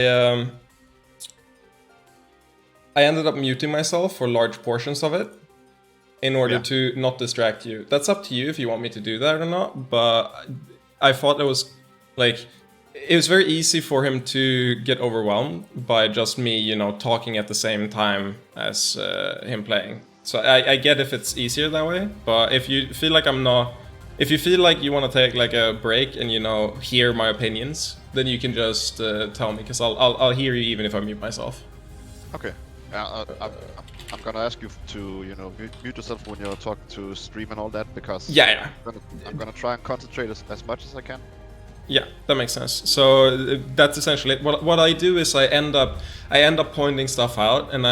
Um, I ended up muting myself for large portions of it in order to not distract you. That's up to you if you want me to do that or not, but I thought it was like it was very easy for him to get overwhelmed by just me, you know, talking at the same time as him playing. So I get if it's easier that way, but if you feel like if you feel like you want to take like a break and, you know, hear my opinions, then you can just tell me, because I'll hear you even if I mute myself. Okay. I'm gonna ask you to, you know, mute yourself when you're talking to stream and all that, because I'm gonna try and concentrate as much as I can. Yeah, that makes sense. So that's essentially it. What I do is I end up pointing stuff out, and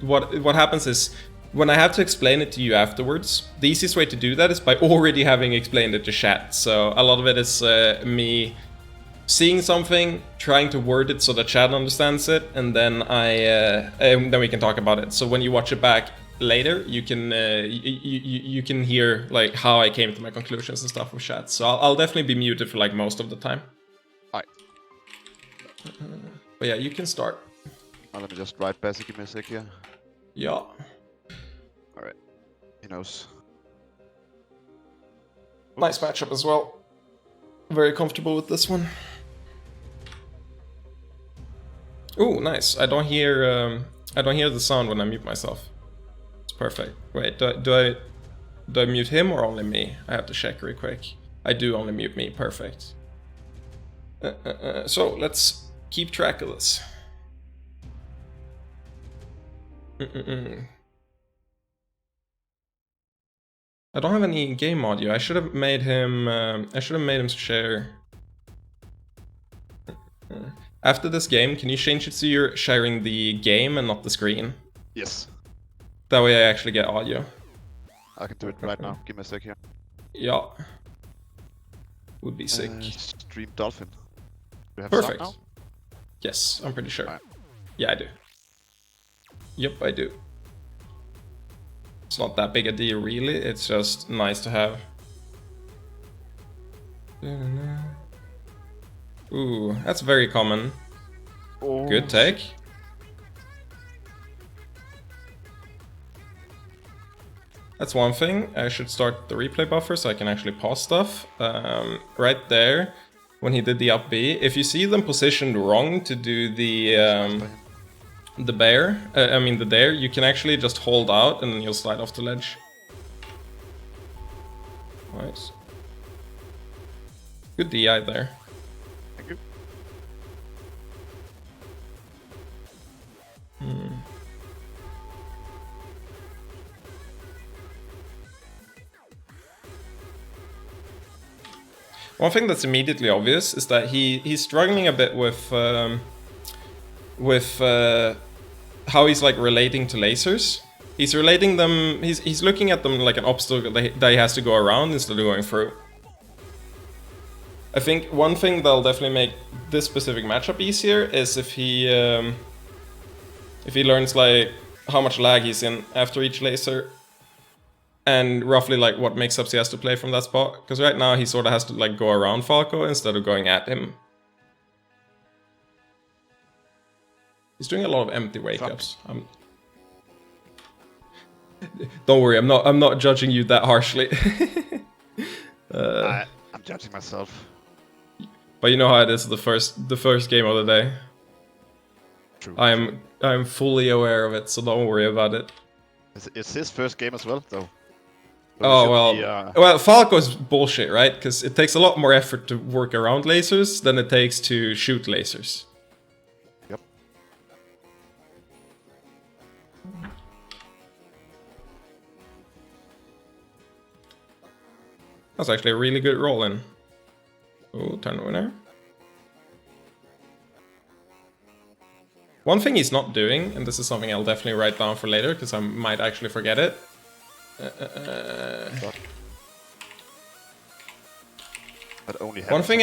what happens is when I have to explain it to you afterwards, the easiest way to do that is by already having explained it to chat. So a lot of it is me seeing something, trying to word it so that chat understands it, and then then we can talk about it. So when you watch it back later, you can you can hear like how I came to my conclusions and stuff with chat. So I'll definitely be muted for like most of the time. Alright. But yeah, you can start. Let me just write basic music here. Yeah. Alright. He knows. Oops. Nice matchup as well. Very comfortable with this one. Ooh, nice. I don't hear the sound when I mute myself. It's perfect. Wait, do I mute him or only me? I have to check real quick. I do only mute me. Perfect. So let's keep track of this. I don't have any game audio. I should have made him. Share. After this game, can you change it so you're sharing the game and not the screen? Yes. That way I actually get audio. I can do it right now. Give me a sec here. Yeah. Would be sick. Stream Dolphin. Do you have perfect. sound now? Yes, I'm pretty sure. Right. Yeah, I do. Yep, I do. It's not that big a deal, really. It's just nice to have. Ooh, that's very common. Oh. Good take. That's one thing. I should start the replay buffer so I can actually pause stuff. Right there, when he did the up B, if you see them positioned wrong to do the dare, you can actually just hold out and then you'll slide off the ledge. Nice. Good DI there. Thank you. One thing that's immediately obvious is that he's struggling a bit with how he's like relating to lasers. He's relating them. He's looking at them like an obstacle that he has to go around instead of going through. I think one thing that'll definitely make this specific matchup easier is if he learns like how much lag he's in after each laser, and roughly like what mix-ups he has to play from that spot. Because right now he sort of has to like go around Falco instead of going at him. He's doing a lot of empty wake-ups. Don't worry, I'm not judging you that harshly. I'm judging myself. But you know how it is the first game of the day. True. I'm fully aware of it, so don't worry about it. It's his first game as well, though. So oh well, well, Falco's bullshit, right? Because it takes a lot more effort to work around lasers than it takes to shoot lasers. Yep. That's actually a really good roll in. Oh, turn winner. One thing he's not doing, and this is something I'll definitely write down for later because I might actually forget it. But only one thing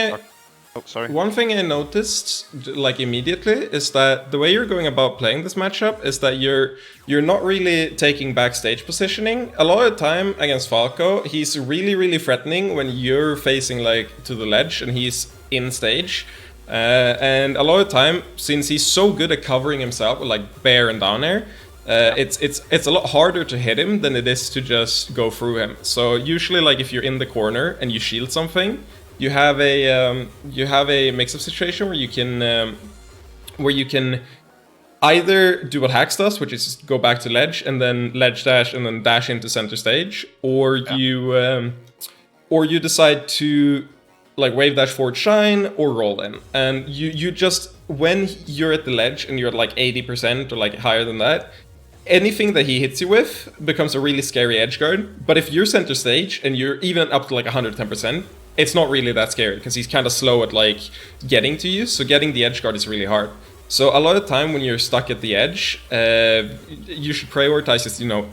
I noticed like immediately is that the way you're going about playing this matchup is that you're not really taking backstage positioning. A lot of the time against Falco, he's really threatening when you're facing like to the ledge and he's in stage. And a lot of time, since he's so good at covering himself with like bair and down air, it's a lot harder to hit him than it is to just go through him. So usually, like if you're in the corner and you shield something, you have a mix-up situation where you can either do what Hax does, which is go back to ledge and then ledge dash and then dash into center stage, or you decide to like wave dash forward shine or roll in, and you just, when you're at the ledge and you're at like 80% or like higher than that, anything that he hits you with becomes a really scary edge guard. But if you're center stage and you're even up to like 110%, it's not really that scary because he's kind of slow at like getting to you, so getting the edge guard is really hard. So a lot of time when you're stuck at the edge, you should prioritize just, you know,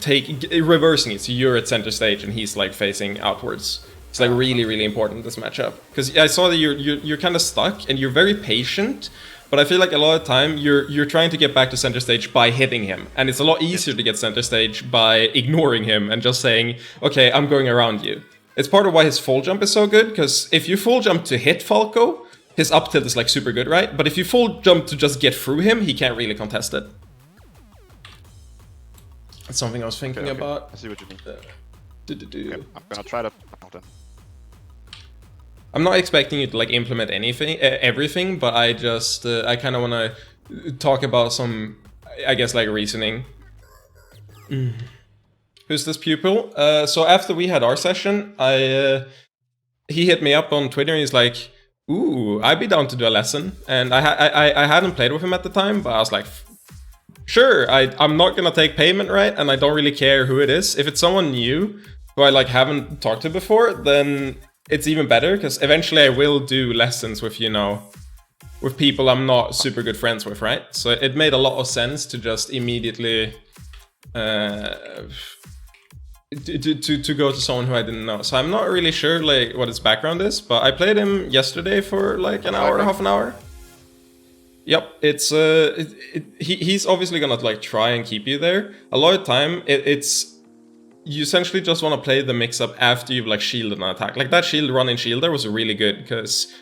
reversing it so you're at center stage and he's like facing outwards. It's like really, really important, this matchup, because I saw that you're kind of stuck and you're very patient, but I feel like a lot of time you're trying to get back to center stage by hitting him, and it's a lot easier to get center stage by ignoring him and just saying, okay, I'm going around you. It's part of why his full jump is so good, because if you full jump to hit Falco, his up tilt is like super good, right? But if you full jump to just get through him, he can't really contest it. That's something I was thinking about. I see what you mean. Okay, I'm gonna try that now then. I'm not expecting you to like implement anything, everything, but I just, I kind of want to talk about some, I guess, like reasoning. Who's this pupil? So after we had our session, he hit me up on Twitter and he's like, "Ooh, I'd be down to do a lesson." And I hadn't played with him at the time, but I was like, sure, I'm not gonna take payment, right? And I don't really care who it is. If it's someone new who I like haven't talked to before, then it's even better, because eventually I will do lessons with, you know, with people I'm not super good friends with, right? So it made a lot of sense to just immediately to go to someone who I didn't know. So I'm not really sure like what his background is, but I played him yesterday for like an hour, half an hour. Yep, it's he's obviously gonna like try and keep you there. A lot of time it's you essentially just want to play the mix-up after you've like shielded an attack. Like that shield run-in shielder was really good, because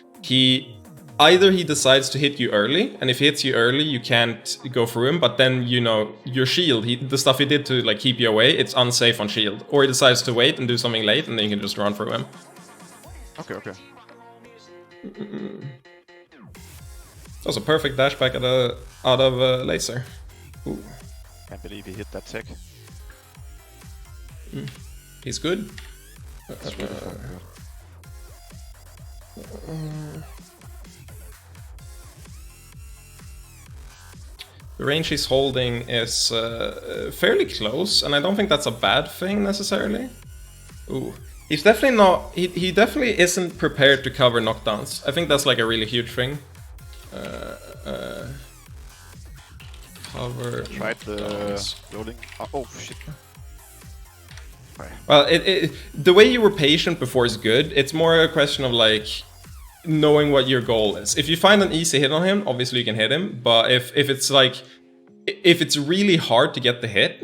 either he decides to hit you early, and if he hits you early you can't go through him, but then, you know, your shield, the stuff he did to like keep you away, it's unsafe on shield. Or he decides to wait and do something late, and then you can just run through him. Okay. That was a perfect dash back out of laser. Ooh. Can't believe he hit that tech. He's good. It's really fucking good. The range he's holding is fairly close, and I don't think that's a bad thing necessarily. Ooh, he's definitely not. He definitely isn't prepared to cover knockdowns. I think that's like a really huge thing. Cover. Tried the rolling. Oh shit. Well, the way you were patient before is good. It's more a question of like knowing what your goal is. If you find an easy hit on him, obviously you can hit him. But if it's like, if it's really hard to get the hit,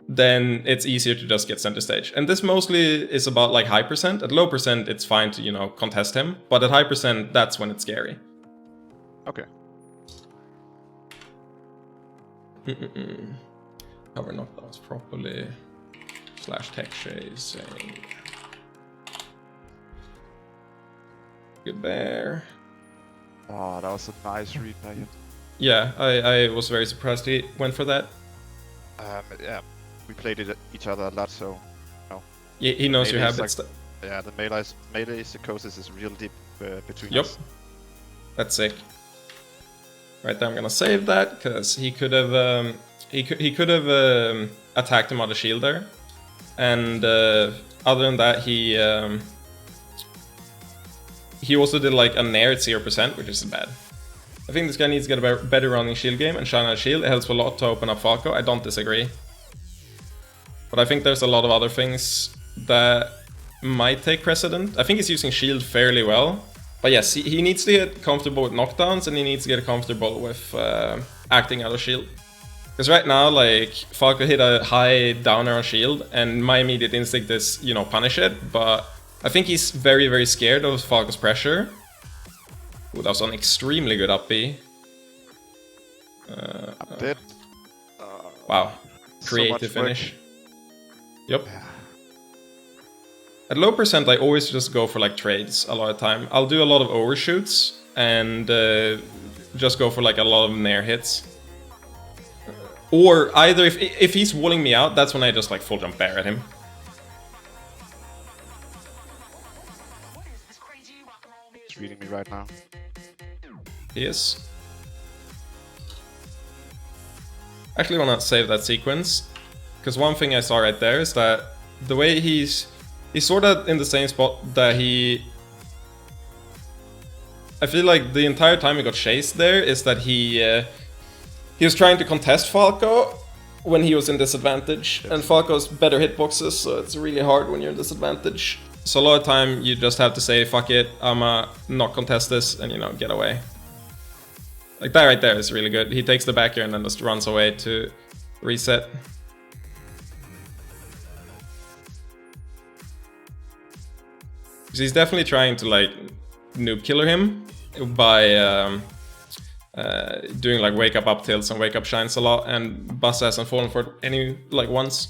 then it's easier to just get center stage. And this mostly is about like high percent. At low percent, it's fine to, you know, contest him. But at high percent, that's when it's scary. Okay. Cover knockdowns properly. Slash tech chasing. Good there. Oh, that was a nice read by him. Yeah, I was very surprised he went for that. Yeah, we played each other a lot, so no. Yeah, he knows your habits. Like, yeah, the melee psychosis is real deep between Yep. us. That's sick. Right there, I'm gonna save that, because he could have he could have attacked him out of shield there. And other than that, he also did like a nair at 0%, which isn't bad. I think this guy needs to get a better running shield game and shine out shield. It helps a lot to open up Falco. I don't disagree. But I think there's a lot of other things that might take precedent. I think he's using shield fairly well. But yes, he needs to get comfortable with knockdowns, and he needs to get comfortable with acting out of shield. Because right now, like, Falco hit a high downer on shield, and my immediate instinct is, you know, punish it, but I think he's very, very scared of Falco's pressure. Ooh, that was an extremely good up B. I'm dead. Wow. So Creative much work. finish. Yep. Yeah. At low percent, I always just go for like trades a lot of time. I'll do a lot of overshoots and just go for like a lot of nair hits. Or either if he's walling me out, that's when I just like full jump bear at him. He's reading me right now. He is. Actually want to save that sequence, because one thing I saw right there is that the way he's sort of in the same spot that I feel like the entire time he got chased there is that he was trying to contest Falco when he was in disadvantage, and Falco's better hitboxes, so it's really hard when you're in disadvantage. So a lot of time you just have to say, fuck it, I'ma not contest this, and you know, get away. Like that right there is really good. He takes the back air and then just runs away to reset. So he's definitely trying to like noob killer him by doing like wake up tilts and wake up shines a lot, and Buzz hasn't fallen for it any like once.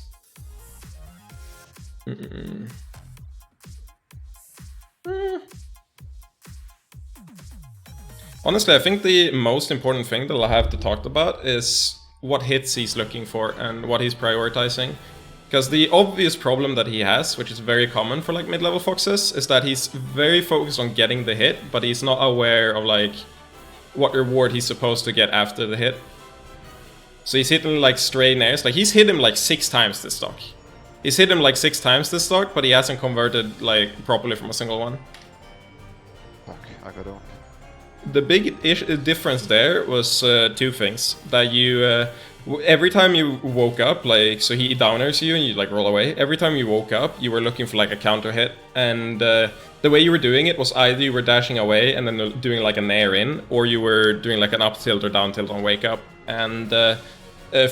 Honestly, I think the most important thing that I'll have to talk about is what hits he's looking for and what he's prioritizing. Because the obvious problem that he has, which is very common for like mid-level foxes, is that he's very focused on getting the hit, but he's not aware of like what reward he's supposed to get after the hit. So he's hitting like stray nairs. Like he's hit him like 6 times this stock. He's hit him like 6 times this stock, but he hasn't converted like properly from a single one. Fuck, I got on. The big difference there was 2 things. That you, every time you woke up, like, so he downers you and you like roll away. Every time you woke up, you were looking for like a counter hit. And the way you were doing it was either you were dashing away and then doing like a nair in, or you were doing like an up tilt or down tilt on wake up. And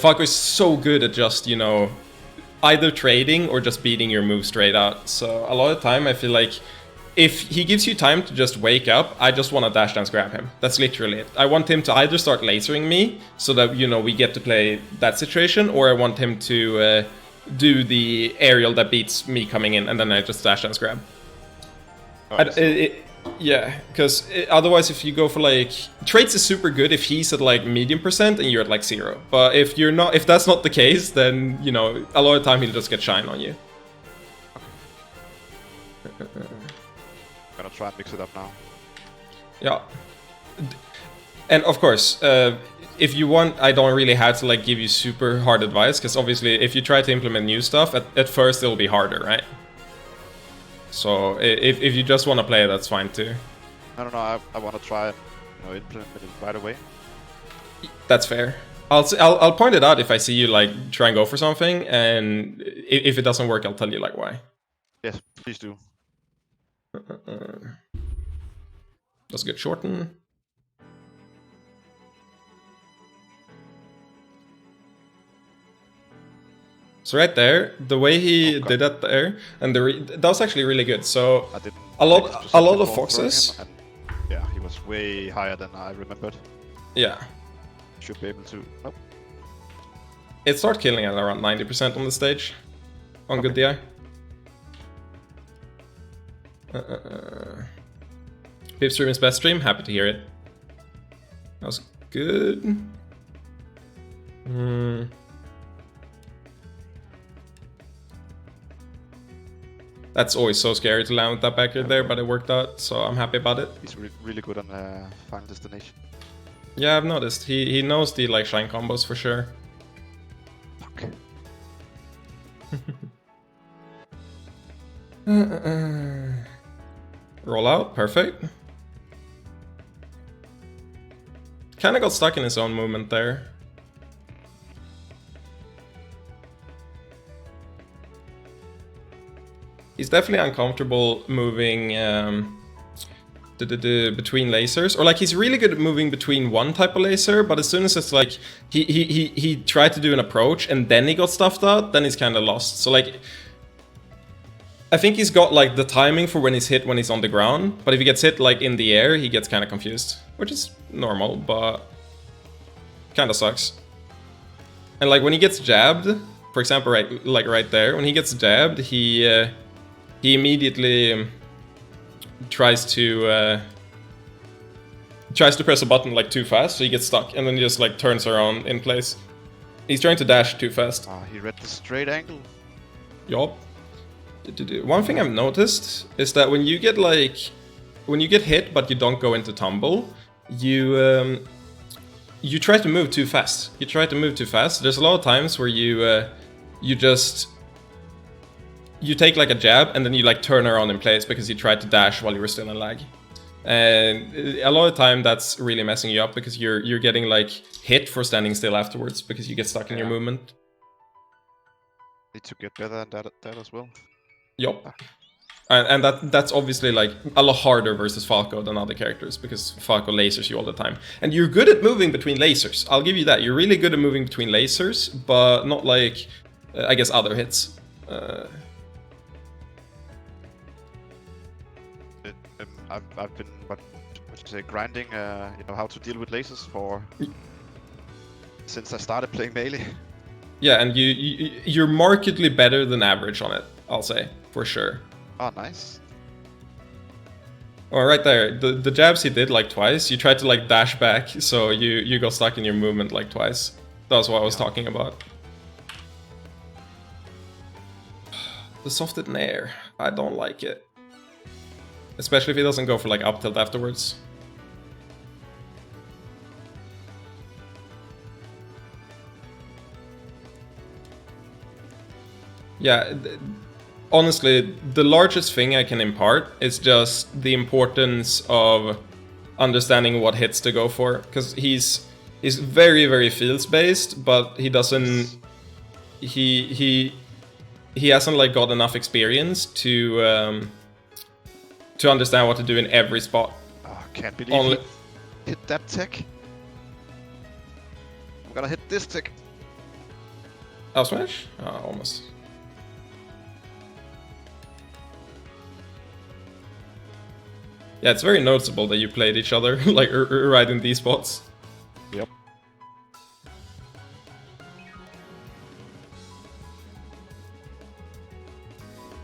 Falco is so good at just, you know, either trading or just beating your move straight out. So a lot of time I feel like if he gives you time to just wake up, I just want to dash dance grab him. That's literally it. I want him to either start lasering me so that, you know, we get to play that situation, or I want him to do the aerial that beats me coming in, and then I just dash dance grab. Yeah, because otherwise if you go for like... Traits is super good if he's at like medium percent and you're at like 0. But if you're not, if that's not the case, then, you know, a lot of time he'll just get shine on you. I'm gonna try and mix it up now. Yeah. And of course, if you want, I don't really have to like give you super hard advice, because obviously if you try to implement new stuff, at first it'll be harder, right? So if you just want to play, that's fine too. I want to try and, you know, implement it right away. That's fair. I'll point it out if I see you like try and go for something, and if it doesn't work, I'll tell you like why. Yes, please do. Let's get shorten. So right there, the way he did that there, and that was actually really good. So a lot of foxes. And yeah, he was way higher than I remembered. Yeah. Should be able to. Nope. It started killing at around 90% on the stage, on good DI. Pip stream is best stream, happy to hear it. That was good. That's always so scary to land with that back air there, but it worked out, so I'm happy about it. He's really good on Final Destination. Yeah, I've noticed. He knows the like shine combos for sure. Fuck. Roll out, perfect. Kinda got stuck in his own movement there. He's definitely uncomfortable moving between lasers, or like he's really good at moving between one type of laser, but as soon as it's like he tried to do an approach and then he got stuffed out, then he's kind of lost. So like I think he's got like the timing for when he's hit when he's on the ground, but if he gets hit like in the air, he gets kind of confused, which is normal, but kind of sucks. And like when he gets jabbed, for example, right there, when he gets jabbed, he immediately tries to press a button like too fast, so he gets stuck, and then he just like turns around in place. He's trying to dash too fast. Ah, he read the straight angle. Yup. One thing I've noticed is that when you get hit but you don't go into tumble, you try to move too fast. There's a lot of times where you take like a jab and then you like turn around in place because you tried to dash while you were still in lag. And a lot of time that's really messing you up because you're getting like hit for standing still afterwards because you get stuck in your movement. Need to get better at that as well. Yup. And that's obviously like a lot harder versus Falco than other characters because Falco lasers you all the time. And you're good at moving between lasers. I'll give you that. You're really good at moving between lasers, but not like, I guess, other hits. I've been grinding, how to deal with lasers since I started playing melee. Yeah, and you're markedly better than average on it, I'll say, for sure. Oh, nice. Oh, right there, the jabs he did like twice, you tried to like dash back, so you got stuck in your movement like twice. That was what I was talking about. The softed nair, I don't like it. Especially if he doesn't go for like up tilt afterwards. Yeah, honestly, the largest thing I can impart is just the importance of understanding what hits to go for. Because he's very, very fields based, but he doesn't... He hasn't like got enough experience to understand what to do in every spot. Oh, can't believe he hit that tick. I'm gonna hit this tick. Up smash? Oh, almost. Yeah, it's very noticeable that you played each other like right in these spots. Yep.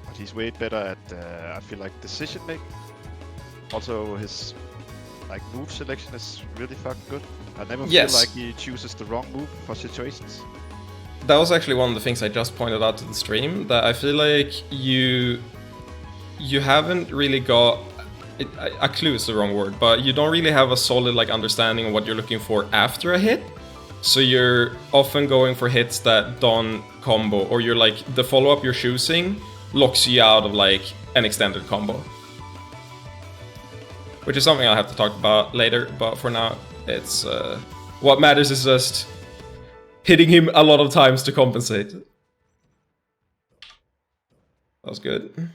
But he's way better at, I feel like, decision making. Also, his like move selection is really fucking good. I never feel like he chooses the wrong move for situations. That was actually one of the things I just pointed out to the stream, that I feel like you haven't really got... A clue is the wrong word, but you don't really have a solid like understanding of what you're looking for after a hit. So you're often going for hits that don't combo, or you're like, the follow-up you're choosing locks you out of like an extended combo. Which is something I'll have to talk about later, but for now, it's... what matters is just hitting him a lot of times to compensate. That was good.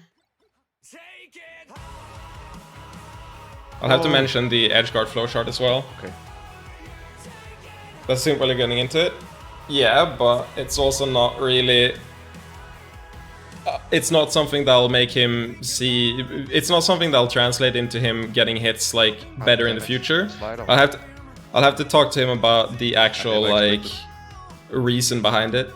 I'll have to mention the edgeguard flowchart as well. Okay. That's simply getting into it. Yeah, but it's also not really... it's not something that'll make him see... It's not something that'll translate into him getting hits like better in the future. I'll have to talk to him about the actual like reason behind it,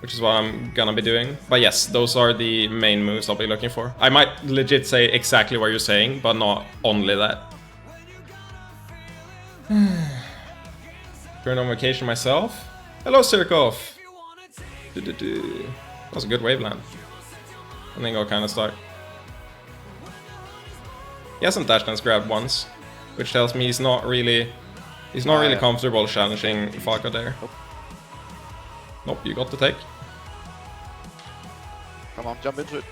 which is what I'm gonna be doing. But yes, those are the main moves I'll be looking for. I might legit say exactly what you're saying, but not only that. Going on vacation myself. Hello, Sirkov. That was a good waveland. I think I'll kind of start. He hasn't dash dance grabbed once, which tells me he's not really comfortable challenging Falco there. Nope, you got the take. Come on, jump into it.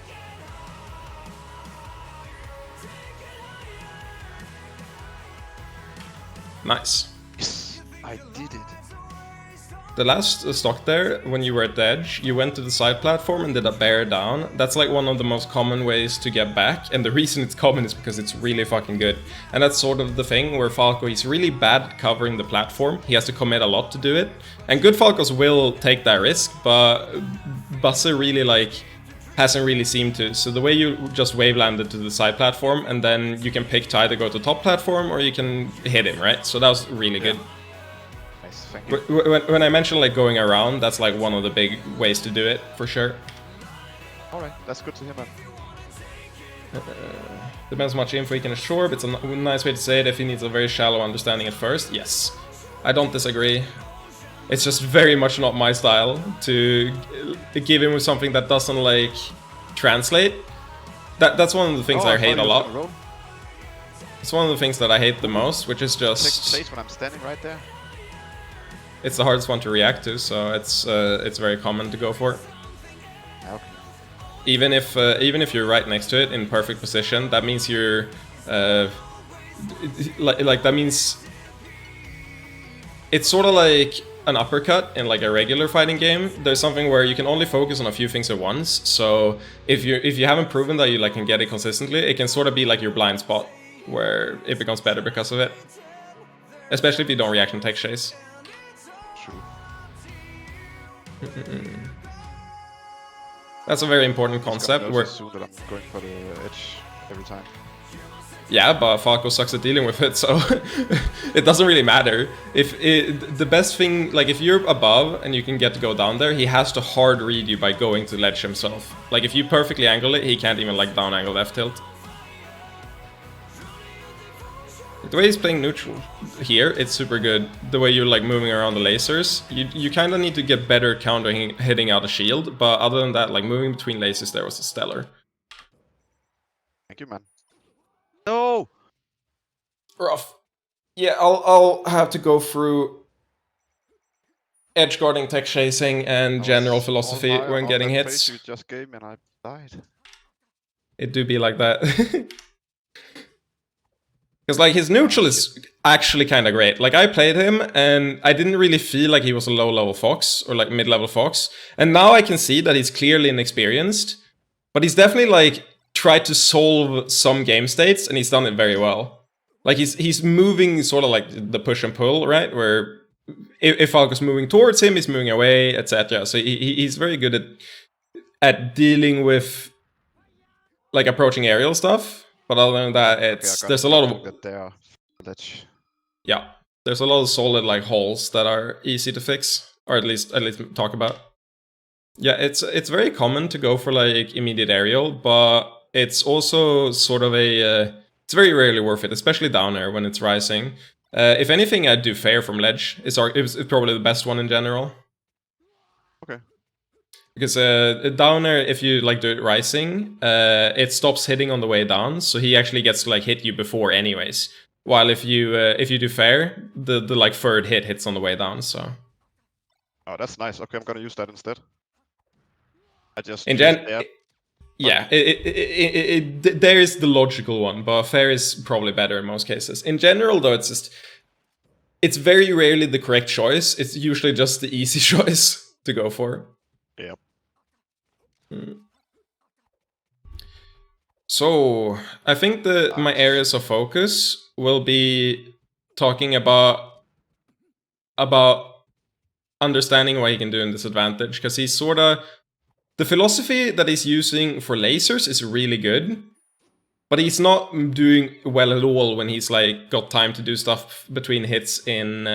Nice. Yes, I did it. The last stock there, when you were at the edge, you went to the side platform and did a bear down. That's like one of the most common ways to get back, and the reason it's common is because it's really fucking good. And that's sort of the thing where Falco, he's really bad at covering the platform. He has to commit a lot to do it. And good Falcos will take that risk, but Basse really like... hasn't really seemed to. So the way you just wave landed to the side platform, and then you can pick to either go to top platform or you can hit him, right? So that was really good. Nice, thank you. When I mentioned like going around, that's like one of the big ways to do it, for sure. Alright, that's good to hear, man. Depends how much info he can assure, but it's a nice way to say it if he needs a very shallow understanding at first. Yes, I don't disagree. It's just very much not my style to give him something that doesn't like translate. That's one of the things I hate a lot. It's one of the things that I hate the most, which is just place when I'm standing right there. It's the hardest one to react to, so it's very common to go for. Okay. Even if you're right next to it in perfect position, that means you're like that means it's sort of like an uppercut in like a regular fighting game. There's something where you can only focus on a few things at once. So if you haven't proven that you like can get it consistently, it can sort of be like your blind spot where it becomes better because of it. Especially if you don't reaction tech chase. True. That's a very important concept. Where soon that I'm going for the edge every time. Yeah, but Falco sucks at dealing with it, so it doesn't really matter. The best thing, like if you're above and you can get to go down there, he has to hard read you by going to ledge himself. Like if you perfectly angle it, he can't even like down angle left tilt. The way he's playing neutral here, it's super good. The way you're like moving around the lasers, you kind of need to get better countering hitting out a shield, but other than that, like moving between lasers there was a stellar. Thank you, man. No! Rough. Yeah, I'll have to go through edge guarding, tech chasing, and general philosophy when getting hits. You just gave me and I died. It do be like that. Because like his neutral is actually kind of great. Like I played him and I didn't really feel like he was a low-level Fox or like mid-level Fox. And now I can see that he's clearly inexperienced. But he's definitely like tried to solve some game states and he's done it very well. Like he's moving sort of like the push and pull, right? Where if Falco's moving towards him, he's moving away, etc. So he's very good at dealing with like approaching aerial stuff. But other than that, there's a lot of yeah, there's a lot of solid like holes that are easy to fix, or at least talk about. Yeah, it's very common to go for like immediate aerial, but it's also sort of it's very rarely worth it, especially down air when it's rising. If anything, I'd do fair from ledge. It's probably the best one in general. Okay. Because down air, if you like do it rising, it stops hitting on the way down, so he actually gets to like hit you before anyways. While if you do fair, the like third hits on the way down. So. Oh, that's nice. Okay, I'm gonna use that instead. I just yeah, there is the logical one, but fair is probably better in most cases. In general, though, it's very rarely the correct choice. It's usually just the easy choice to go for. Yep. So I think my areas of focus will be talking about understanding what he can do in disadvantage, because he's sort of the philosophy that he's using for lasers is really good, but he's not doing well at all when he's like got time to do stuff between hits in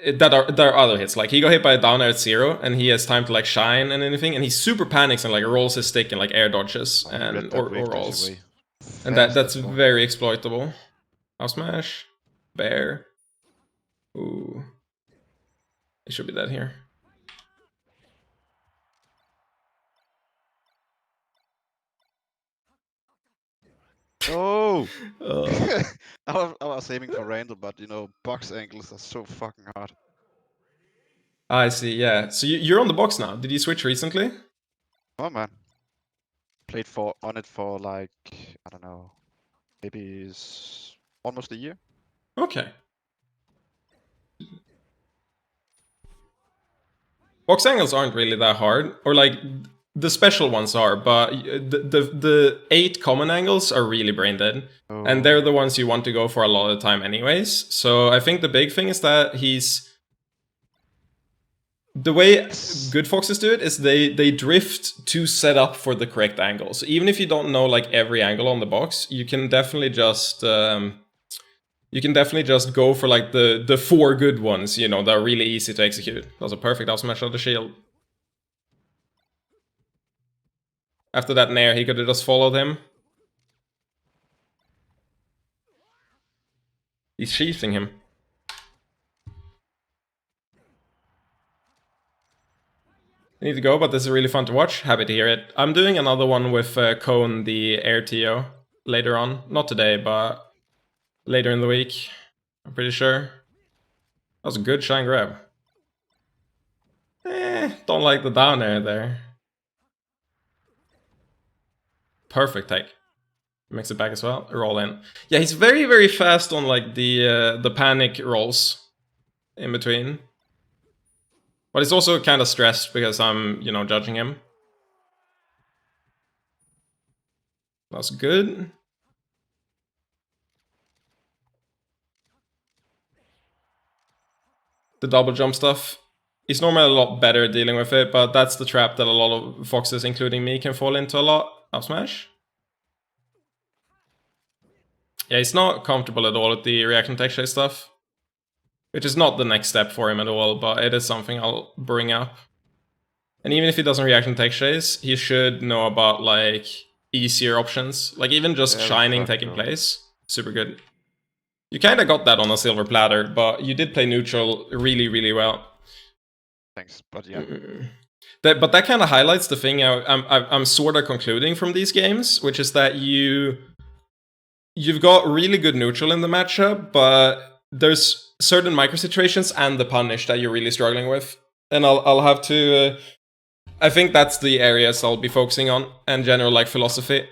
that are other hits. Like he got hit by a down air at 0 and he has time to like shine and anything, and he super panics and like rolls his stick and like air dodges and or rolls. And that's very exploitable. I'll smash. Bear. Ooh. It should be that here. Oh! I was aiming for random, but you know, box angles are so fucking hard. I see, yeah. So you're on the box now. Did you switch recently? Oh man. Played on it for like, I don't know, maybe almost a year. Okay. Box angles aren't really that hard, or like the special ones are, but the 8 common angles are really brain dead, and they're the ones you want to go for a lot of the time anyways. So I think the big thing is that he's The way good foxes do it is they drift to set up for the correct angle. So even if you don't know like every angle on the box, you can definitely just go for like the 4 good ones, you know, that are really easy to execute. That was a perfect out smash of the shield. After that nair, he could have just followed him. He's sheathing him. I need to go, but this is really fun to watch. Happy to hear it. I'm doing another one with Cone, the Air TO, later on. Not today, but later in the week. I'm pretty sure. That was a good shine grab. Don't like the down air there. Perfect take. Makes it back as well. Roll in. Yeah, he's very, very fast on like the panic rolls in between. But he's also kind of stressed because I'm, you know, judging him. That's good. The double jump stuff. He's normally a lot better at dealing with it, but that's the trap that a lot of foxes, including me, can fall into a lot. Up smash. Yeah, he's not comfortable at all with the reaction tech chase stuff. Which is not the next step for him at all, but it is something I'll bring up. And even if he doesn't react in tech chase, he should know about like easier options. Like even just shining taking place. Super good. You kind of got that on a silver platter, but you did play neutral really, really well. Thanks, but yeah. But that kind of highlights the thing I'm sort of concluding from these games, which is that you've got really good neutral in the matchup, but there's certain micro situations and the punish that you're really struggling with. And I'll have to... I think that's the areas I'll be focusing on, and general like philosophy.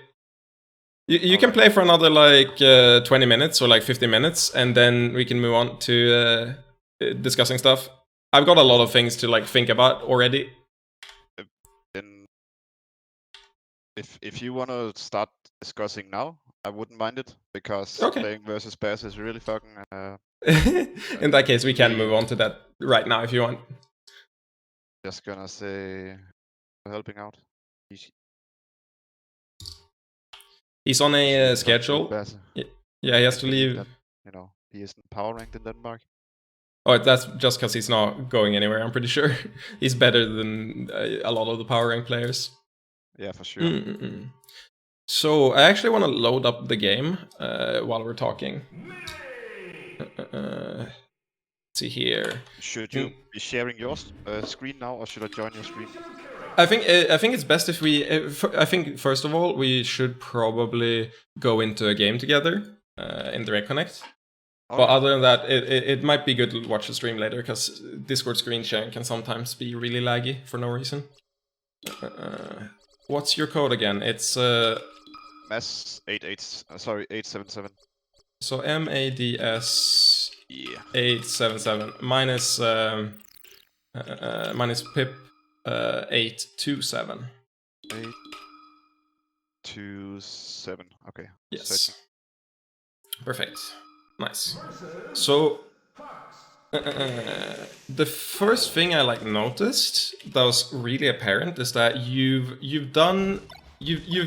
You can play for another like 20 minutes or like 50 minutes, and then we can move on to discussing stuff. I've got a lot of things to like think about already. Then, if you want to start discussing now, I wouldn't mind it, because playing versus Bass is really fucking... In that case, we can move on to that right now if you want. Just gonna say, helping out. He's on a schedule. Yeah, he has to leave. That, you know, he isn't power ranked in Denmark. Oh, that's just because he's not going anywhere, I'm pretty sure. He's better than a lot of the power rank players. Yeah, for sure. So, I actually want to load up the game while we're talking. Let's see here. Should you be sharing your screen now, or should I join your screen? I think it's best if we... I think, first of all, we should probably go into a game together in Direct Connect. But other than that, it might be good to watch the stream later, because Discord screen sharing can sometimes be really laggy for no reason. What's your code again? It's... MADS877. So MADS 877 minus pip 827. 827. Okay. Yes. Perfect. Nice. So the first thing I like noticed that was really apparent is that you've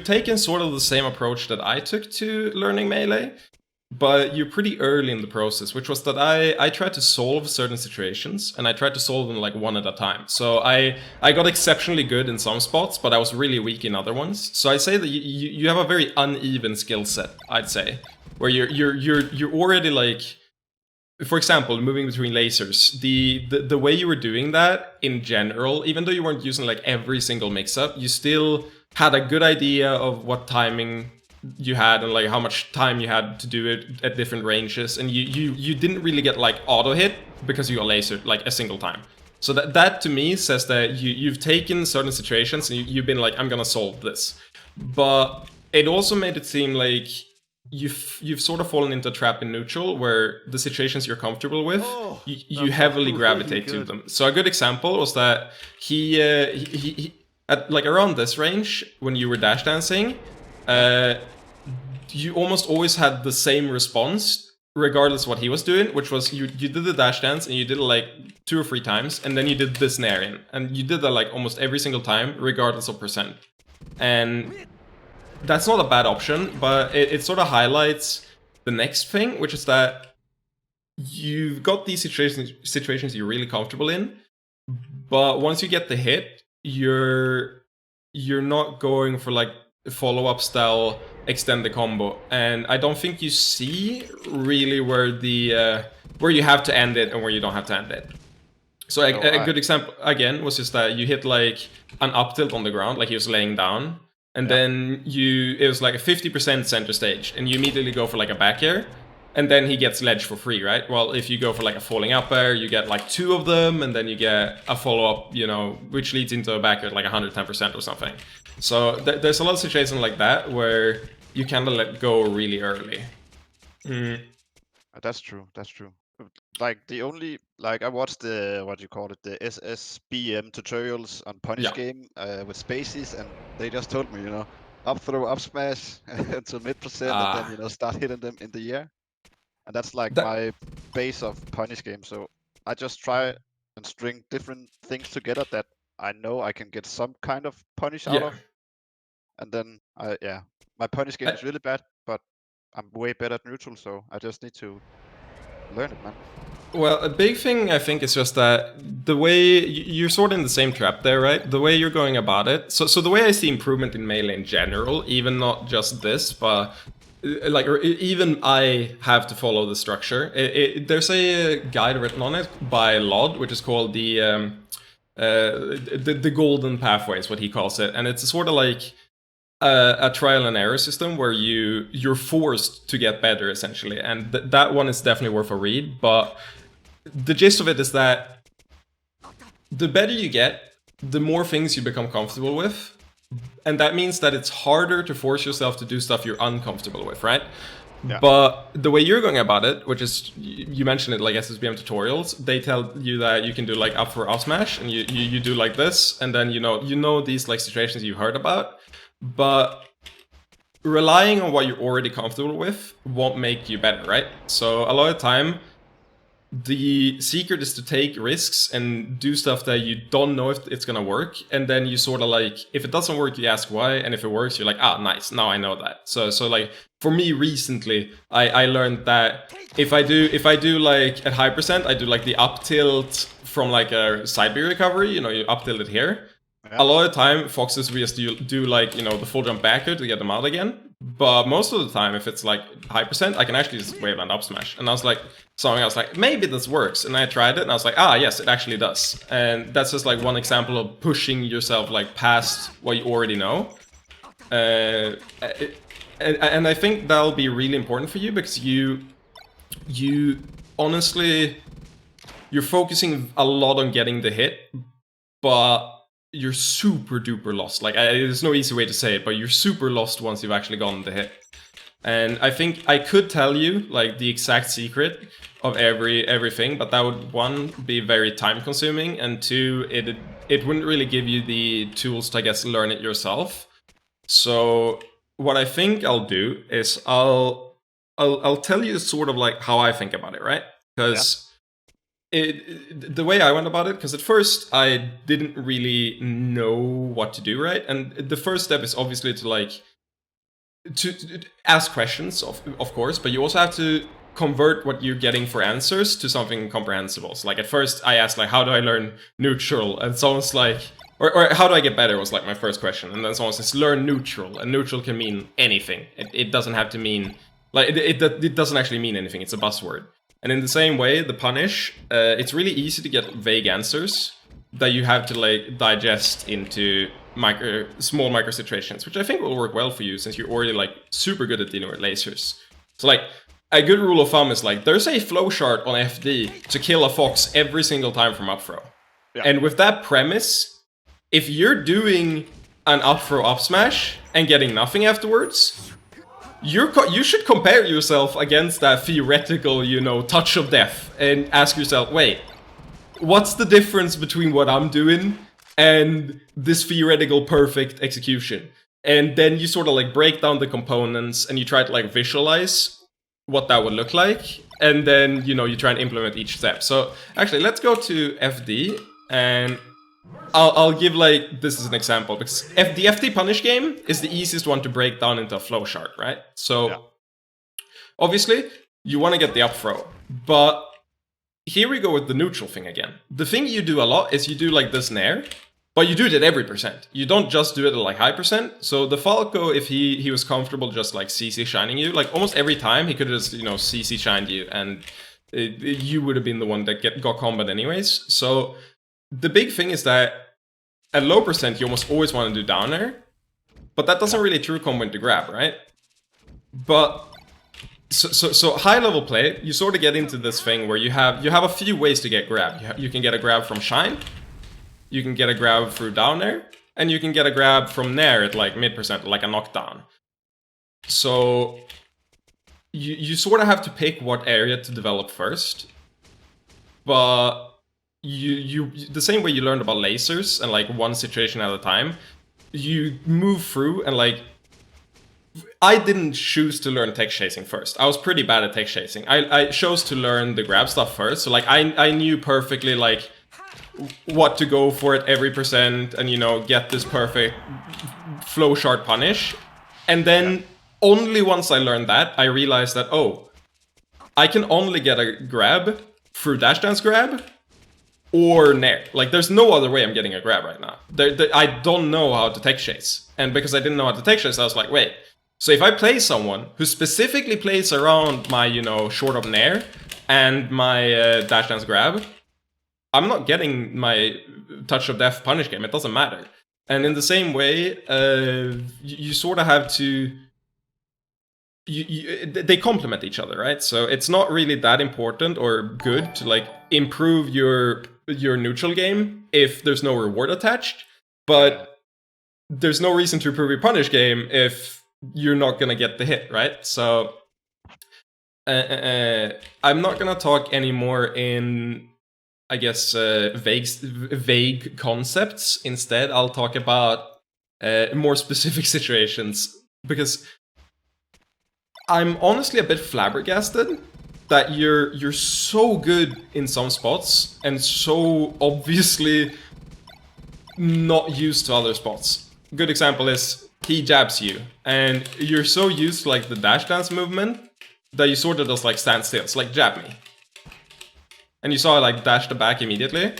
taken sort of the same approach that I took to learning melee. But you're pretty early in the process, which was that I tried to solve certain situations, and I tried to solve them like one at a time. So I got exceptionally good in some spots, but I was really weak in other ones. So I'd say that you have a very uneven skill set, I'd say, where you're already like, for example, moving between lasers. The way you were doing that in general, even though you weren't using like every single mix-up, you still had a good idea of what timing you had and like how much time you had to do it at different ranges, and you didn't really get like auto hit because you got lasered like a single time. So that to me says that you've taken certain situations and you've been like, I'm gonna solve this. But it also made it seem like you've sort of fallen into a trap in neutral where the situations you're comfortable with, you heavily gravitate to them. So a good example was that he at like around this range when you were dash dancing, you almost always had the same response regardless of what he was doing, which was you did the dash dance and you did it like 2 or 3 times, and then you did this Narian, and you did that like almost every single time, regardless of percent. And that's not a bad option, but it sort of highlights the next thing, which is that you've got these situations you're really comfortable in, but once you get the hit, you're not going for like follow-up style extend the combo, and I don't think you see really where the where you have to end it and where you don't have to end it. So a good example again was just that you hit like an up tilt on the ground, like he was laying down, and then it was like a 50% center stage, and you immediately go for like a back air, and then he gets ledge for free, right? Well, if you go for like a falling up air, you get like 2 of them, and then you get a follow-up, you know, which leads into a back air at like 110% or something. So there's a lot of situations like that where you kind of let go really early. That's true. That's true. Like the only I watched the the SSBM tutorials on Punish Game with Spaces, and they just told me, you know, up throw, up smash until mid%, and then, you know, start hitting them in the air. And that's like my base of Punish Game. So I just try and string different things together that I know I can get some kind of punish out of. And then my Punish Game is really bad, but I'm way better at neutral, so I just need to learn it, man. Well, a big thing I think is just that the way you're sort of in the same trap there, right? The way you're going about it. So the way I see improvement in Melee in general, even not just this, but like, or even I have to follow the structure. There's a guide written on it by Lod, which is called the golden pathway, is what he calls it, and it's sort of like a trial and error system where you're forced to get better, essentially, and that one is definitely worth a read. But the gist of it is that the better you get, the more things you become comfortable with, and that means that it's harder to force yourself to do stuff you're uncomfortable with, right? Yeah. But the way you're going about it, which is, you mentioned it like SSBM tutorials, they tell you that you can do like up for up smash, and you do like this, and then you know these like situations you've heard about. But relying on what you're already comfortable with won't make you better, right? So a lot of the time, the secret is to take risks and do stuff that you don't know if it's gonna work, and then you sort of like, if it doesn't work, you ask why, and if it works, you're like, nice, now I know that. So like for me recently, I learned that if I do like at high percent, I do like the up tilt from like a side B recovery, you know, you up tilt it here. A lot of the time, Foxes we just do like, you know, the full jump back here to get them out again. But most of the time, if it's like high percent, I can actually just wave and up smash. And I was like, maybe this works. And I tried it, and I was like, yes, it actually does. And that's just like one example of pushing yourself like past what you already know. And I think that'll be really important for you, because you honestly, you're focusing a lot on getting the hit, but you're super duper lost. Like, there's no easy way to say it, but you're super lost once you've actually gotten the hit. And I think I could tell you like the exact secret of everything, but that would, 1, be very time consuming, and 2, it wouldn't really give you the tools to, I guess, learn it yourself. So what I think I'll do is I'll tell you sort of like how I think about it, right? Because the way I went about it, because at first I didn't really know what to do, right? And the first step is obviously to ask questions, of course, but you also have to convert what you're getting for answers to something comprehensible. So like at first I asked like, how do I learn neutral? And someone's like, or how do I get better was like my first question. And then someone says, learn neutral. And neutral can mean anything. It doesn't have to mean, like, it doesn't actually mean anything. It's a buzzword. And in the same way, the punish, it's really easy to get vague answers that you have to like digest into small micro situations, which I think will work well for you since you're already like super good at dealing with lasers. So like a good rule of thumb is like, there's a flow chart on FD to kill a fox every single time from up throw. Yeah. And with that premise, if you're doing an up throw up smash and getting nothing afterwards, you should compare yourself against that theoretical, you know, touch of death and ask yourself, wait, what's the difference between what I'm doing and this theoretical perfect execution? And then you sort of like break down the components and you try to like visualize what that would look like. and then, you know, you try and implement each step. So actually, let's go to FD, and I'll give like, this is an example, because the FD punish game is the easiest one to break down into a flowchart, right? So obviously, you want to get the up throw, but here we go with the neutral thing again. The thing you do a lot is you do like this nair, but you do it at every percent. You don't just do it at like high percent. So the Falco, if he was comfortable just like CC shining you, like almost every time he could have just, you know, CC shined you, and you would have been the one that got combat anyways. So the big thing is that at low percent, you almost always want to do down air, but that doesn't really true combo into grab, right? But so high level play, you sort of get into this thing where you have a few ways to get grab. You can get a grab from shine, you can get a grab through down air, and you can get a grab from nair at like mid percent, like a knockdown. So you sort of have to pick what area to develop first, but you the same way you learned about lasers and like one situation at a time, you move through. And like, I didn't choose to learn tech chasing first. I was pretty bad at tech chasing. I chose to learn the grab stuff first. So like I knew perfectly like what to go for at every percent, and, you know, get this perfect flow chart punish. And then only once I learned that, I realized that, oh, I can only get a grab through dash dance grab or nair. Like, there's no other way I'm getting a grab right now. I don't know how to tech chase. And because I didn't know how to tech chase, I was like, wait, so if I play someone who specifically plays around my, you know, short up nair and my dash dance grab, I'm not getting my touch of death punish game. It doesn't matter. And in the same way, you sort of have to... they complement each other, right? So it's not really that important or good to like improve your neutral game if there's no reward attached, but there's no reason to improve your punish game if you're not gonna get the hit, right? So I'm not gonna talk anymore in, I guess, vague concepts. Instead, I'll talk about more specific situations, because I'm honestly a bit flabbergasted that you're so good in some spots and so obviously not used to other spots. Good example is he jabs you, and you're so used to like the dash dance movement that you sort of just like stand still. It's like, jab me. And you saw I like dash the back immediately.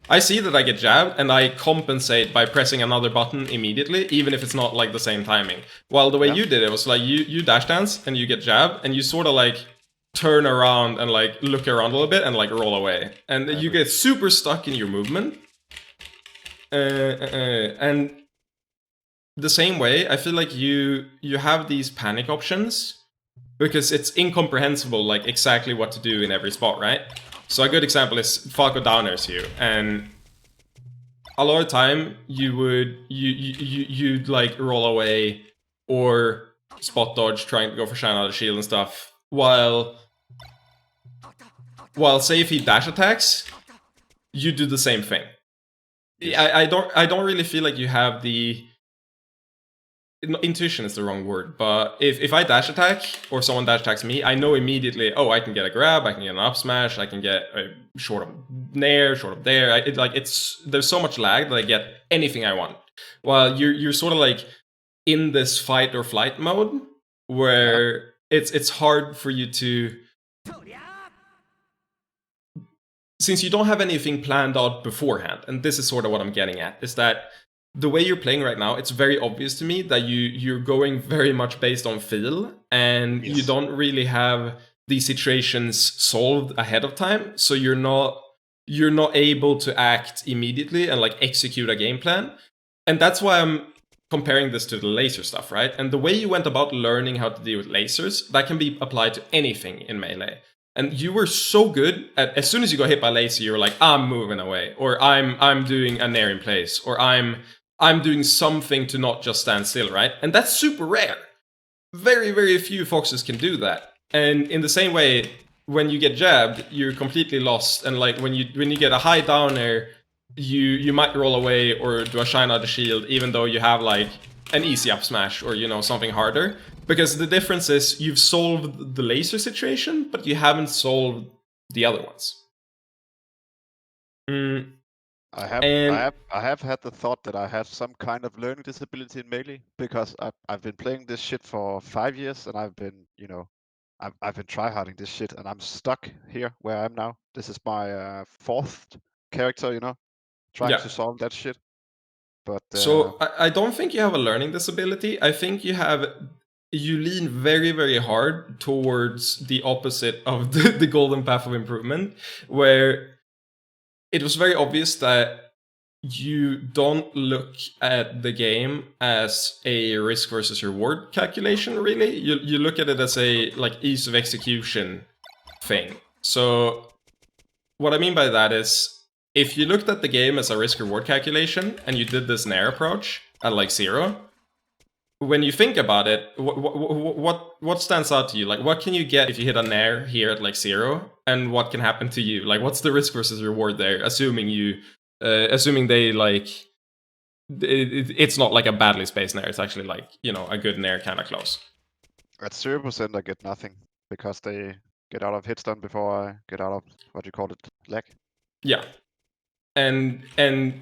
I see that I get jabbed, and I compensate by pressing another button immediately, even if it's not like the same timing. While the way you did it was like you dash dance and you get jabbed, and you sort of like turn around and like look around a little bit and like roll away, and you get super stuck in your movement. And the same way, I feel like you have these panic options because it's incomprehensible like exactly what to do in every spot, right? So a good example is Falco downers you, and a lot of time you'd like roll away or spot dodge, trying to go for shine out of shield and stuff, while say if he dash attacks, you do the same thing. I don't really feel like you have the intuition is the wrong word, but if I dash attack or someone dash attacks me, I know immediately, oh, I can get a grab, I can get an up smash, I can get a short up nair, short up there. There's so much lag that I get anything I want. While you're sort of like in this fight or flight mode where it's hard for you to, since you don't have anything planned out beforehand. And this is sort of what I'm getting at, is that the way you're playing right now, it's very obvious to me that you're going very much based on feel, and you don't really have these situations solved ahead of time. So you're not able to act immediately and like execute a game plan. And that's why I'm comparing this to the laser stuff, right? And the way you went about learning how to deal with lasers, that can be applied to anything in Melee. And you were so good at, as soon as you got hit by laser, you were like, I'm moving away, or I'm doing a nair in place, or I'm doing something to not just stand still, right? And that's super rare. Very, very few foxes can do that. And in the same way, when you get jabbed, you're completely lost. And like when you get a high down air, you might roll away or do a shine out of shield, even though you have like an easy up smash or, you know, something harder. Because the difference is you've solved the laser situation, but you haven't solved the other ones. I have had the thought that I have some kind of learning disability in Melee, because I've been playing this shit for 5 years, and I've been, you know, I've been tryharding this shit, and I'm stuck here where I am now. This is my 4th character, you know, trying to solve that shit. But so I don't think you have a learning disability. I think you lean very, very hard towards the opposite of the golden path of improvement, where it was very obvious that you don't look at the game as a risk versus reward calculation, really. You look at it as a like ease of execution thing. So what I mean by that is, if you looked at the game as a risk reward calculation and you did this Nair approach at like 0, when you think about it, what stands out to you? Like, what can you get if you hit a Nair here at like 0, and what can happen to you? Like, what's the risk versus reward there? Assuming they like, it's not like a badly spaced Nair. It's actually like, you know, a good Nair kind of close. At 0%, I get nothing because they get out of hit stun before I get out of what you call it, lag. Yeah, and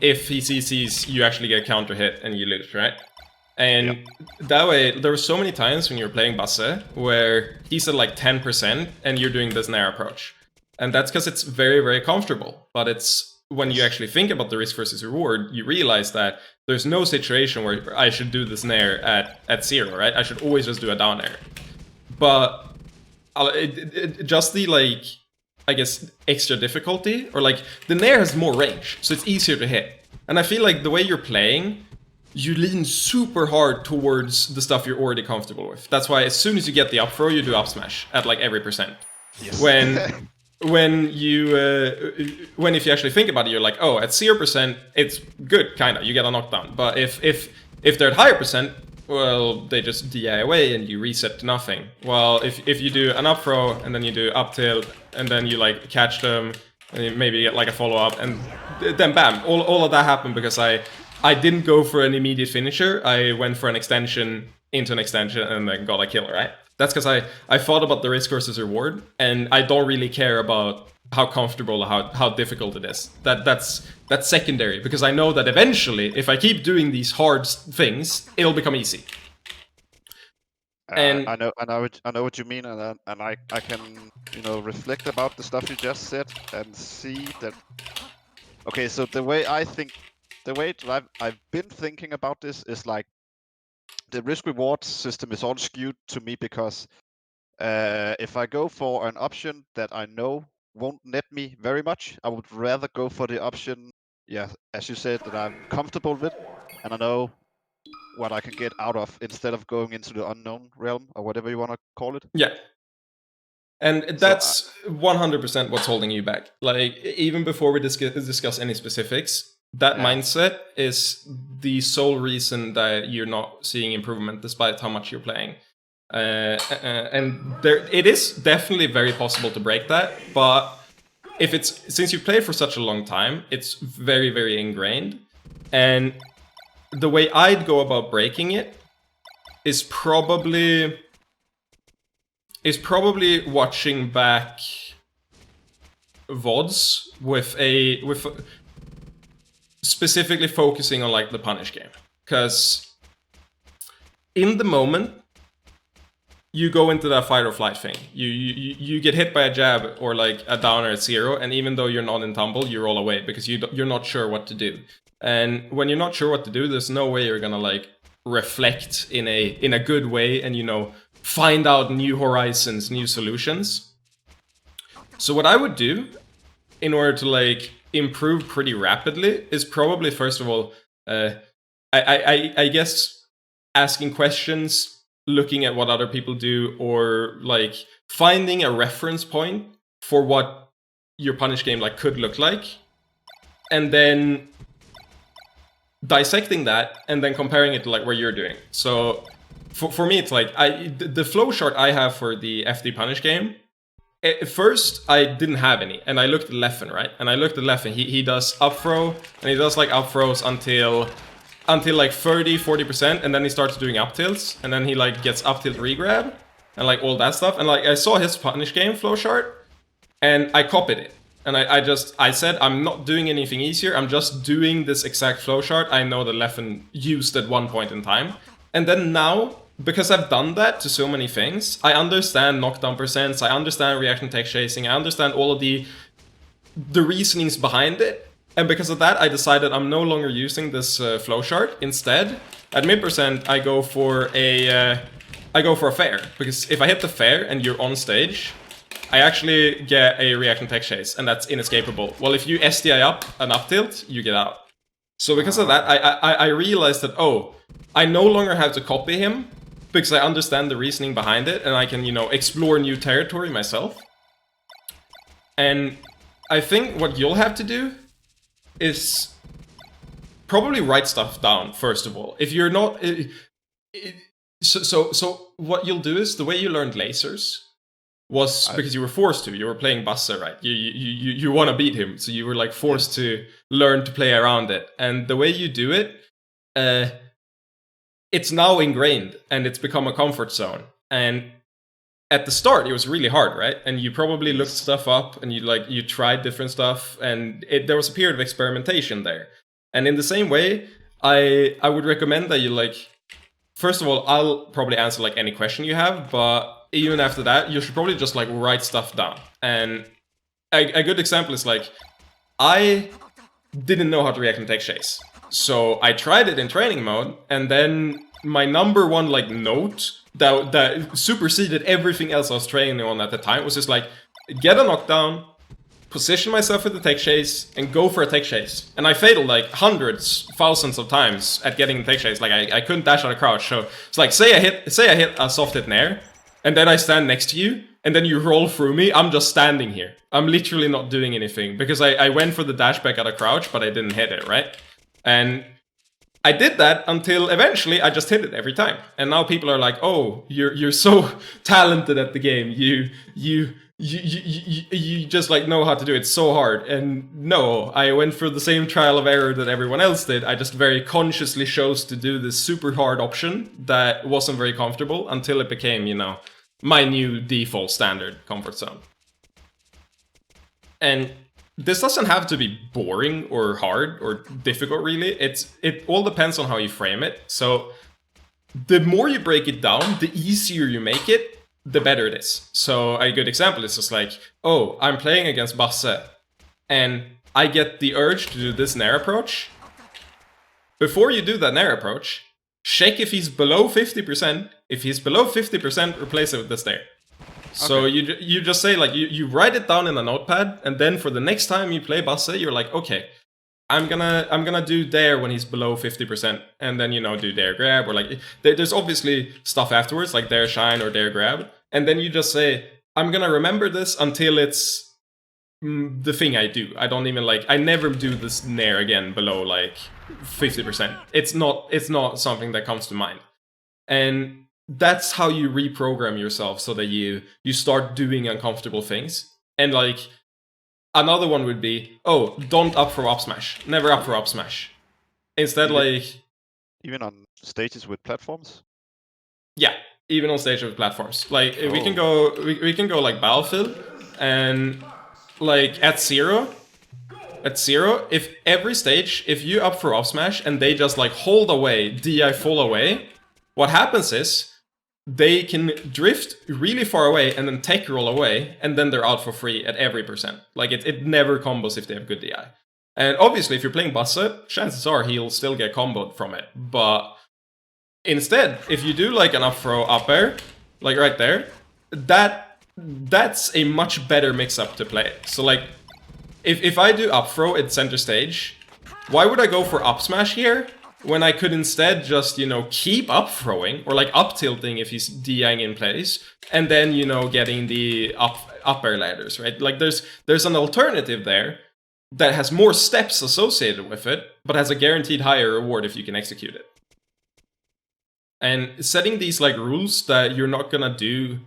if he CCs, you actually get counter hit and you lose, right? And that way, there were so many times when you were playing Basse where he's at like 10% and you're doing this Nair approach. And that's because it's very, very comfortable. But it's when you actually think about the risk versus reward, you realize that there's no situation where I should do this Nair at 0, right? I should always just do a down air. But just the, like, I guess, extra difficulty, or like, the Nair has more range, so it's easier to hit. And I feel like the way you're playing, you lean super hard towards the stuff you're already comfortable with. That's why as soon as you get the up throw, you do up smash at like every percent. Yes. When if you actually think about it, you're like, oh, at 0%, it's good, kinda. You get a knockdown. But if they're at higher percent, well, they just DI away and you reset to nothing. Well, if you do an up throw and then you do up tilt and then you like catch them and you maybe get like a follow up and then bam, all of that happened because I didn't go for an immediate finisher. I went for an extension into an extension and then got a kill, right? That's because I thought about the risk versus reward, and I don't really care about how comfortable or how difficult it is. That's secondary, because I know that eventually, if I keep doing these hard things, it'll become easy. And I know what you mean, and I can, you know, reflect about the stuff you just said and see that. Okay, so the way that I've been thinking about this is like, the risk-reward system is all skewed to me because if I go for an option that I know won't net me very much, I would rather go for the option, yeah, as you said, that I'm comfortable with, and I know what I can get out of, instead of going into the unknown realm, or whatever you want to call it. Yeah. And that's 100% what's holding you back. Like, even before we discuss any specifics, that mindset is the sole reason that you're not seeing improvement despite how much you're playing. And it is definitely very possible to break that, but since you played for such a long time, it's very, very ingrained. And the way I'd go about breaking it is probably watching back VODs with specifically focusing on like the punish game, because in the moment you go into that fight or flight thing. You get hit by a jab or like a downer at 0, and even though you're not in tumble, you roll away because you're not sure what to do. And when you're not sure what to do, there's no way you're gonna like reflect in a good way and, you know, find out new horizons, new solutions. So what I would do in order to like improve pretty rapidly is probably, first of all, I guess asking questions, looking at what other people do, or like finding a reference point for what your punish game like could look like, and then dissecting that and then comparing it to like what you're doing. So for me, it's like the flow chart I have for the FD punish game. At first, I didn't have any, and I looked at Leffen, right? And I looked at Leffen. He does up throw, and he does like up throws until until like 30-40%, and then he starts doing up tilts, and then he like gets up tilt regrab, and like all that stuff. And like I saw his punish game flow chart, and I copied it. And I said, I'm not doing anything easier, I'm just doing this exact flow chart I know that Leffen used at one point in time. And then now, because I've done that to so many things, I understand knockdown percents, I understand reaction tech chasing, I understand all of the reasonings behind it. And because of that, I decided I'm no longer using this flow chart. Instead, at mid percent, I go for a fair. Because if I hit the fair and you're on stage, I actually get a reaction tech chase, and that's inescapable. Well, if you SDI up an up tilt, you get out. So because of that, I realized that, oh, I no longer have to copy him, because I understand the reasoning behind it, and I can, you know, explore new territory myself. And I think what you'll have to do is probably write stuff down, first of all. If you're not... So what you'll do is, the way you learned lasers was because you were forced to. You were playing Basse, right? You want to beat him, so you were like forced to learn to play around it. And the way you do it, it's now ingrained, and it's become a comfort zone. And at the start, it was really hard, right? And you probably looked stuff up, and you tried different stuff, and there was a period of experimentation there. And in the same way, I would recommend that you like... First of all, I'll probably answer like any question you have, but even after that, you should probably just like write stuff down. And a good example is like, I didn't know how to react and tech chase. So I tried it in training mode, and then my number one like note that superseded everything else I was training on at the time was just like, get a knockdown, position myself with the tech chase, and go for a tech chase. And I failed like hundreds, thousands of times at getting the tech chase. Like I couldn't dash out of crouch. So it's like, say I hit a soft hit nair, and then I stand next to you, and then you roll through me, I'm just standing here. I'm literally not doing anything, because I went for the dash back out of crouch, but I didn't hit it, right? And I did that until eventually I just hit it every time. And now people are like, oh, you're so talented at the game, you just like know how to do it so hard. And no, I went for the same trial of error that everyone else did. I just very consciously chose to do this super hard option that wasn't very comfortable until it became, you know, my new default standard comfort zone. And this doesn't have to be boring or hard or difficult, really. It all depends on how you frame it. So the more you break it down, the easier you make it, the better it is. So a good example is just like, oh, I'm playing against Basse, and I get the urge to do this nair approach. Before you do that nair approach, check if he's below 50%. If he's below 50%, replace it with this nair. So okay. you just say, like, you write it down in a notepad, and then for the next time you play Basse, you're like, okay, I'm gonna do dare when he's below 50%, and then, you know, do dare grab, or like, there's obviously stuff afterwards, like dare shine or dare grab, and then you just say, I'm gonna remember this until it's the thing I do. I don't even like, I never do this nair again below like 50%. It's not something that comes to mind. And that's how you reprogram yourself so that you start doing uncomfortable things. And like, another one would be, oh, don't up throw up smash. Never up throw up smash. Instead, like... Even on stages with platforms? Yeah, even on stages with platforms. Like, we can go like Battlefield, and like at zero, if every stage, if you up throw up smash and they just like hold away, DI full away, what happens is, they can drift really far away and then tech roll away, and then they're out for free at every percent. Like, it never combos if they have good DI. And obviously, if you're playing Basse, chances are he'll still get comboed from it. But instead, if you do like an up throw up air, like right there, that's a much better mix-up to play. So like, if I do up throw at center stage, why would I go for up smash here, when I could instead just, you know, keep up throwing, or like up tilting if he's DIing in place, and then, you know, getting the up air ladders, right? Like, there's an alternative there that has more steps associated with it, but has a guaranteed higher reward if you can execute it. And setting these like rules that you're not gonna do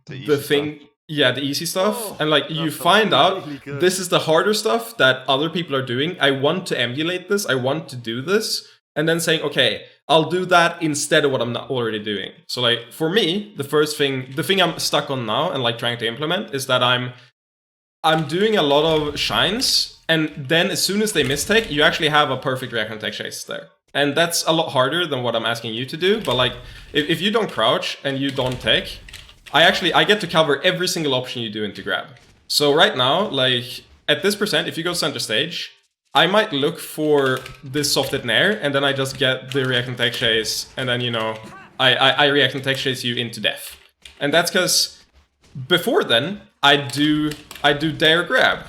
the thing, yeah, the easy stuff, and like you find out this is the harder stuff that other people are doing. I want to emulate this, I want to do this, and then saying, okay, I'll do that instead of what I'm not already doing. So like for me, the thing I'm stuck on now and like trying to implement is that I'm doing a lot of shines, and then as soon as they mistake, you actually have a perfect react on tech chase there. And that's a lot harder than what I'm asking you to do. But like, if you don't crouch and you don't tech, I get to cover every single option you do into grab. So right now, like at this percent, if you go center stage, I might look for this softed nair, and then I just get the react and tech chase, and then, you know, I react and tech chase you into death. And that's because before then, I do dare grab,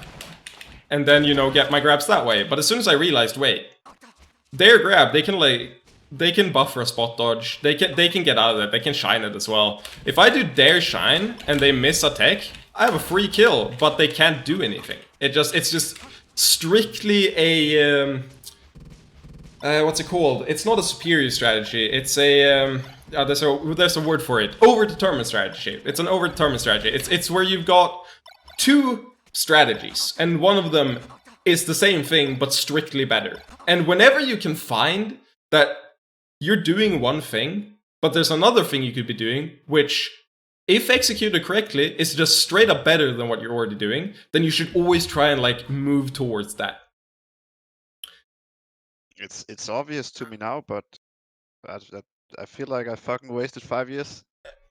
and then, you know, get my grabs that way. But as soon as I realized, wait, dare grab, they can buffer a spot dodge, they can get out of it, they can shine it as well. If I do dare shine and they miss a tech, I have a free kill, but they can't do anything. It's just strictly a what's it called? It's not a superior strategy. It's a there's a word for it. Overdetermined strategy. It's an overdetermined strategy. It's where you've got two strategies, and one of them is the same thing but strictly better. And whenever you can find that you're doing one thing, but there's another thing you could be doing, which, if executed correctly, is just straight up better than what you're already doing, then you should always try and like move towards that. It's obvious to me now, but I feel like I fucking wasted 5 years.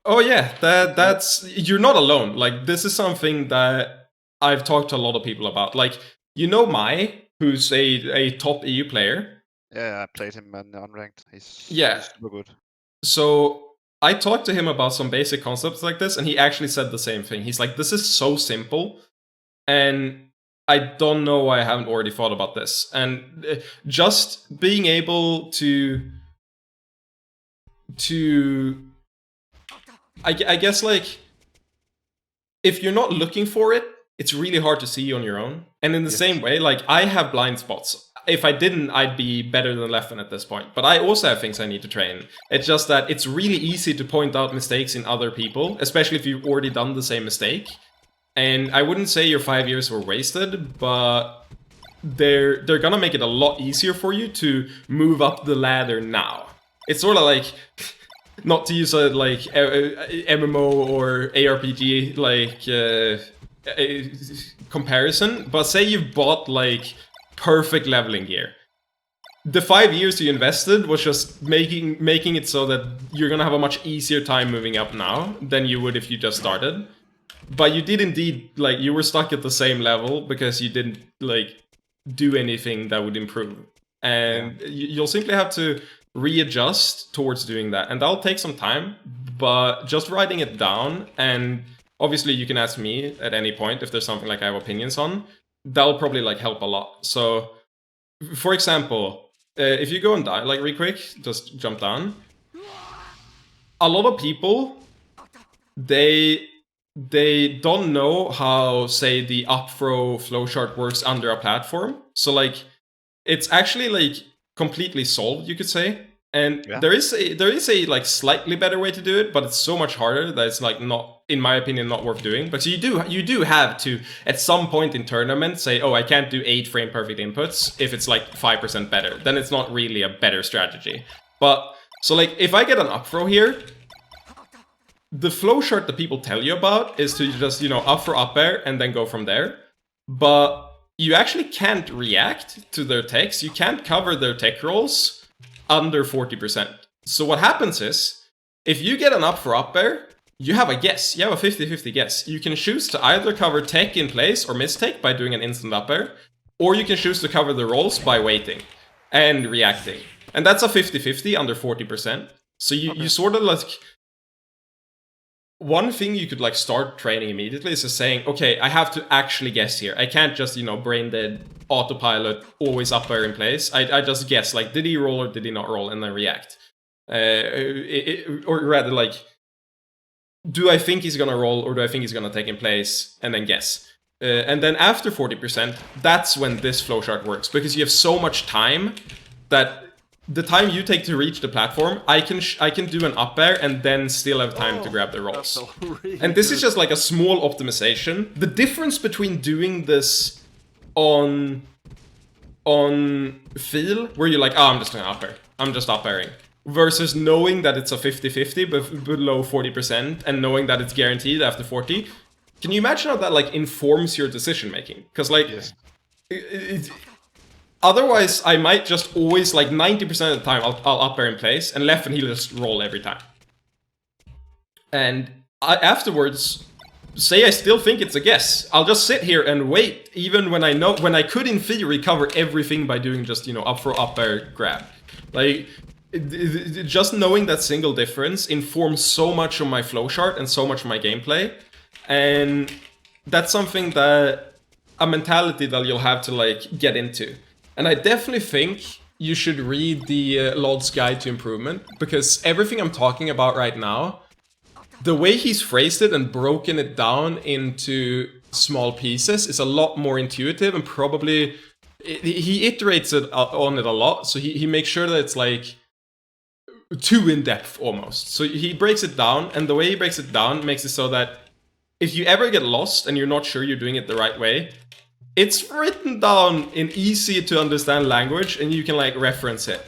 Oh yeah, that's you're not alone. Like, this is something that I've talked to a lot of people about. Like, you know Mai, who's a top EU player. Yeah, I played him on unranked. He's super good. So I talked to him about some basic concepts like this, and he actually said the same thing. He's like, this is so simple, and I don't know why I haven't already thought about this. And just being able to I guess, like, if you're not looking for it, it's really hard to see on your own. And in the same way, like, I have blind spots. If I didn't, I'd be better than Leffen at this point. But I also have things I need to train. It's just that it's really easy to point out mistakes in other people, especially if you've already done the same mistake. And I wouldn't say your 5 years were wasted, but they're gonna make it a lot easier for you to move up the ladder now. It's sort of like, not to use a like MMO or ARPG like comparison, but say you've bought like perfect leveling gear. The 5 years you invested was just making it so that you're gonna have a much easier time moving up now than you would if you just started. But you did indeed, like, you were stuck at the same level because you didn't like do anything that would improve. And you'll simply have to readjust towards doing that, and that'll take some time. But just writing it down, and obviously you can ask me at any point if there's something like I have opinions on, that'll probably like help a lot. So for example, if you go and die, like, real quick, just jump down. A lot of people, they don't know how, say, the up throw flowchart works under a platform. So like, it's actually like completely solved, you could say. And there is a like slightly better way to do it, but it's so much harder that it's like not, in my opinion, not worth doing. But you do have to at some point in tournament say, oh, I can't do 8 frame perfect inputs if it's like 5% better. Then it's not really a better strategy. But so like, if I get an up throw here, the flowchart that people tell you about is to just, you know, up for up air and then go from there. But you actually can't react to their techs. You can't cover their tech rolls under 40%. So what happens is, if you get an up for up air, you have a guess. You have a 50-50 guess. You can choose to either cover tech in place or mistake by doing an instant up air, or you can choose to cover the rolls by waiting and reacting. And that's a 50-50 under 40%. So you sort of like, one thing you could like start training immediately is just saying, okay, I have to actually guess here. I can't just, you know, brain dead autopilot, always up air in place. I just guess, like, did he roll or did he not roll, and then react. Or rather, like, do I think he's gonna roll or do I think he's gonna take in place, and then guess. And then after 40%, that's when this flowchart works, because you have so much time that the time you take to reach the platform, I can do an up air and then still have time to grab the rolls. Really and this is just like a small optimization. The difference between doing this on feel, where you're like, oh, I'm just gonna up air, I'm just up airing. Versus knowing that it's a 50-50 but below 40% and knowing that it's guaranteed after 40. Can you imagine how that like informs your decision making? Because like, otherwise I might just always like 90% of the time I'll up air in place and left and he'll just roll every time. And afterwards, say I still think it's a guess, I'll just sit here and wait, even when I could in theory cover everything by doing just, you know, up for up air grab. Like, just knowing that single difference informs so much of my flowchart and so much of my gameplay. And that's something that, a mentality that you'll have to like get into. And I definitely think you should read the Lod's Guide to Improvement, because everything I'm talking about right now, the way he's phrased it and broken it down into small pieces is a lot more intuitive, and probably he iterates it on it a lot. So he makes sure that it's like too in-depth almost. So he breaks it down, and the way he breaks it down makes it so that if you ever get lost and you're not sure you're doing it the right way, it's written down in easy to understand language and you can like reference it.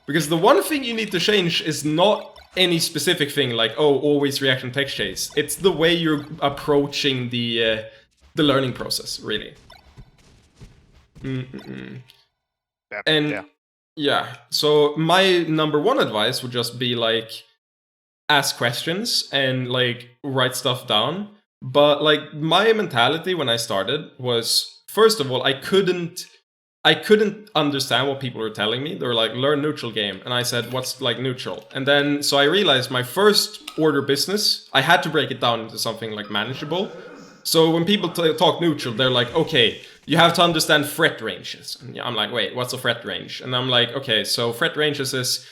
Because the one thing you need to change is not any specific thing like, oh, always reaction text chase. It's the way you're approaching the learning process, really. Yeah, so my number one advice would just be like, ask questions and like write stuff down. But like my mentality when I started was, first of all, I couldn't understand what people were telling me. They were like, learn neutral game. And I said, what's like neutral? And then, so I realized my first order business, I had to break it down into something like manageable. So when people talk neutral, they're like, okay, you have to understand threat ranges. And I'm like, wait, what's a threat range? And I'm like, okay, so threat ranges is,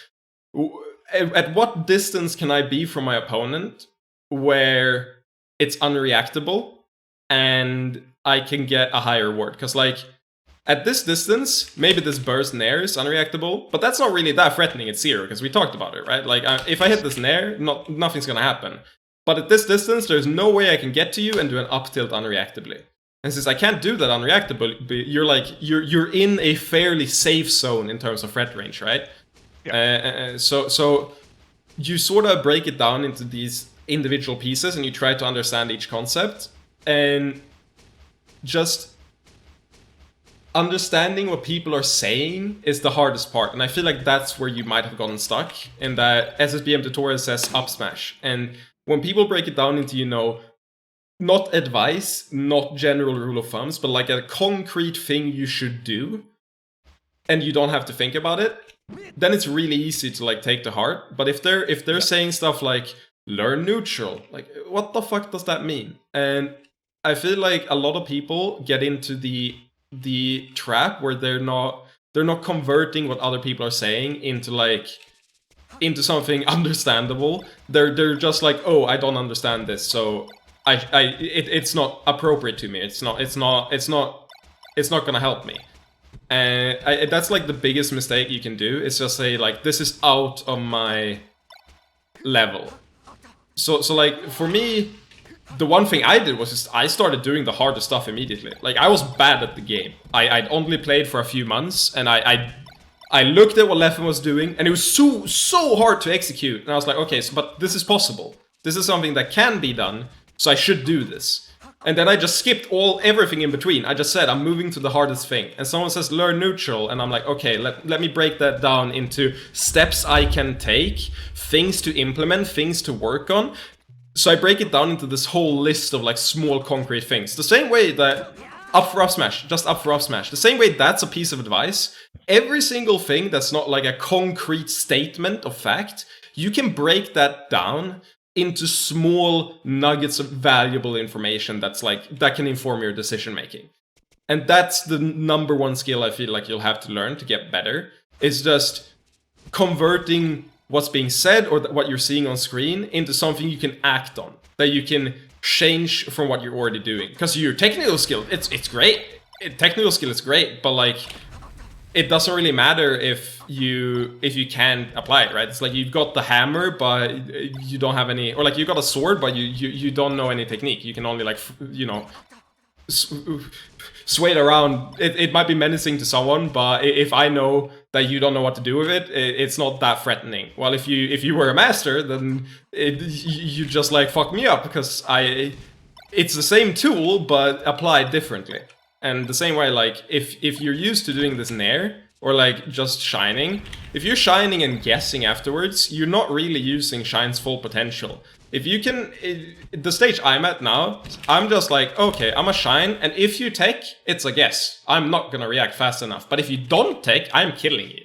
at what distance can I be from my opponent where it's unreactable and I can get a higher reward? Because like, at this distance, maybe this burst nair is unreactable, but that's not really that threatening. It's 0, because we talked about it, right? Like, if I hit this nair, nothing's gonna happen. But at this distance, there's no way I can get to you and do an up tilt unreactably. And since I can't do that unreactably, you're like, you're in a fairly safe zone in terms of threat range, right? Yeah. So you sort of break it down into these individual pieces and you try to understand each concept, and just understanding what people are saying is the hardest part. And I feel like that's where you might have gotten stuck, in that SSBM tutorial says up smash. And when people break it down into, you know, not advice, not general rule of thumbs, but like a concrete thing you should do, and you don't have to think about it, then it's really easy to like take to heart. But if they're saying stuff like learn neutral, like what the fuck does that mean? And I feel like a lot of people get into the trap where they're not converting what other people are saying into something understandable. They're just like, oh, I don't understand this, so it's not appropriate to me. It's not gonna help me. And that's like the biggest mistake you can do, is just say like, this is out of my level. So like for me, the one thing I did was just I started doing the hardest stuff immediately. Like, I was bad at the game. I'd only played for a few months, and I looked at what Leffen was doing, and it was so hard to execute. And I was like, okay, but this is possible. This is something that can be done, so I should do this. And then I just skipped everything in between. I just said, I'm moving to the hardest thing. And someone says, learn neutral. And I'm like, okay, let me break that down into steps I can take, things to implement, things to work on. So I break it down into this whole list of like small concrete things. The same way that up for up smash, just up for up smash. The same way that's a piece of advice. Every single thing that's not like a concrete statement of fact, you can break that down into small nuggets of valuable information that can inform your decision making. And that's the number one skill I feel like you'll have to learn to get better, is just converting what's being said or what you're seeing on screen into something you can act on, that you can change from what you're already doing. Because your technical skill, it's great. Technical skill is great, but like, it doesn't really matter if you can't apply it, right? It's like you've got the hammer, but you don't have any, or like you got a sword, but you don't know any technique. You can only like, you know, swayed around, it might be menacing to someone, but if I know that you don't know what to do with it, it's not that threatening. Well, if you were a master, then you just like fuck me up, because it's the same tool but applied differently. And the same way, like if you're used to doing this in air, or like just shining, if you're shining and guessing afterwards, you're not really using shine's full potential. If you can, the stage I'm at now, I'm just like, okay, I'm a shine, and if you take, it's a guess. I'm not gonna react fast enough. But if you don't take, I'm killing you.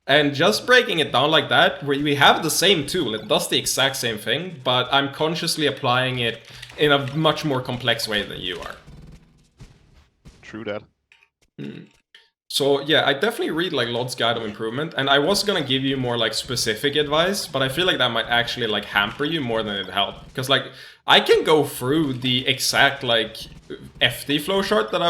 And just breaking it down like that, where we have the same tool, it does the exact same thing, but I'm consciously applying it in a much more complex way than you are. True that. So yeah, I definitely read like Lod's Guide of Improvement, and I was gonna give you more like specific advice, but I feel like that might actually like hamper you more than it help. Because like I can go through the exact like FD flowchart that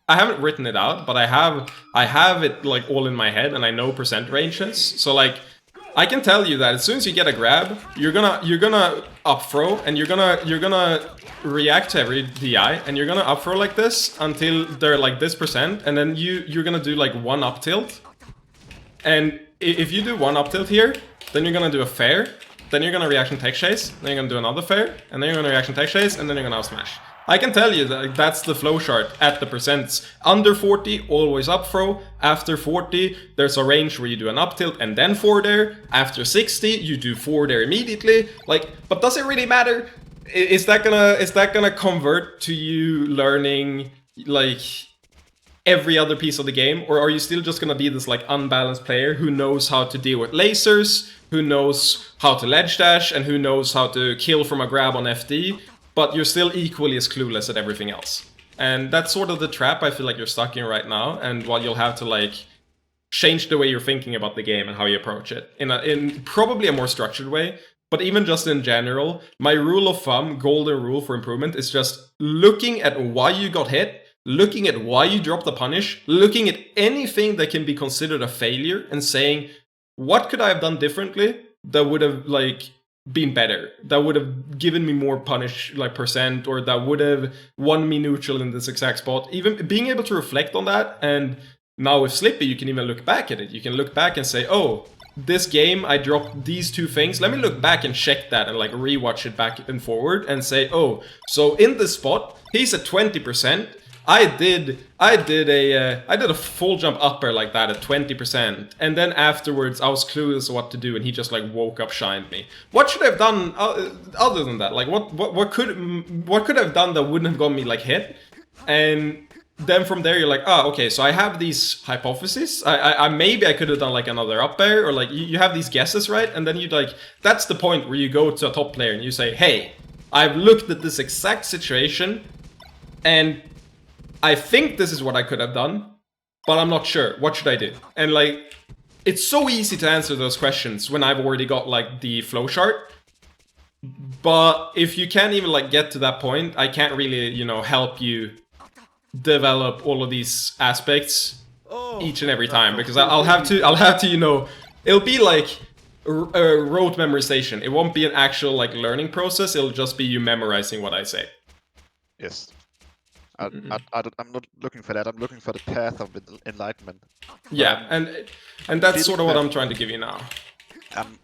I haven't written it out, but I have it like all in my head, and I know percent ranges. So like I can tell you that as soon as you get a grab, you're gonna up throw, and you're gonna react to every DI, and you're gonna up throw like this until they're like this percent, and then you're gonna do like one up tilt. And if you do one up tilt here, then you're gonna do a fair, then you're gonna reaction tech chase, then you're gonna do another fair, and then you're gonna reaction tech chase, and then you're gonna up smash. I can tell you that that's the flowchart at the percents. Under 40, always up throw. After 40, there's a range where you do an up tilt and then forward air. After 60, you do forward air immediately. Like, but does it really matter? Is that gonna convert to you learning like every other piece of the game, or are you still just gonna be this like unbalanced player who knows how to deal with lasers, who knows how to ledge dash, and who knows how to kill from a grab on FD? But you're still equally as clueless at everything else. And that's sort of the trap I feel like you're stuck in right now, and while you'll have to like change the way you're thinking about the game and how you approach it in probably a more structured way. But even just in general, my rule of thumb, golden rule for improvement, is just looking at why you got hit, looking at why you dropped the punish, looking at anything that can be considered a failure, and saying, what could I have done differently that would have like been better, that would have given me more punish like percent, or that would have won me neutral in this exact spot. Even being able to reflect on that, and now with Slippy you can even look back at it. You can look back and say, oh, this game I dropped these two things, let me look back and check that and like rewatch it back and forward and say, oh, so in this spot he's at 20%. I did a full jump upper like that at 20%, and then afterwards I was clueless what to do, and he just like woke up, shined me. What should I have done other than that? Like what could I have done that wouldn't have got me like hit? And then from there you're like, oh, okay, so I have these hypotheses. I maybe I could have done like another up air, or like you have these guesses, right? And then you like, that's the point where you go to a top player and you say, hey, I've looked at this exact situation, and I think this is what I could have done, but I'm not sure. What should I do? And like, it's so easy to answer those questions when I've already got like the flowchart. But if you can't even like get to that point, I can't really, you know, help you develop all of these aspects each and every time, because I'll have to, you know, it'll be like a rote memorization. It won't be an actual like learning process. It'll just be you memorizing what I say. Yes. I'm not looking for that. I'm looking for the path of enlightenment. Yeah, and that's sort of what I'm trying to give you now.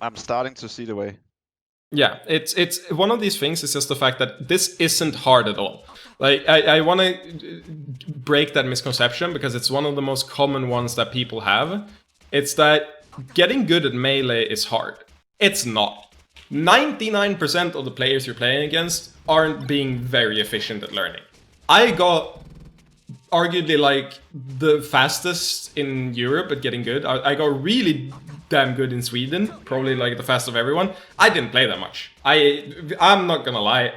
I'm starting to see the way. Yeah, it's one of these things. It's just the fact that this isn't hard at all. Like I want to break that misconception, because it's one of the most common ones that people have. It's that getting good at melee is hard. It's not. 99% of the players you're playing against aren't being very efficient at learning. I got arguably like the fastest in Europe at getting good. I got really damn good in Sweden, probably like the fastest of everyone. I didn't play that much. I'm not gonna lie.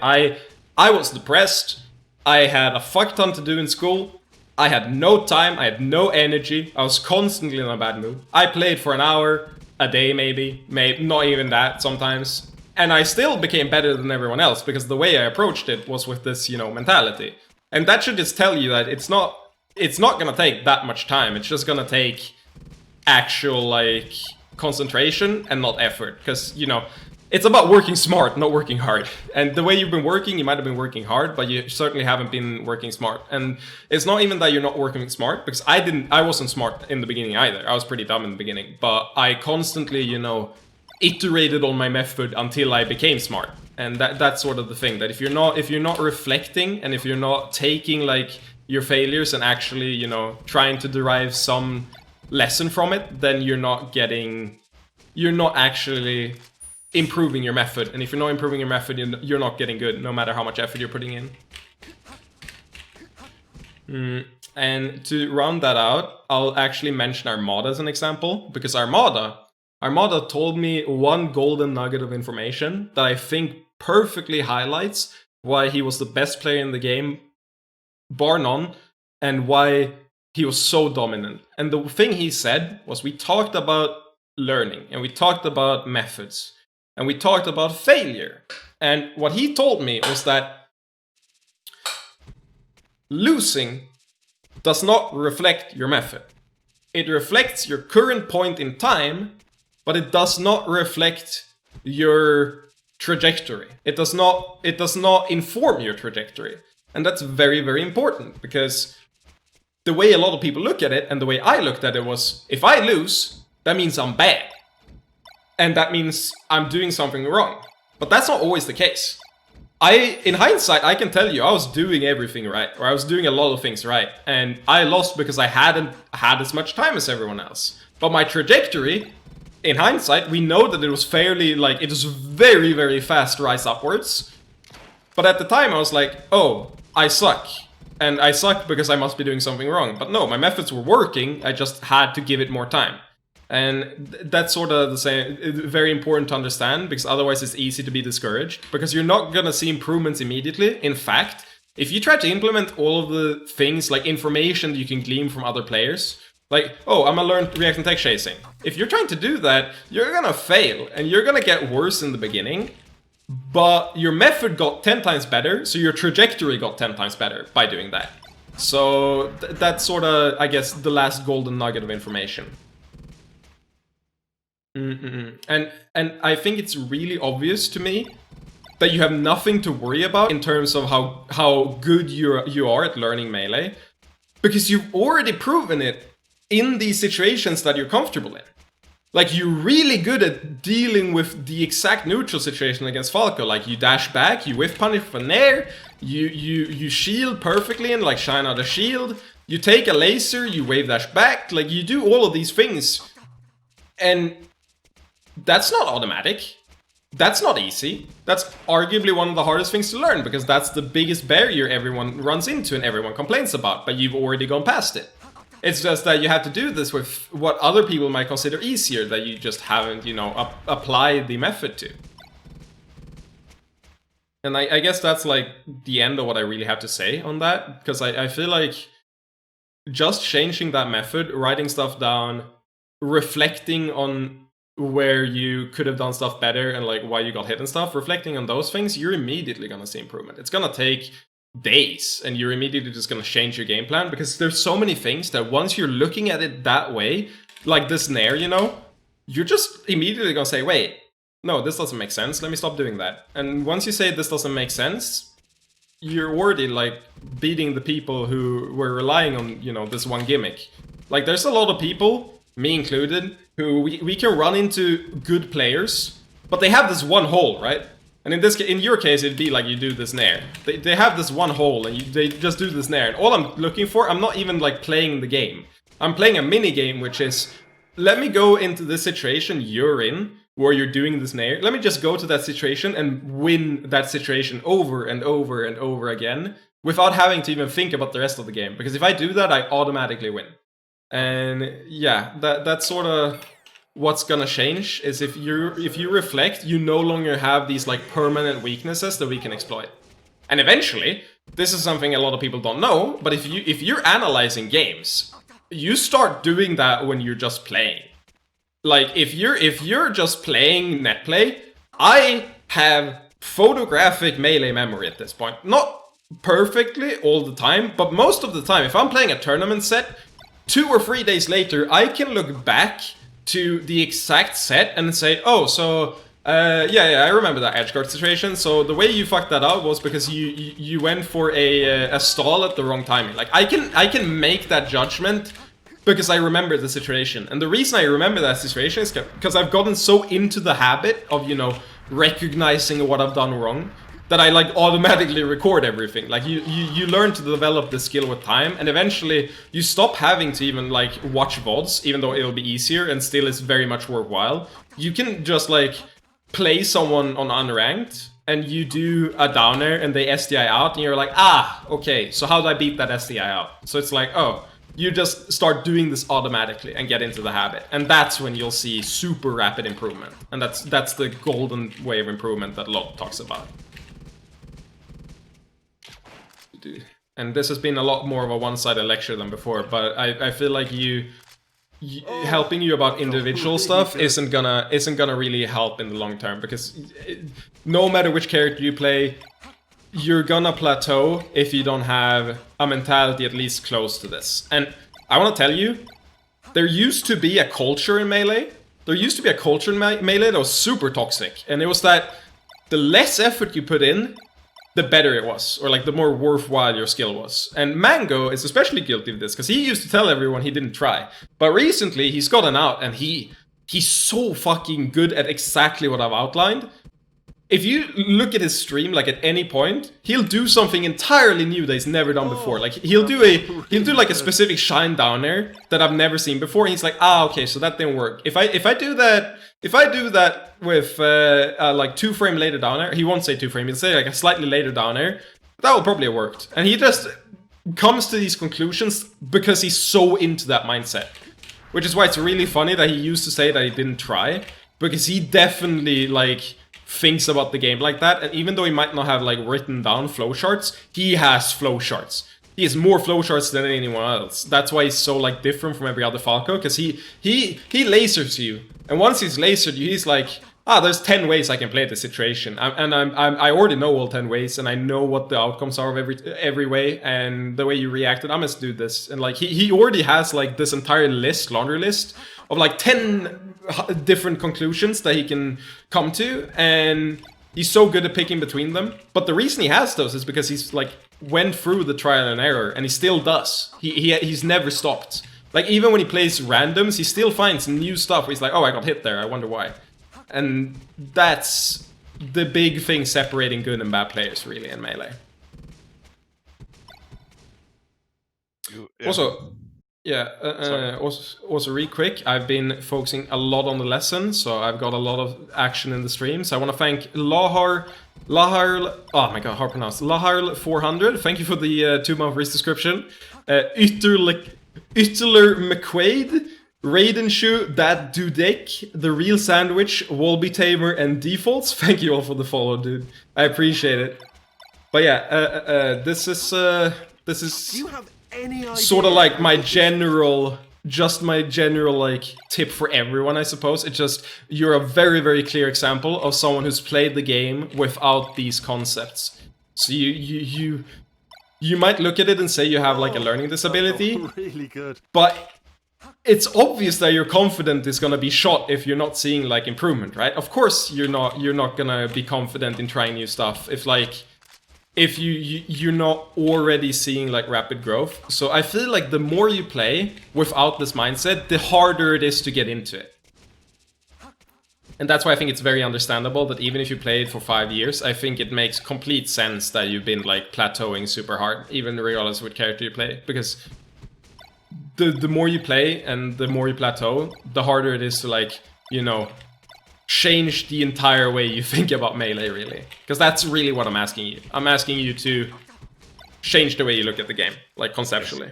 I was depressed. I had a fuck ton to do in school. I had no time. I had no energy. I was constantly in a bad mood. I played for an hour a day, maybe not even that sometimes. And I still became better than everyone else, because the way I approached it was with this, you know, mentality. And that should just tell you that it's not gonna take that much time. It's just gonna take actual like concentration and not effort. Because, you know, it's about working smart, not working hard. And the way you've been working, you might have been working hard, but you certainly haven't been working smart. And it's not even that you're not working smart, because I wasn't smart in the beginning either. I was pretty dumb in the beginning, but I constantly, you know, iterated on my method until I became smart. And that's sort of the thing, that if you're not reflecting, and if you're not taking like your failures and actually, you know, trying to derive some lesson from it, then you're not actually improving your method. And if you're not improving your method, you're not getting good, no matter how much effort you're putting in. And to round that out, I'll actually mention Armada as an example, because Armada told me one golden nugget of information that I think perfectly highlights why he was the best player in the game, bar none, and why he was so dominant. And the thing he said was, we talked about learning, and we talked about methods, and we talked about failure. And what he told me was that losing does not reflect your method. It reflects your current point in time, but it does not reflect your trajectory. It does not inform your trajectory. And that's very, very important, because the way a lot of people look at it, and the way I looked at it, was, if I lose, that means I'm bad. And that means I'm doing something wrong. But that's not always the case. In hindsight, I can tell you I was doing everything right, or I was doing a lot of things right. And I lost because I hadn't had as much time as everyone else. But my trajectory, in hindsight, we know that it was fairly, like, it was very, very fast rise upwards. But at the time I was like, oh, I suck. And I suck because I must be doing something wrong. But no, my methods were working, I just had to give it more time. And that's sort of the same, very important to understand, because otherwise it's easy to be discouraged, because you're not gonna see improvements immediately. In fact, if you try to implement all of the things, like information that you can glean from other players, like, oh, I'm gonna learn React and text chasing. If you're trying to do that, you're gonna fail, and you're gonna get worse in the beginning, but your method got 10 times better, so your trajectory got 10 times better by doing that. So that's sort of, I guess, the last golden nugget of information. And I think it's really obvious to me that you have nothing to worry about in terms of how good you are at learning melee, because you've already proven it in these situations that you're comfortable in. Like, you're really good at dealing with the exact neutral situation against Falco. Like, you dash back, you whiff punish from there, you shield perfectly and like shine out a shield, you take a laser, you wave dash back, like you do all of these things. And that's not automatic. That's not easy. That's arguably one of the hardest things to learn, because that's the biggest barrier everyone runs into and everyone complains about, but you've already gone past it. It's just that you have to do this with what other people might consider easier, that you just haven't, you know, applied the method to. And I guess that's like the end of what I really have to say on that, because I feel like just changing that method, writing stuff down, reflecting on where you could have done stuff better and like why you got hit and stuff, reflecting on those things, you're immediately gonna see improvement. It's gonna take days, and you're immediately just gonna change your game plan, because there's so many things that once you're looking at it that way, like this Nair, you know, you're just immediately gonna say, wait, no, this doesn't make sense, let me stop doing that. And once you say this doesn't make sense, you're already like beating the people who were relying on, you know, this one gimmick. Like, there's a lot of people, me included, who we can run into good players, but they have this one hole, right? And in your case, it'd be like you do this Nair. They have this one hole, and they just do this Nair. And all I'm looking for, I'm not even like playing the game. I'm playing a mini game, which is, let me go into this situation you're in, where you're doing this Nair. Let me just go to that situation and win that situation over and over and over again, without having to even think about the rest of the game. Because if I do that, I automatically win. And yeah, that's sort of what's gonna change, is if you reflect, you no longer have these like permanent weaknesses that we can exploit. And eventually, this is something a lot of people don't know, but if you're analyzing games, you start doing that when you're just playing. Like, if you're just playing net play, I have photographic melee memory at this point. Not perfectly all the time, but most of the time, if I'm playing a tournament set, 2 or 3 days later, I can look back to the exact set and say, oh, so Yeah, I remember that edgeguard situation. So the way you fucked that up was because you went for a stall at the wrong timing. Like I can make that judgment because I remember the situation, and the reason I remember that situation is because I've gotten so into the habit of, you know, recognizing what I've done wrong that I like automatically record everything. Like you learn to develop the skill with time, and eventually you stop having to even like watch VODs, even though it'll be easier and still is very much worthwhile. You can just like play someone on unranked and you do a downer and they SDI out and you're like, ah, okay, so how do I beat that SDI out? So it's like, oh, you just start doing this automatically and get into the habit. And that's when you'll see super rapid improvement. And that's the golden way of improvement that Lot talks about. And this has been a lot more of a one-sided lecture than before, but I feel like helping you about individual stuff isn't gonna really help in the long term, because no matter which character you play, you're gonna plateau if you don't have a mentality at least close to this. And I want to tell you, there used to be a culture in Melee. There used to be a culture in Melee that was super toxic, and it was that the less effort you put in, the better it was, or like the more worthwhile your skill was. And Mango is especially guilty of this, because he used to tell everyone he didn't try. But recently he's gotten out and he's so fucking good at exactly what I've outlined. If you look at his stream, like at any point, he'll do something entirely new that he's never done before. Like he'll do like a specific shine downer that I've never seen before. And he's like, ah, okay, so that didn't work. If I do that with like 2 frame later downer, he won't say 2 frame, he'll say like a slightly later downer, that will probably have worked. And he just comes to these conclusions because he's so into that mindset. Which is why it's really funny that he used to say that he didn't try, because he definitely like thinks about the game like that. And even though he might not have like written down flowcharts, he has flowcharts. He has more flowcharts than anyone else. That's why he's so like different from every other Falco, because he lasers you, and once he's lasered you, he's like, ah, there's 10 ways I can play this situation, I already know all 10 ways, and I know what the outcomes are of every way, and the way you reacted, I must do this. And like he already has like this entire laundry list of like 10 different conclusions that he can come to, and he's so good at picking between them. But the reason he has those is because he's like went through the trial and error, and he still does. He's never stopped. Like even when he plays randoms, he still finds new stuff where he's like, oh, I got hit there, I wonder why. And that's the big thing separating good and bad players really in Melee. Yeah. Also, yeah, also real quick, I've been focusing a lot on the lesson, so I've got a lot of action in the streams. I want to thank Lahar, oh my god, hard pronounced, Lahar 400, thank you for the 2-month risk description. Ytterler McQuaid, Raidenshoe, That Dudek, The Real Sandwich, Wolby Tamer, and Defaults. Thank you all for the follow, dude. I appreciate it. But yeah, this is Do you have any idea sort of like my general like tip for everyone, I suppose. It's just, you're a very, very clear example of someone who's played the game without these concepts. So you might look at it and say you have like a learning disability, really good, but it's obvious that your confidence is gonna be shot if you're not seeing like improvement, right? Of course you're not gonna be confident in trying new stuff if you're not already seeing like rapid growth. So I feel like the more you play without this mindset, the harder it is to get into it. And that's why I think it's very understandable that even if you played for 5 years, I think it makes complete sense that you've been like plateauing super hard, even regardless of what character you play, because the more you play and the more you plateau, the harder it is to like, you know, change the entire way you think about Melee, really. Because that's really what I'm asking you. I'm asking you to change the way you look at the game, like conceptually.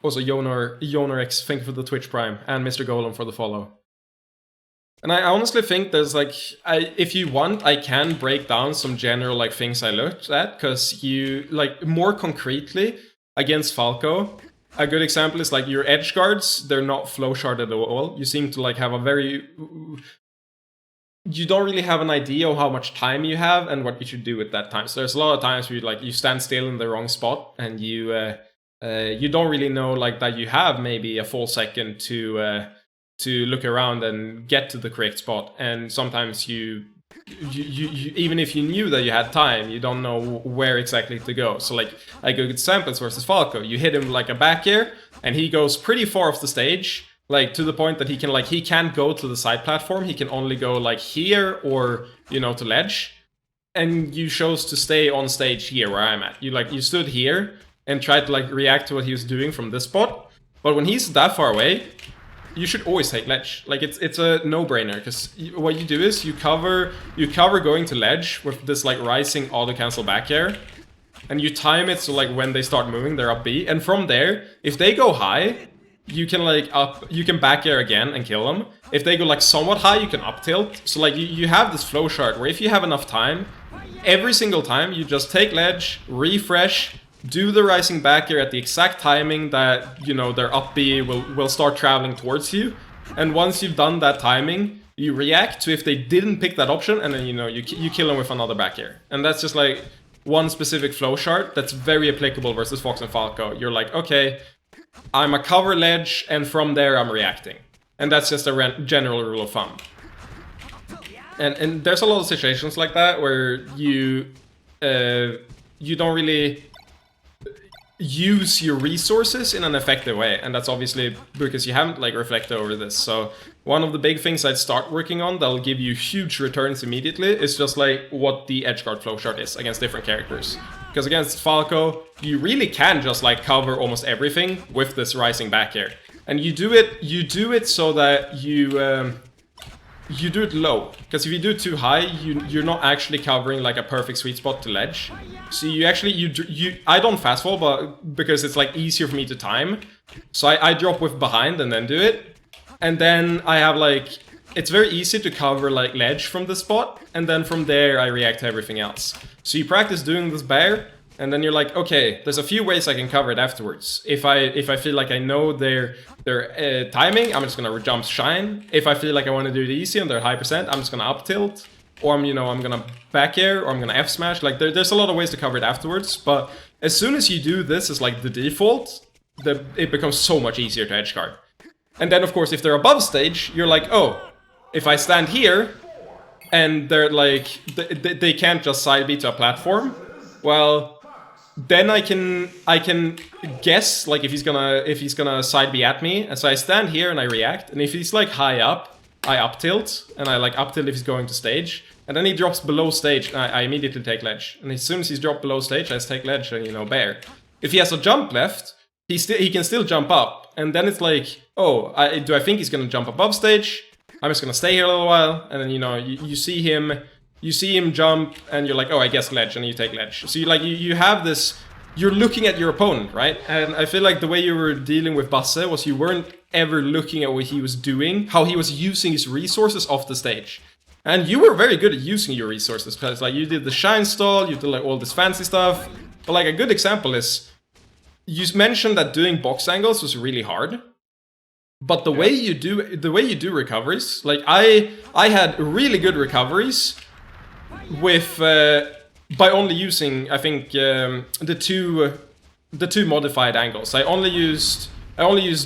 Also, Yonar X, thank you for the Twitch Prime, and Mr. Golem for the follow. And I honestly think there's like, if you want, I can break down some general like things I looked at, because you, like, more concretely, against Falco, a good example is like your edge guards, they're not flowchart at all. You seem to like have a very... You don't really have an idea of how much time you have and what you should do at that time. So there's a lot of times where you stand still in the wrong spot, and you don't really know like that you have maybe a full second to to look around and get to the correct spot. And sometimes you even if you knew that you had time, you don't know where exactly to go. So like a good example is versus Falco. You hit him like a back air, and he goes pretty far off the stage, like to the point that he can't go to the side platform. He can only go like here or, you know, to ledge. And you chose to stay on stage here where I'm at. You stood here and tried to like react to what he was doing from this spot. But when he's that far away, you should always take ledge. Like it's a no-brainer, because what you do is you cover going to ledge with this like rising auto cancel back air, and you time it so like when they start moving, they're up B, and from there, if they go high, you can back air again and kill them. If they go like somewhat high, you can up tilt. So like you have this flow chart where if you have enough time, every single time you just take ledge, refresh, do the rising back air at the exact timing that, you know, their up B will start traveling towards you. And once you've done that timing, you react to if they didn't pick that option, and then, you know, you kill them with another back air. And that's just like one specific flow chart that's very applicable versus Fox and Falco. You're like, okay, I'm a cover ledge, and from there I'm reacting. And that's just a general rule of thumb. And there's a lot of situations like that where you don't really use your resources in an effective way, and that's obviously because you haven't like reflected over this. So one of the big things I'd start working on that'll give you huge returns immediately is just like what the edgeguard flowchart is against different characters. Because against Falco, you really can just like cover almost everything with this rising back air, and you do it so that you do it low, because if you do it too high, you're not actually covering like a perfect sweet spot to ledge. So I don't fast fall, but because it's like easier for me to time, so I drop with behind and then do it, and then I have like, it's very easy to cover like ledge from the spot, and then from there I react to everything else. So you practice doing this bear, and then you're like, okay, there's a few ways I can cover it afterwards. If I feel like I know their timing, I'm just gonna jump shine. If I feel like I want to do it easy and they're high percent, I'm just gonna up tilt, or I'm gonna back air, or I'm gonna F smash. Like there's a lot of ways to cover it afterwards. But as soon as you do this as like the default, it becomes so much easier to edge guard. And then of course, if they're above stage, you're like, oh, if I stand here and they're like they can't just side B to a platform, well, then I can guess like if he's gonna side B at me, and so I stand here and I react, and if he's like high up, I up tilt, and I like up tilt if he's going to stage, and then he drops below stage, and I immediately take ledge, and as soon as he's dropped below stage, I just take ledge and, you know, bear. If he has a jump left, he can still jump up, and then it's like, oh, do I think he's gonna jump above stage? I'm just gonna stay here a little while, and then, you know, you see him jump, and you're like, oh, I guess ledge, and you take ledge. So you have this, you're looking at your opponent, right? And I feel like the way you were dealing with Basse was you weren't ever looking at what he was doing, how he was using his resources off the stage. And you were very good at using your resources, because like you did the shine stall, you did like all this fancy stuff. But like a good example is, you mentioned that doing box angles was really hard. But the way you do recoveries, like I had really good recoveries with by only using, I think, the two modified angles. I only used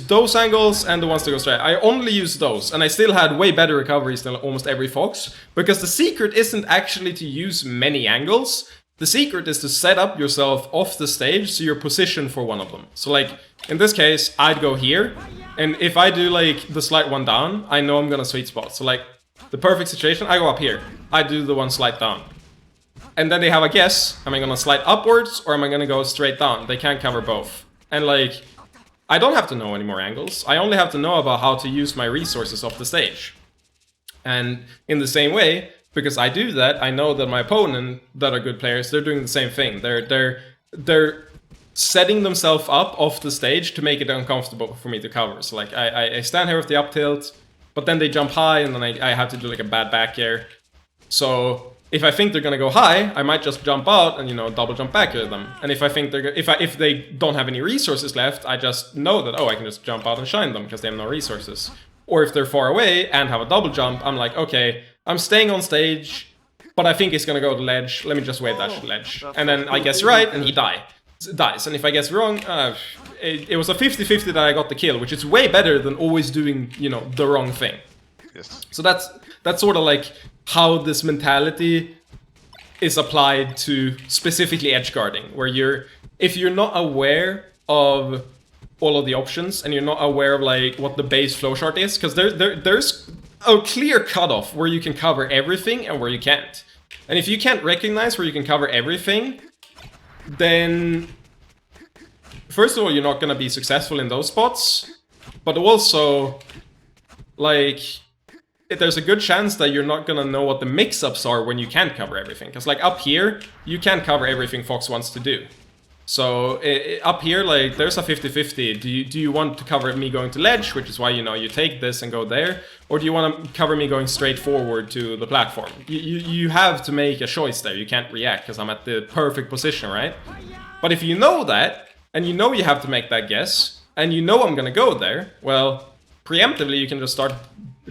those angles and the ones that go straight. I only used those, and I still had way better recoveries than almost every Fox, because the secret isn't actually to use many angles. The secret is to set up yourself off the stage so you're positioned for one of them. So like, in this case, I'd go here, and if I do like the slight one down, I know I'm gonna sweet spot. So like, the perfect situation, I go up here. I do the one slide down. And then they have a guess, am I gonna slide upwards or am I gonna go straight down? They can't cover both. And like, I don't have to know any more angles. I only have to know about how to use my resources off the stage. And in the same way, because I do that, I know that my opponent, that are good players, they're doing the same thing. They're setting themselves up off the stage to make it uncomfortable for me to cover. So like, I stand here with the up tilt, but then they jump high, and then I have to do like a bad back air. So if I think they're gonna go high, I might just jump out and, you know, double jump back at them. And if I think if they don't have any resources left, I just know that, oh, I can just jump out and shine them because they have no resources. Or if they're far away and have a double jump, I'm like, okay, I'm staying on stage, but I think he's gonna go to ledge. Let me just wait that ledge, and then I guess right, and he die. dies. And if I guess wrong, it was a 50-50 that I got the kill, which is way better than always doing, you know, the wrong thing. Yes. So that's sort of like how this mentality is applied to specifically edge guarding, where if you're not aware of all of the options and you're not aware of like what the base flowchart is, because there's a clear cutoff where you can cover everything and where you can't. And if you can't recognize where you can cover everything, then first of all, you're not going to be successful in those spots, but also, like, there's a good chance that you're not going to know what the mix-ups are when you can't cover everything. Because, like, up here, you can't cover everything Fox wants to do. So, up here, like, there's a 50-50. Do you want to cover me going to ledge, which is why, you know, you take this and go there? Or do you want to cover me going straight forward to the platform? You have to make a choice there. You can't react, because I'm at the perfect position, right? But if you know that, and you know you have to make that guess, and you know I'm going to go there, well, preemptively, you can just start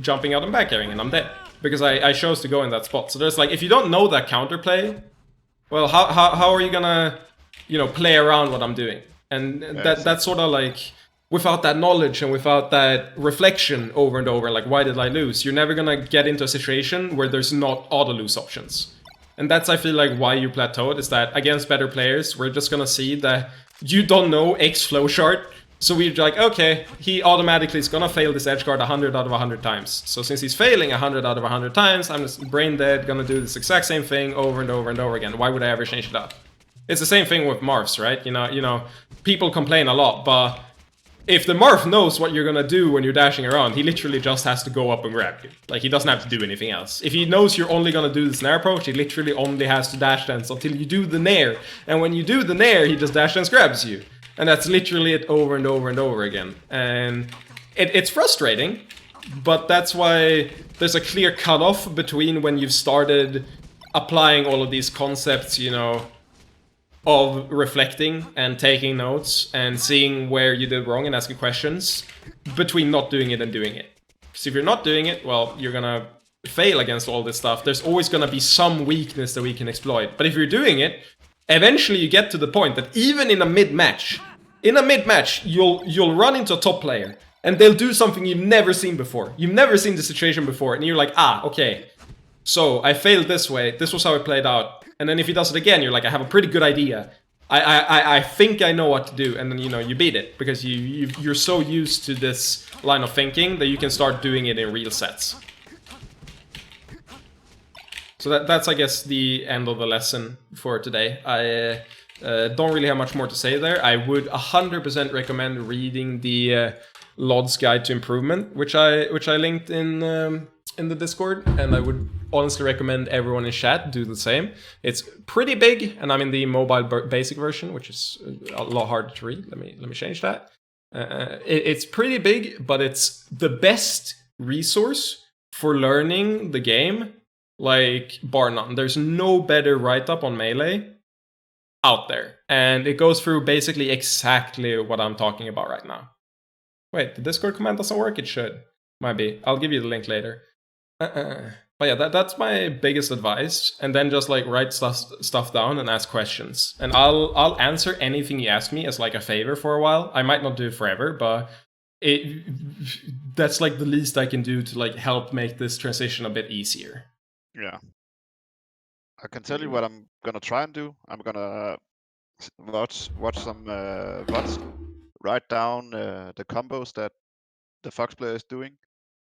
jumping out and back airing, and I'm dead. Because I chose to go in that spot. So there's like, if you don't know that counterplay, well, how are you gonna, you know, play around what I'm doing? And that's sort of like, without that knowledge and without that reflection over and over, like, why did I lose? You're never gonna get into a situation where there's not auto-lose options. And that's, I feel like, why you plateaued, is that against better players, we're just gonna see that you don't know X flowchart. So we're like, okay, he automatically is gonna fail this edge guard 100 out of 100 times. So since he's failing 100 out of 100 times, I'm just brain dead, gonna do this exact same thing over and over and over again. Why would I ever change it up? It's the same thing with Marths, right? You know, people complain a lot, but if the Marth knows what you're gonna do when you're dashing around, he literally just has to go up and grab you. Like, he doesn't have to do anything else. If he knows you're only gonna do the snare approach, he literally only has to dash dance until you do the nair. And when you do the nair, he just dash dance grabs you. And that's literally it over and over and over again. And it's frustrating, but that's why there's a clear cutoff between when you've started applying all of these concepts, you know, of reflecting and taking notes and seeing where you did wrong and asking questions, between not doing it and doing it. Because if you're not doing it, well, you're gonna fail against all this stuff. There's always gonna be some weakness that we can exploit. But if you're doing it, eventually you get to the point that even in a mid-match, you'll run into a top player and they'll do something you've never seen before. You've never seen the situation before, and you're like, ah, okay, so I failed this way, this was how it played out. And then if he does it again, you're like, I have a pretty good idea. I think I know what to do, and then, you know, you beat it because you're so used to this line of thinking that you can start doing it in real sets. So that's, I guess, the end of the lesson for today. I don't really have much more to say there. I would 100% recommend reading the LOD's Guide to Improvement, which I linked in the Discord, and I would honestly recommend everyone in chat do the same. It's pretty big, and I'm in the mobile basic version, which is a lot harder to read. Let me change that. It's pretty big, but it's the best resource for learning the game, like, bar none. There's no better write-up on Melee out there, and it goes through basically exactly what I'm talking about right now. Wait, the Discord command doesn't work? It should. Might be. I'll give you the link later. But yeah, that's my biggest advice. And then just like write stuff down and ask questions. And I'll answer anything you ask me as like a favor for a while. I might not do it forever, but that's like the least I can do to like help make this transition a bit easier. Yeah. I can tell you what I'm gonna try and do. I'm gonna watch some VODs, write down the combos that the Fox player is doing,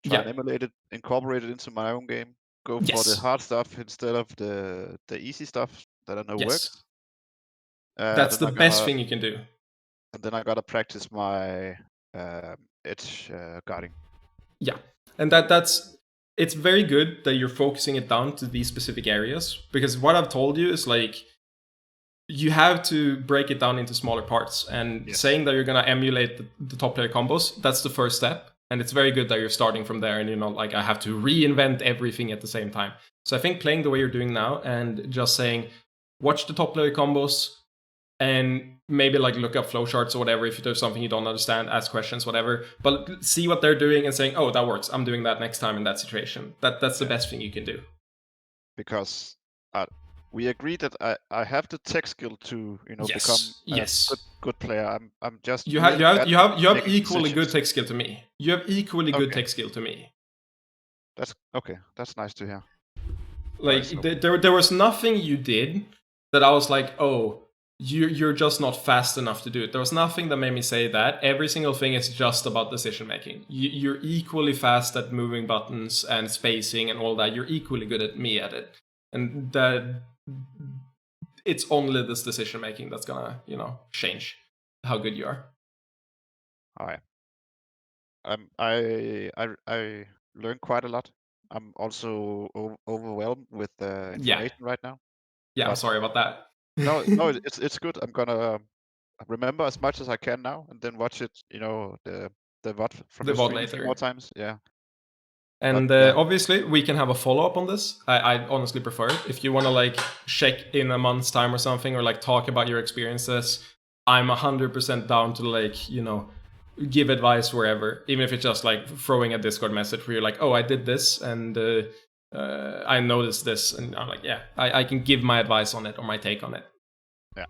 try and emulate it, incorporate it into my own game, go for the hard stuff instead of the easy stuff that I know works. That's the best thing you can do. And then I gotta practice my edge guarding. Yeah, and it's very good that you're focusing it down to these specific areas, because what I've told you is like, you have to break it down into smaller parts, and saying that you're going to emulate the top player combos, that's the first step. And it's very good that you're starting from there and you're not like, I have to reinvent everything at the same time. So I think playing the way you're doing now and just saying, watch the top player combos and maybe like look up flowcharts or whatever. If there's something you don't understand, ask questions, whatever. But see what they're doing and saying, oh, that works. I'm doing that next time in that situation. That's the best thing you can do. Because we agree that I have the tech skill to Yes. become Yes. a good player. I'm just You really have bad you have at you have making equally good decisions. tech skill to me. You have equally good Okay. tech skill to me. That's okay. That's nice to hear. Like So- there was nothing you did that I was like, oh, you're just not fast enough to do it. There was nothing that made me say that. Every single thing is just about decision making. You're equally fast at moving buttons and spacing and all that. You're equally good at me at it, and that it's only this decision making that's gonna change how good you are. All right. I learned quite a lot. I'm also overwhelmed with information right now. Yeah, I'm But- sorry about that. No, it's good. I'm gonna remember as much as I can now, and then watch it. The VOD from The the VOD stream a few later. more times. Yeah. And But, yeah. obviously, we can have a follow-up on this. I honestly prefer it. If you want to like check in a month's time or something, or like talk about your experiences, I'm 100% down to like give advice wherever, even if it's just like throwing a Discord message where you're like, oh, I did this and I noticed this, and I'm like, yeah, I can give my advice on it or my take on it. Yeah.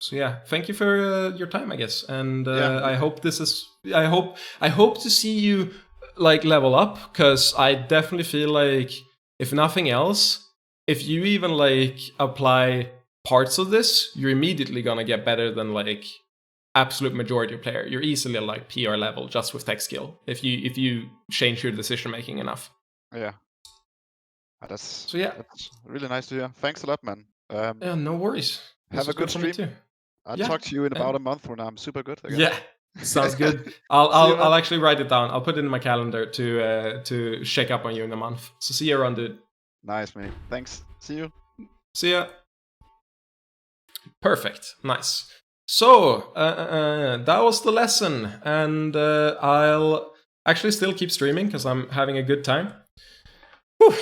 So yeah, thank you for your time, I guess, and Yeah. I hope this is. I hope to see you like level up, because I definitely feel like if nothing else, if you even like apply parts of this, you're immediately gonna get better than like absolute majority of player. You're easily like PR level just with tech skill if you change your decision making enough. Yeah. That's So yeah, that's really nice to hear. Thanks a lot, man. yeah, no worries. This Have a was good for me stream. too. I'll Yeah. talk to you in about a month when I'm super good again. Yeah, sounds good. See you, I'll man. actually write it down. I'll put it in my calendar to check up on you in a month. So see you around, dude. Nice, mate. Thanks. See you. See ya. Perfect. Nice. So that was the lesson, and I'll actually still keep streaming because I'm having a good time. Whew.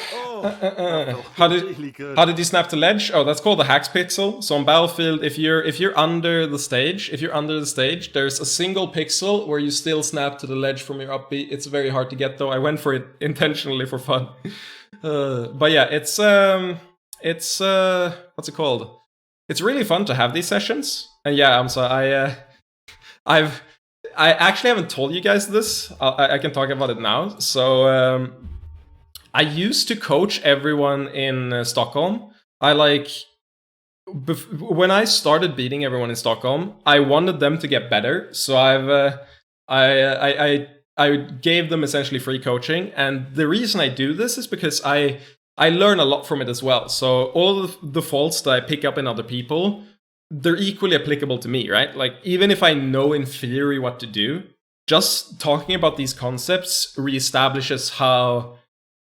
That felt How really good. did you snap the ledge? Oh, that's called the hex pixel. So on Battlefield, if you're under the stage, there's a single pixel where you still snap to the ledge from your upbeat. It's very hard to get though. I went for it intentionally for fun. But yeah, it's what's it called? It's really fun to have these sessions. And yeah, I'm sorry. I actually haven't told you guys this. I can talk about it now. So I used to coach everyone in Stockholm. When I started beating everyone in Stockholm, I wanted them to get better. So I gave them essentially free coaching, and the reason I do this is because I learn a lot from it as well. So all of the faults that I pick up in other people, they're equally applicable to me, right? Like even if I know in theory what to do, just talking about these concepts reestablishes how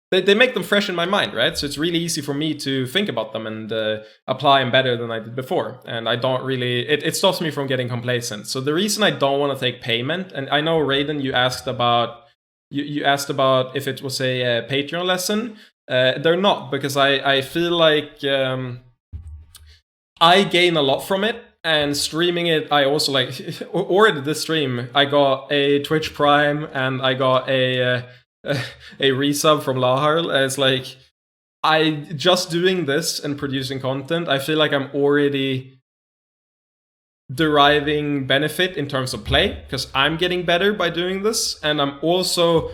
they make them fresh in my mind, right? So it's really easy for me to think about them and apply them better than I did before. And I don't really, it stops me from getting complacent. So the reason I don't want to take payment, and I know Raiden, you asked about if it was a Patreon lesson. They're not, because I feel like I gain a lot from it. And streaming it, I also like, already this stream, I got a Twitch Prime and I got a resub from Laharl. It's like, I just doing this and producing content, I feel like I'm already deriving benefit in terms of play, because I'm getting better by doing this, and I'm also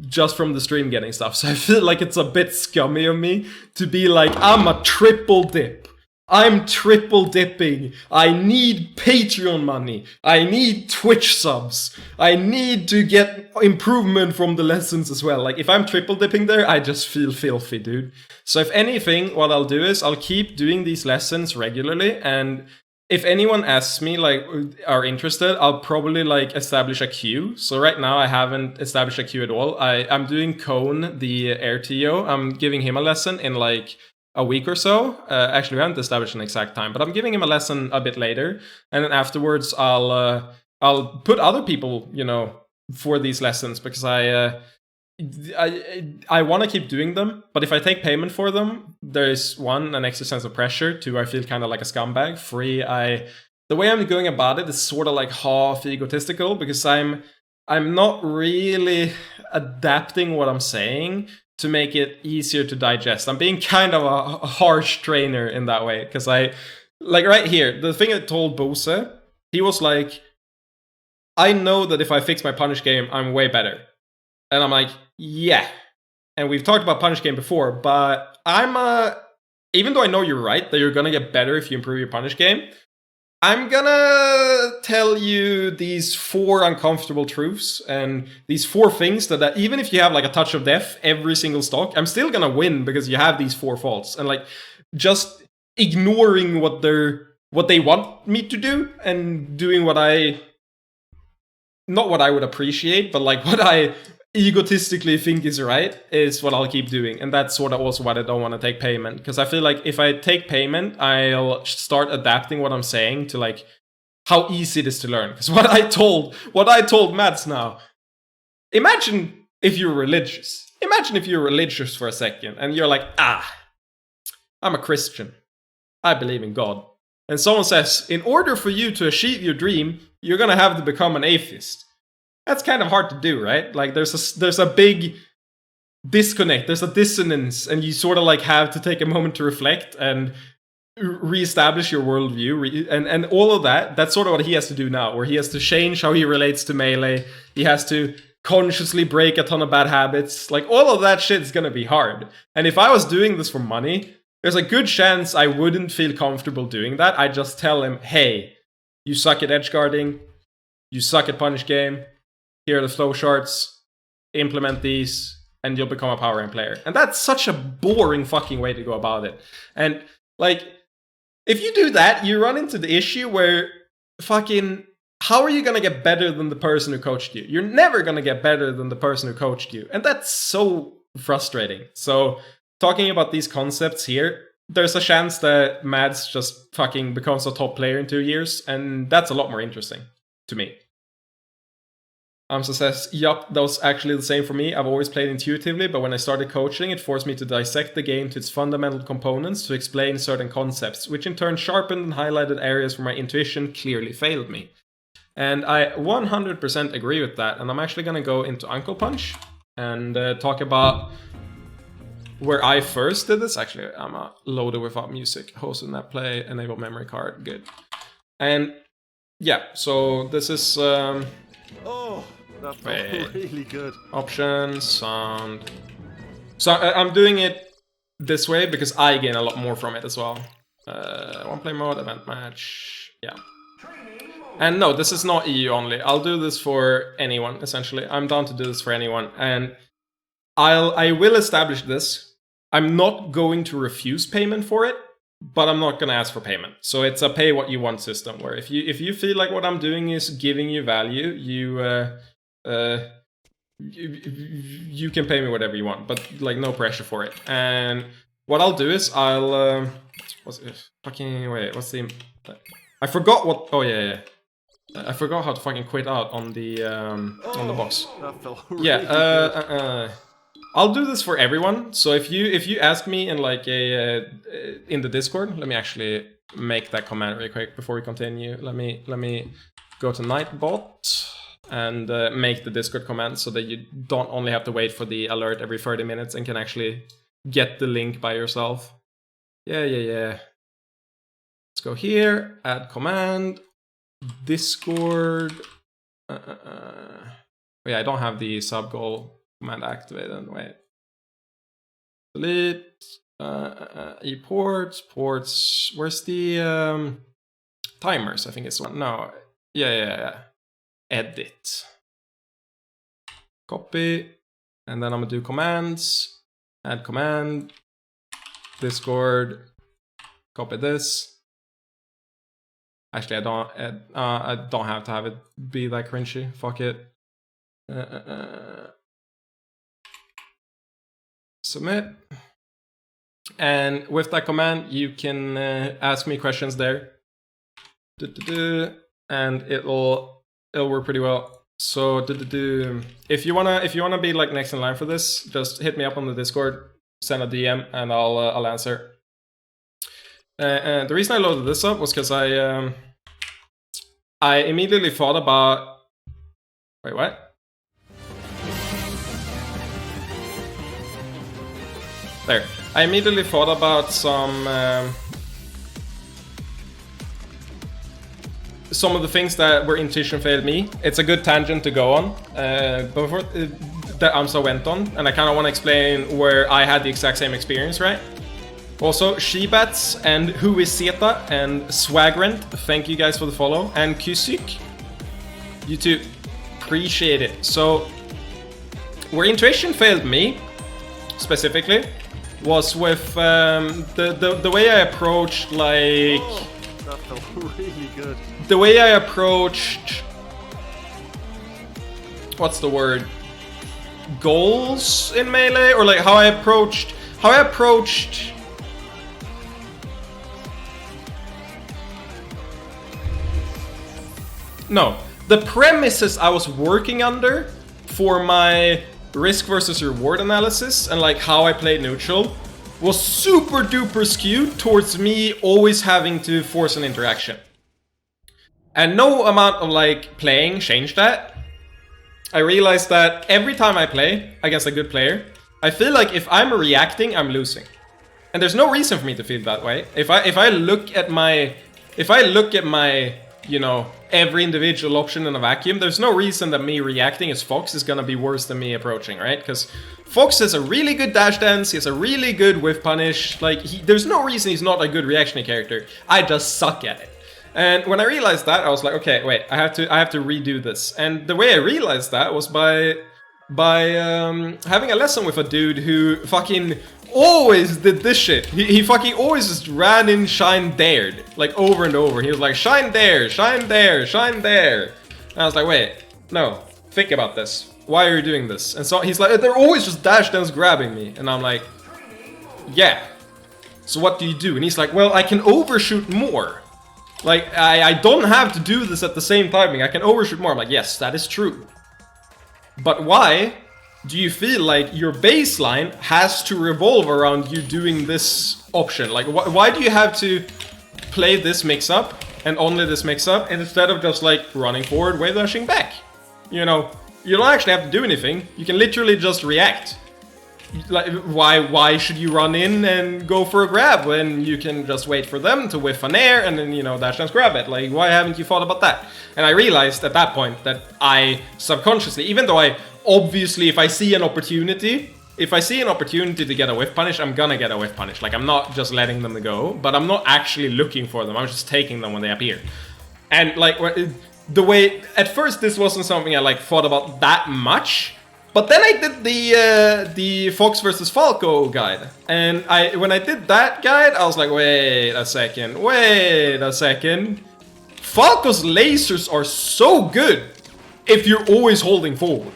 just from the stream getting stuff. So I feel like it's a bit scummy of me to be like, I'm a triple dip. I'm triple dipping. I need Patreon money. I need Twitch subs. I need to get improvement from the lessons as well. Like if I'm triple dipping there, I just feel filthy, dude. So if anything, what I'll do is I'll keep doing these lessons regularly, and if anyone asks me, like, are interested, I'll probably like establish a queue. So right now I haven't established a queue at all. I'm doing Cone, the air I'm giving him a lesson in like a week or so. Actually, we haven't established an exact time, but I'm giving him a lesson a bit later, and then afterwards I'll put other people, for these lessons, because I want to keep doing them. But if I take payment for them, there's one, an extra sense of pressure. Two, I feel kind of like a scumbag. Three, the way I'm going about it is sort of like half egotistical, because I'm not really adapting what I'm saying to make it easier to digest. I'm being kind of a harsh trainer in that way, because I, like right here, the thing I told Bose, he was like, I know that if I fix my punish game, I'm way better. And I'm like, yeah. And we've talked about punish game before, but even though I know you're right, that you're gonna get better if you improve your punish game, I'm gonna tell you these 4 uncomfortable truths and these 4 things that even if you have like a touch of death every single stock, I'm still gonna win because you have these 4 faults. And like just ignoring what they want me to do and doing what not what I would appreciate, but like what I egotistically think is right is what I'll keep doing. And that's sort of also why I don't want to take payment, because I feel like if I take payment, I'll start adapting what I'm saying to like how easy it is to learn. Because what I told Mads now, imagine if you're religious. Imagine if you're religious for a second and you're like, I'm a Christian. I believe in God. And someone says, in order for you to achieve your dream, you're gonna have to become an atheist. That's kind of hard to do, right? Like there's a big disconnect, there's a dissonance, and you sort of like have to take a moment to reflect and reestablish your worldview, and all of that. That's sort of what he has to do now, where he has to change how he relates to Melee. He has to consciously break a ton of bad habits. Like all of that shit is gonna be hard. And if I was doing this for money, there's a good chance I wouldn't feel comfortable doing that. I'd just tell him, hey, you suck at edge guarding, you suck at punish game, here are the flow charts, implement these, and you'll become a power rank player. And that's such a boring fucking way to go about it. And like, if you do that, you run into the issue where fucking, how are you gonna get better than the person who coached you? You're never gonna get better than the person who coached you. And that's so frustrating. So talking about these concepts here, there's a chance that Mads just fucking becomes a top player in 2 years, and that's a lot more interesting to me. Says, yup, that was actually the same for me. I've always played intuitively, but when I started coaching, it forced me to dissect the game to its fundamental components to explain certain concepts, which in turn sharpened and highlighted areas where my intuition clearly failed me. And I 100% agree with that, and I'm actually going to go into Uncle Punch and talk about where I first did this. Actually, I'm a loader without music, hosted that play, enable memory card, good. And yeah, so this is... Oh, that felt really good. Options, sound. So I'm doing it this way because I gain a lot more from it as well. One play mode, event match, yeah. And no, this is not EU only. I'll do this for anyone, essentially. I'm down to do this for anyone. And I will establish this. I'm not going to refuse payment for it, but I'm not going to ask for payment. So it's a pay what you want system, where if you feel like what I'm doing is giving you value, you can pay me whatever you want, but like no pressure for it. And what I'll do is I'll what's the I forgot what. Oh yeah. I forgot how to fucking quit out on the box. That felt really good. I'll do this for everyone. So if you ask me in like in the Discord, let me actually make that command really quick before we continue. Let me go to Nightbot and make the Discord command so that you don't only have to wait for the alert every 30 minutes and can actually get the link by yourself. Yeah. Let's go here, add command, Discord. Yeah, I don't have the sub goal command activated. Wait. Delete. Ports. Where's the timers? I think it's one. No. Yeah. Edit. Copy. And then I'm gonna do commands. Add command. Discord. Copy this. Actually, I don't have to have it be that cringy. Fuck it. Submit. And with that command, you can ask me questions there. And it'll work pretty well. So if you wanna be like next in line for this, just hit me up on the Discord, send a DM, and I'll answer. And the reason I loaded this up was because I immediately thought about. Wait, what? There. I immediately thought about some of the things that where intuition failed me. It's a good tangent to go on before that Amsa went on, and I kind of want to explain where I had the exact same experience, right? Also, Shebats and Who is Zeta and Swagrant, thank you guys for the follow, and Kusuk, you too, appreciate it. So, where intuition failed me, specifically, was with the way I approached, like... Oh, that felt really good. The way I approached... What's the word? Goals in Melee? Or like how I approached... No, the premises I was working under for my risk versus reward analysis and like how I played neutral was super duper skewed towards me always having to force an interaction. And no amount of like playing changed that. I realized that every time I play against a good player, I feel like if I'm reacting, I'm losing. And there's no reason for me to feel that way. If I look at my, you know, every individual option in a vacuum, there's no reason that me reacting as Fox is gonna be worse than me approaching, right? Because Fox has a really good dash dance, he has a really good whiff punish, like, there's no reason he's not a good reactionary character. I just suck at it. And when I realized that, I was like, okay, wait, I have to redo this. And the way I realized that was by having a lesson with a dude who fucking always did this shit. He fucking always just ran in shine dared, like over and over. He was like, shine there, shine there, shine there. And I was like, wait, no, think about this. Why are you doing this? And so he's like, they're always just dash dance grabbing me. And I'm like, yeah. So what do you do? And he's like, well, I can overshoot more. Like, I don't have to do this at the same timing. I can overshoot more. I'm like, yes, that is true. But why do you feel like your baseline has to revolve around you doing this option? Like, why do you have to play this mix-up and only this mix-up instead of just, like, running forward, wave dashing back? You know, you don't actually have to do anything. You can literally just react. Like, why should you run in and go for a grab when you can just wait for them to whiff an air and then, you know, dash dance grab it? Like, why haven't you thought about that? And I realized at that point that I subconsciously, even though I obviously, if I see an opportunity to get a whiff punish, I'm gonna get a whiff punish. Like, I'm not just letting them go, but I'm not actually looking for them. I'm just taking them when they appear. And like, the way, at first this wasn't something I like thought about that much. But then I did the Fox versus Falco guide, and when I did that guide, I was like, wait a second. Falco's lasers are so good if you're always holding forward.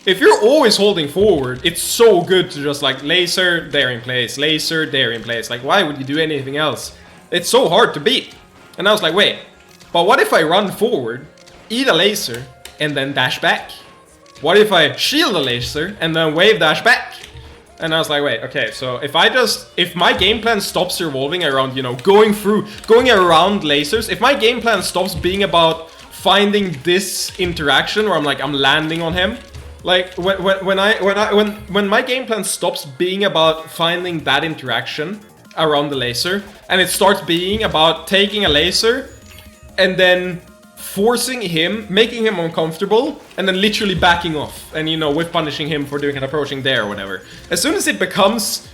If you're always holding forward, it's so good to just like laser, there in place, laser, there in place. Like, why would you do anything else? It's so hard to beat. And I was like, wait, but what if I run forward, eat a laser, and then dash back? What if I shield a laser and then wave dash back? And I was like, wait, okay, so if my game plan stops revolving around, you know, going around lasers, if my game plan stops being about finding this interaction where I'm landing on him, like when my game plan stops being about finding that interaction around the laser, and it starts being about taking a laser and then forcing him, making him uncomfortable, and then literally backing off, and, you know, whiff punishing him for doing an approaching there or whatever. As soon as it becomes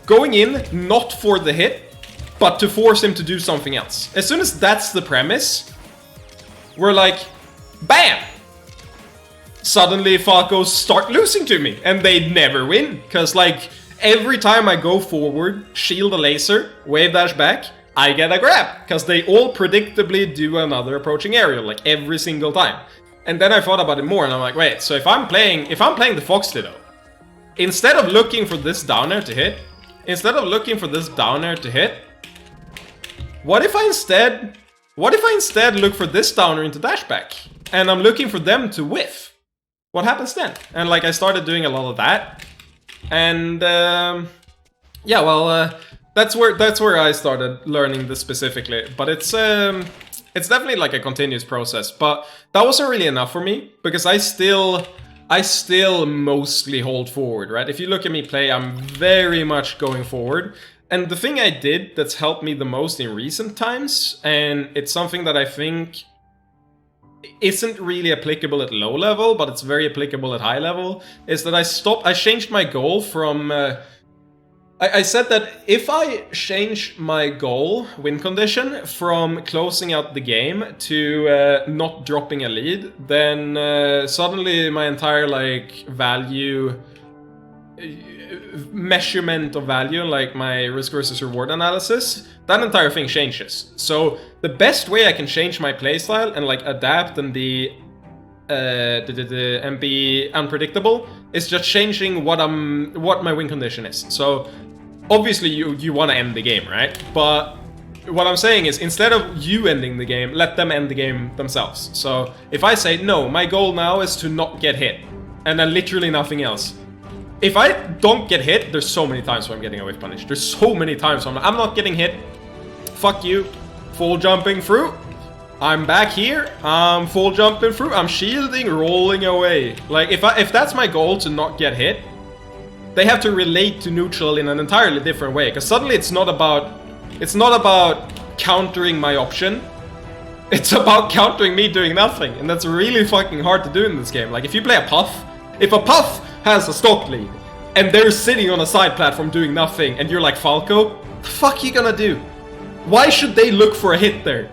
going in, not for the hit, but to force him to do something else. As soon as that's the premise, we're like, bam! Suddenly Falcos start losing to me, and they never win, because, like, every time I go forward, shield a laser, wave dash back, I get a grab, because they all predictably do another approaching aerial, like, every single time. And then I thought about it more, and I'm like, wait, so if I'm playing the Fox Ditto, instead of looking for this down air to hit, what if I instead look for this downer into dashback, and I'm looking for them to whiff? What happens then? And, like, I started doing a lot of that, and yeah, well, that's where I started learning this specifically. But it's definitely like a continuous process. But that wasn't really enough for me, because I still I still mostly hold forward, right? If you look at me play, I'm very much going forward. And the thing I did that's helped me the most in recent times, and it's something that I think isn't really applicable at low level, but it's very applicable at high level, is that I changed my goal from... I said that if I change my goal, win condition, from closing out the game to not dropping a lead, then suddenly my entire, like, value... measurement of value, like my risk versus reward analysis, that entire thing changes. So the best way I can change my playstyle and like adapt and be unpredictable is just changing what my win condition is. So obviously you want to end the game, right? But what I'm saying is, instead of you ending the game, let them end the game themselves. So if I say, no, my goal now is to not get hit, and then literally nothing else. If I don't get hit, there's so many times where I'm getting a whiff punish. There's so many times where I'm not getting hit. Fuck you. Full jumping through. I'm back here. I'm full jumping through. I'm shielding, rolling away. Like, if that's my goal, to not get hit, they have to relate to neutral in an entirely different way. Because suddenly it's not about countering my option. It's about countering me doing nothing. And that's really fucking hard to do in this game. Like, if you play a Puff, if a Puff has a stock lead, and they're sitting on a side platform doing nothing, and you're like Falco, the fuck you gonna do? Why should they look for a hit there?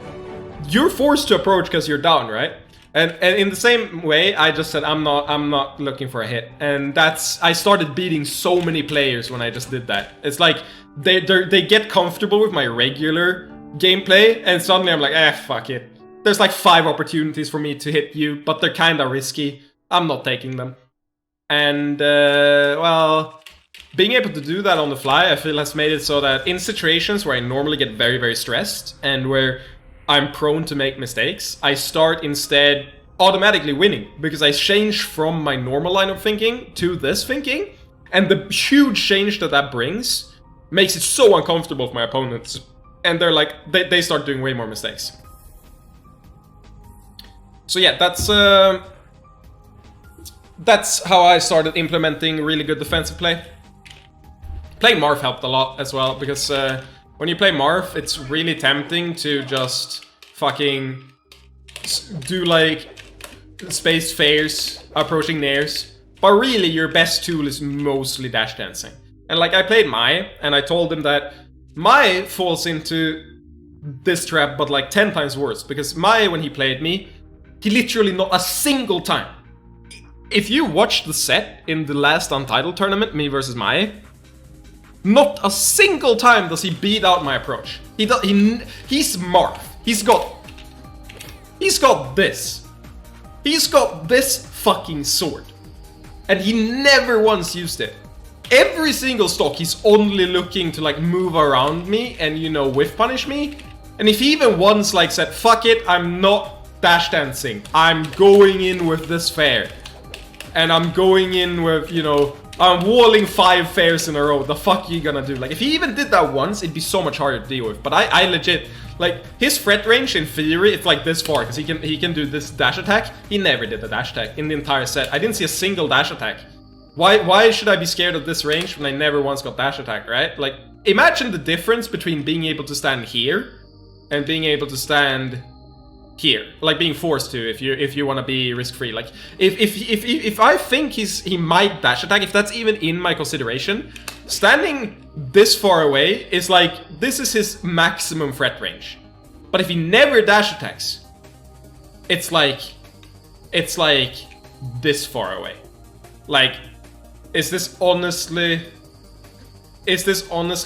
You're forced to approach because you're down, right? And in the same way, I just said I'm not looking for a hit, and I started beating so many players when I just did that. It's like they get comfortable with my regular gameplay, and suddenly I'm like, fuck it. There's like 5 opportunities for me to hit you, but they're kind of risky. I'm not taking them. And, well, being able to do that on the fly, I feel, has made it so that in situations where I normally get very, very stressed and where I'm prone to make mistakes, I start instead automatically winning, because I change from my normal line of thinking to this thinking, and the huge change that brings makes it so uncomfortable for my opponents, and they're like, they start doing way more mistakes. So yeah, that's how I started implementing really good defensive play. Playing Marth helped a lot as well, because when you play Marth, it's really tempting to just fucking do like spaced fairs, approaching nairs. But really, your best tool is mostly dash dancing. And like, I played Mai, and I told him that Mai falls into this trap, but like 10 times worse. Because Mai, when he played me, he literally not a single time. If you watch the set in the last Untitled tournament, me versus Mai, not a single time does he beat out my approach. He's Marth. He's got this. He's got this fucking sword. And he never once used it. Every single stock, he's only looking to like move around me and, you know, whiff punish me. And if he even once like said, fuck it, I'm not dash dancing. I'm going in with this fair. And I'm going in with, you know, I'm walling 5 fairs in a row. The fuck are you gonna do? Like, if he even did that once, it'd be so much harder to deal with. But I legit, like, his threat range in theory, it's like this far, because he can do this dash attack. He never did the dash attack in the entire set. I didn't see a single dash attack. Why should I be scared of this range when I never once got dash attack, right? Like, imagine the difference between being able to stand here and being able to stand here, like being forced to, if you want to be risk-free. Like, if I think he might dash attack, if that's even in my consideration, standing this far away is like, this is his maximum threat range. But if he never dash attacks, it's like this far away. Like, is this honestly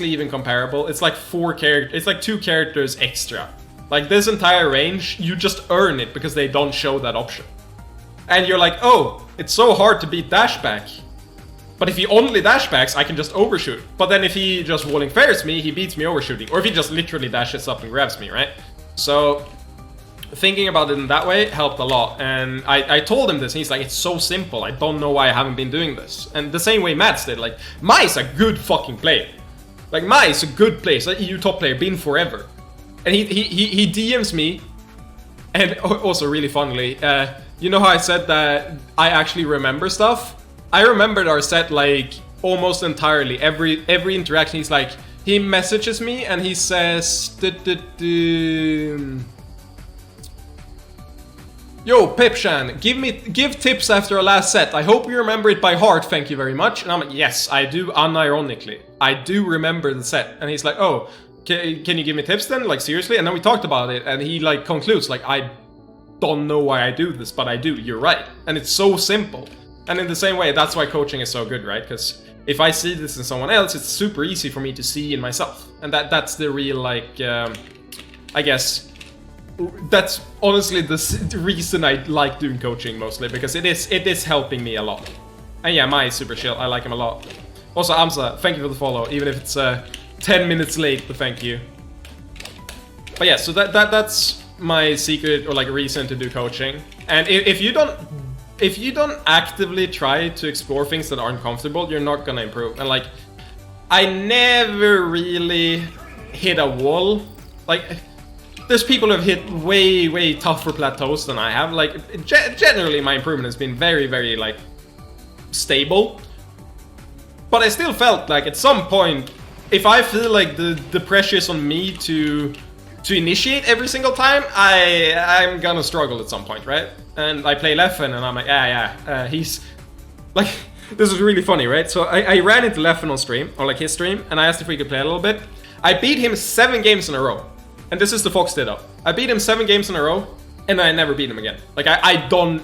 even comparable? It's like 4 characters, it's like 2 characters extra. Like, this entire range, you just earn it because they don't show that option. And you're like, oh, it's so hard to beat dashback. But if he only dashbacks, I can just overshoot. But then if he just walling fairs me, he beats me overshooting. Or if he just literally dashes up and grabs me, right? So, thinking about it in that way helped a lot. And I told him this, and he's like, it's so simple. I don't know why I haven't been doing this. And the same way Mads did. Like, Mai's a good fucking player. Like, Mai's a good player. He's an EU top player, been forever. And he DMs me, and also really funnily, You know how I said that I actually remember stuff? I remembered our set like almost entirely. Every interaction, he's like, he messages me and he says, yo, Pipshan, give tips after our last set. I hope you remember it by heart, thank you very much. And I'm like, yes, I do, unironically. I do remember the set. And he's like, oh, can you give me tips then? Like, seriously? And then we talked about it, and he like concludes, like, I don't know why I do this, but I do, you're right. And it's so simple. And in the same way, that's why coaching is so good, right? Because if I see this in someone else, it's super easy for me to see in myself. And that's the real, like, I guess, that's honestly the reason I like doing coaching mostly, because it is helping me a lot. And yeah, Mai is super chill, I like him a lot. Also, Amsa, thank you for the follow, even if it's 10 minutes late, but thank you. But yeah, so that's my secret, or like reason to do coaching. And if you don't actively try to explore things that aren't comfortable, you're not gonna improve. And like, I never really hit a wall. Like, there's people who have hit way tougher plateaus than I have. Like, generally my improvement has been very like stable. But I still felt like at some point, if I feel like the pressure is on me to initiate every single time, I'm gonna struggle at some point, right? And I play Leffen and I'm like, he's like, this is really funny, right? So I ran into Leffen on stream, or like his stream, and I asked if we could play a little bit. I beat him 7 games in a row. And this is the Fox did up. I beat him 7 games in a row, and I never beat him again. Like, I don't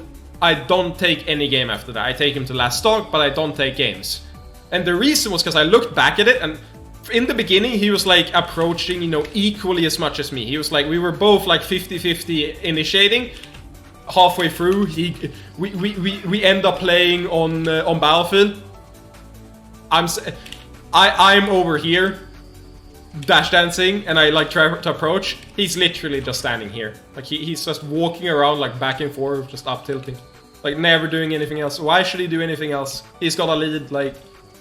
take any game after that. I take him to last stock, but I don't take games. And the reason was because I looked back at it, and in the beginning, he was like approaching, you know, equally as much as me. He was like, we were both like 50-50 initiating. Halfway through, we end up playing on Battlefield. I'm over here, dash dancing, and I like try to approach. He's literally just standing here. Like he's just walking around like back and forth, just up tilting. Like never doing anything else. Why should he do anything else? He's got a lead, like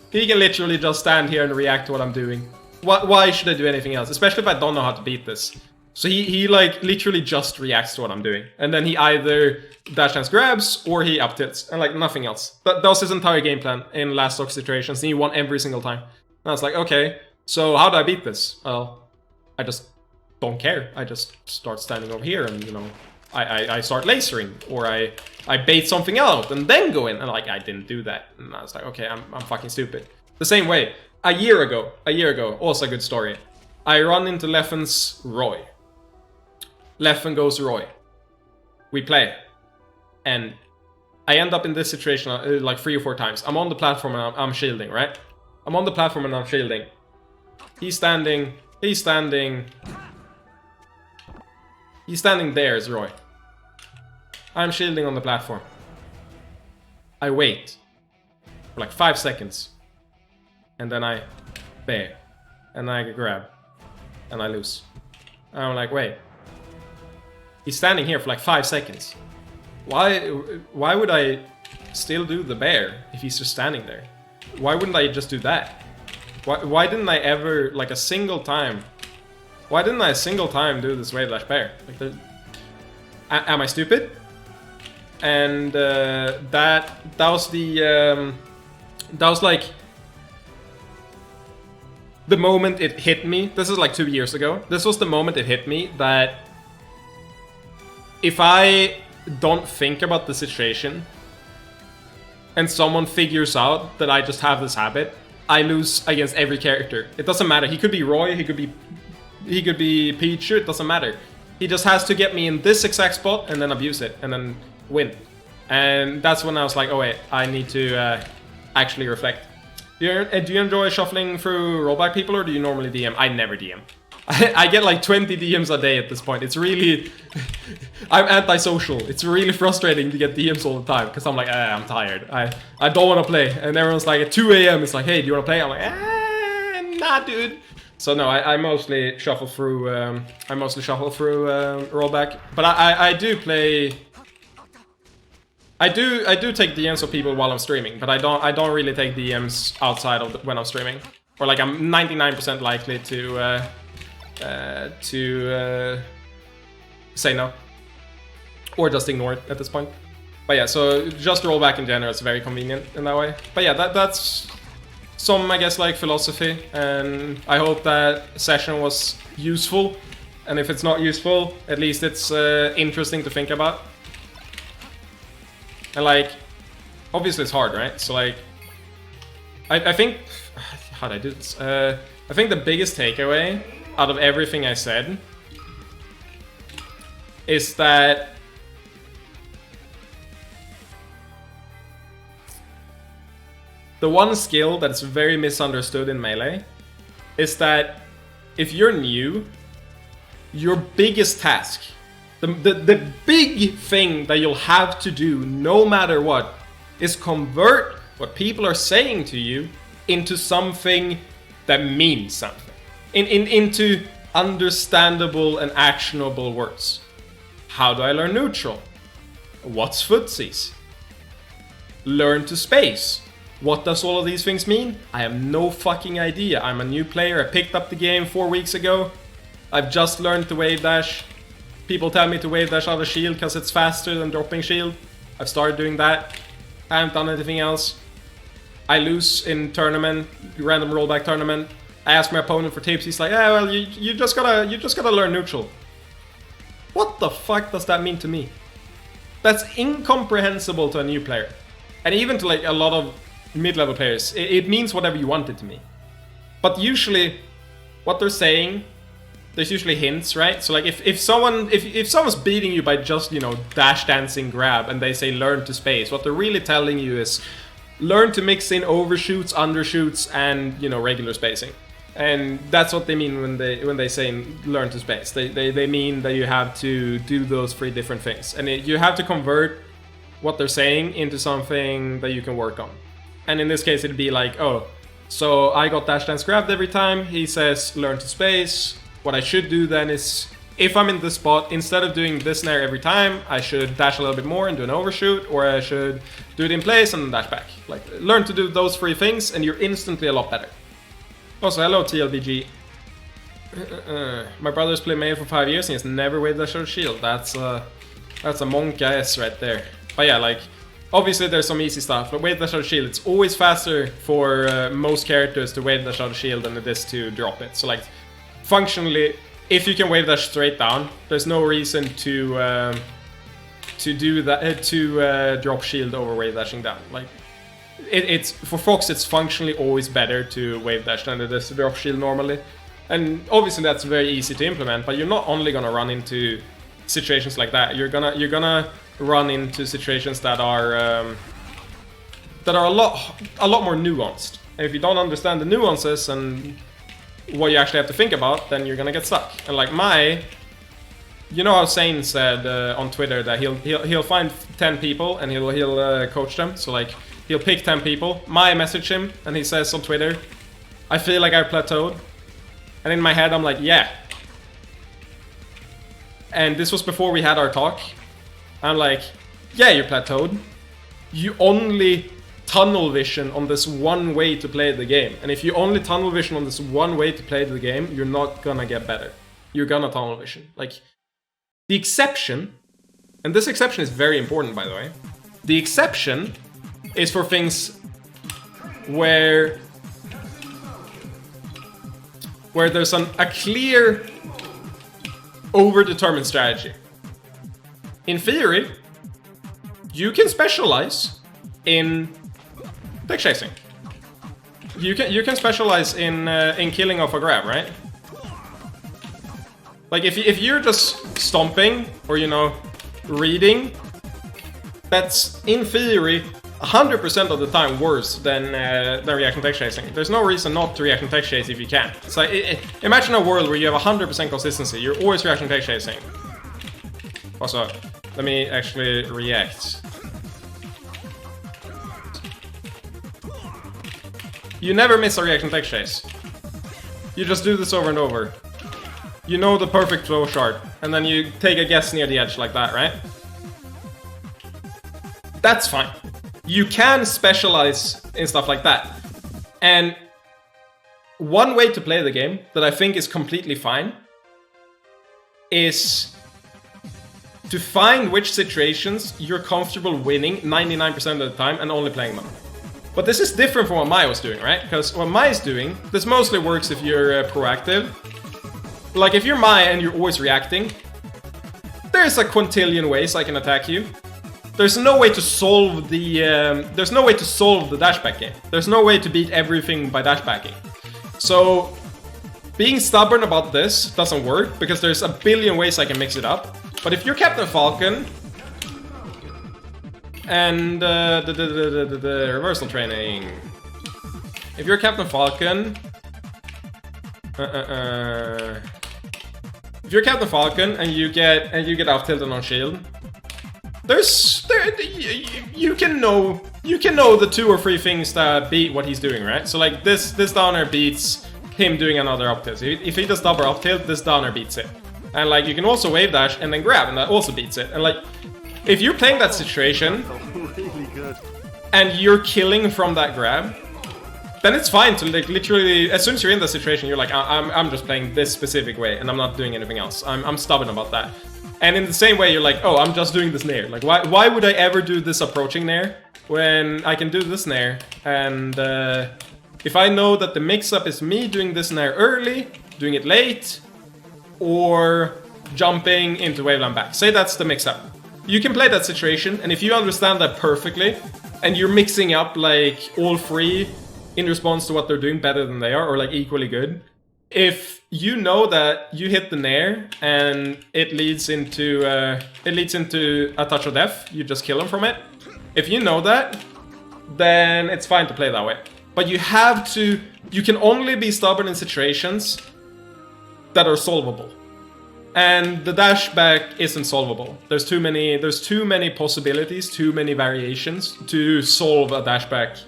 he can literally just stand here and react to what I'm doing. Why should I do anything else? Especially if I don't know how to beat this. So he like literally just reacts to what I'm doing. And then he either dash dance grabs or he up tilts and like nothing else. That was his entire game plan in last stock situations, and he won every single time. And I was like, okay, so how do I beat this? Well, I just don't care. I just start standing over here and, you know, I start lasering, or I bait something out and then go in. And like, I didn't do that. And I was like, okay, I'm fucking stupid. The same way, a year ago, also a good story. I run into Leffen's Roy. Leffen goes Roy. We play. And I end up in this situation like 3 or 4 times. I'm on the platform and I'm shielding, right? I'm on the platform and I'm shielding. He's standing there as Roy. I'm shielding on the platform. I wait for like 5 seconds. And then I bail. And I grab. And I lose. And I'm like, wait. He's standing here for like 5 seconds. Why would I still do the bear if he's just standing there? Why wouldn't I just do that? Why didn't I ever, like a single time? Why didn't I a single time do this wave dash bear? Like, am I stupid? And that was the that was like the moment it hit me. This is like 2 years ago. This was the moment it hit me that if I don't think about the situation and someone figures out that I just have this habit, I lose against every character. It doesn't matter. He could be Roy, he could be Pichu, it doesn't matter. He just has to get me in this exact spot and then abuse it and then win. And that's when I was like, oh wait, I need to actually reflect. Do you enjoy shuffling through rollback people, or do you normally DM? I never DM. I get like 20 DMs a day at this point. It's really... I'm antisocial. It's really frustrating to get DMs all the time, because I'm like, I'm tired. I don't want to play. And everyone's like, at 2 AM, it's like, hey, do you want to play? I'm like, nah, dude. So no, I mostly shuffle through... rollback. But I do play... I do take DMs of people while I'm streaming, but I don't really take DMs outside of when I'm streaming. Or like I'm 99% likely to say no, or just ignore it at this point. But yeah, so just rollback in general is very convenient in that way. But yeah, that's some, I guess, like philosophy, and I hope that session was useful. And if it's not useful, at least it's interesting to think about. And like, obviously it's hard, right? So like, I think, how'd I do this? I think the biggest takeaway out of everything I said is that the one skill that's very misunderstood in Melee is that if you're new, your biggest task, the big thing that you'll have to do no matter what, is convert what people are saying to you into something that means something. Into understandable and actionable words. How do I learn neutral? What's footsies? Learn to space. What does all of these things mean? I have no fucking idea. I'm a new player. I picked up the game 4 weeks ago. I've just learned to wave dash. People tell me to wave dash out of shield because it's faster than dropping shield. I've started doing that. I haven't done anything else. I lose in tournament, random rollback tournament. I ask my opponent for tips. He's like, "Yeah, well, you just gotta learn neutral." What the fuck does that mean to me? That's incomprehensible to a new player, and even to like a lot of mid-level players. It means whatever you want it to mean. But usually, what they're saying, there's usually hints, right? So like if someone's beating you by just, you know, dash dancing grab, and they say learn to space, what they're really telling you is learn to mix in overshoots, undershoots, and, you know, regular spacing. And that's what they mean when they say learn to space. They mean that you have to do those 3 different things, and you have to convert what they're saying into something that you can work on. And in this case, it'd be like, oh, so I got dash dance grabbed every time. He says learn to space. What I should do then is, if I'm in this spot, instead of doing this snare every time, I should dash a little bit more and do an overshoot, or I should do it in place and dash back. Like, learn to do those 3 things, and you're instantly a lot better. Also, hello TLVG. My brother's played Melee for 5 years and he's never waved dash out of shield. That's a monk ass right there. But yeah, like, obviously there's some easy stuff. But wave dash out of shield, it's always faster for most characters to wave dash out of shield than it is to drop it. So like, functionally, if you can wave dash straight down, there's no reason to do that, to drop shield over wave dashing down. Like, it's for Fox, it's functionally always better to wave dash than it is to drop shield normally. And obviously that's very easy to implement, but you're not only gonna run into situations like that. You're gonna run into situations that are a lot more nuanced. And if you don't understand the nuances and what you actually have to think about, then you're gonna get stuck. And like you know how Zane said on Twitter that he'll find 10 people and he'll coach them. So like, he'll pick 10 people. I message him and he says on Twitter, I feel like I've plateaued. And in my head I'm like, yeah. And this was before we had our talk. I'm like, yeah, you're plateaued. You only tunnel vision on this one way to play the game. And if you only tunnel vision on this one way to play the game, you're not gonna get better. You're gonna tunnel vision. Like, the exception, and this exception is very important, by the way. The exception is for things where there's a clear overdetermined strategy. In theory, you can specialize in deck chasing. You can specialize in killing off a grab, right? Like if you're just stomping or, you know, reading, that's in theory 100% of the time worse than reaction tech chasing. There's no reason not to reaction tech chase if you can. So imagine a world where you have 100% consistency. You're always reaction tech chasing. Also, let me actually react. You never miss a reaction tech chase. You just do this over and over. You know the perfect flow chart, and then you take a guess near the edge like that, right? That's fine. You can specialize in stuff like that. And one way to play the game that I think is completely fine is to find which situations you're comfortable winning 99% of the time and only playing them. But this is different from what Mai was doing, right? Because what Mai is doing, this mostly works if you're proactive. Like if you're Mai and you're always reacting, there's a quintillion ways I can attack you. There's no way to solve the dashback game. There's no way to beat everything by dashbacking. So being stubborn about this doesn't work because there's a billion ways I can mix it up. But if you're Captain Falcon and the reversal training, if you're Captain Falcon, if you're Captain Falcon and you get off tilted on shield, you can know the 2 or 3 things that beat what he's doing, right? So like this downer beats him doing another up tilt. If he does double up tilt, this downer beats it. And like you can also wave dash and then grab, and that also beats it. And like if you're playing that situation Really good. and you're killing from that grab, then it's fine to like literally, as soon as you're in the situation, you're like, I'm just playing this specific way and I'm not doing anything else. I'm stubborn about that. And in the same way, you're like, oh, I'm just doing this nair. Like, why would I ever do this approaching nair when I can do this nair? And if I know that the mix-up is me doing this nair early, doing it late, or jumping into waveland back. Say that's the mix-up. You can play that situation, and if you understand that perfectly, and you're mixing up like all 3 in response to what they're doing better than they are, or like equally good, if you know that you hit the nair and it leads into a touch of death, you just kill them from it. If you know that, then it's fine to play that way. But you can only be stubborn in situations that are solvable. And the dashback isn't solvable. There's too many possibilities, too many variations to solve a dashback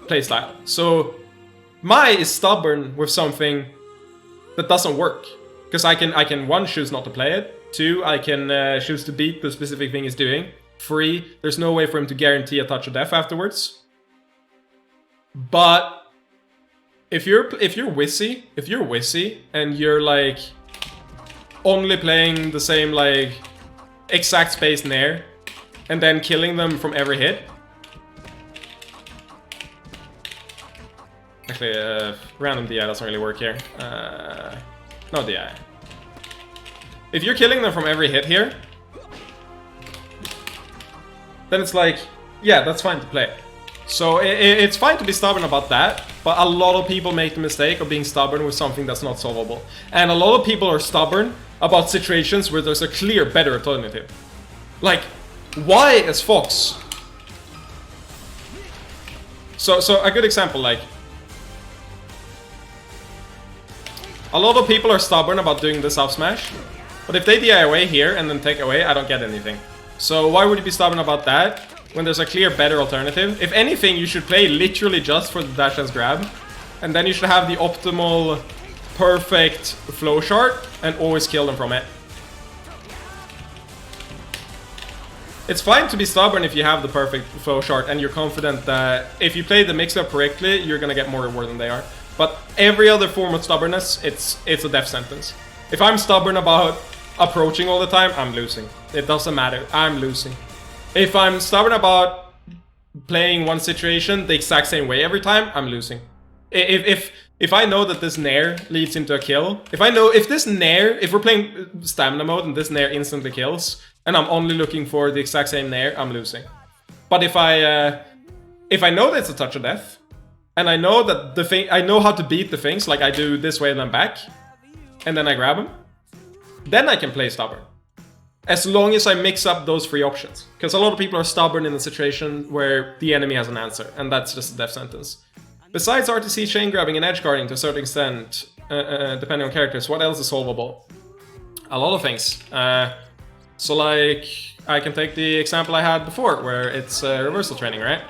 playstyle. So Mai is stubborn with something that doesn't work. Because I can 1, choose not to play it. 2, I can choose to beat the specific thing he's doing. 3, there's no way for him to guarantee a touch of death afterwards. But if you're Wissy and you're like only playing the same like exact space nair and then killing them from every hit. Actually, random DI doesn't really work here. No DI. If you're killing them from every hit here, then it's like, yeah, that's fine to play. So it's fine to be stubborn about that, but a lot of people make the mistake of being stubborn with something that's not solvable. And a lot of people are stubborn about situations where there's a clear better alternative. Like, why as Fox? So a good example, like, a lot of people are stubborn about doing this up smash, but if they DI away here and then take away, I don't get anything. So why would you be stubborn about that when there's a clear better alternative? If anything, you should play literally just for the dash dance grab, and then you should have the optimal, perfect flow chart and always kill them from it. It's fine to be stubborn if you have the perfect flow chart and you're confident that if you play the mix-up correctly, you're gonna get more reward than they are. But every other form of stubbornness, it's a death sentence. If I'm stubborn about approaching all the time, I'm losing. It doesn't matter, I'm losing. If I'm stubborn about playing one situation the exact same way every time, I'm losing. If I know that this nair leads into a kill, if we're playing stamina mode and this nair instantly kills, and I'm only looking for the exact same nair, I'm losing. But if I know that it's a touch of death, and I know that I know how to beat the things, like I do this way and then back, and then I grab them, then I can play stubborn. As long as I mix up those 3 options. Because a lot of people are stubborn in a situation where the enemy has an answer, and that's just a death sentence. Besides RTC chain grabbing and edge guarding to a certain extent, depending on characters, what else is solvable? A lot of things. So like, I can take the example I had before, where it's reversal training, right?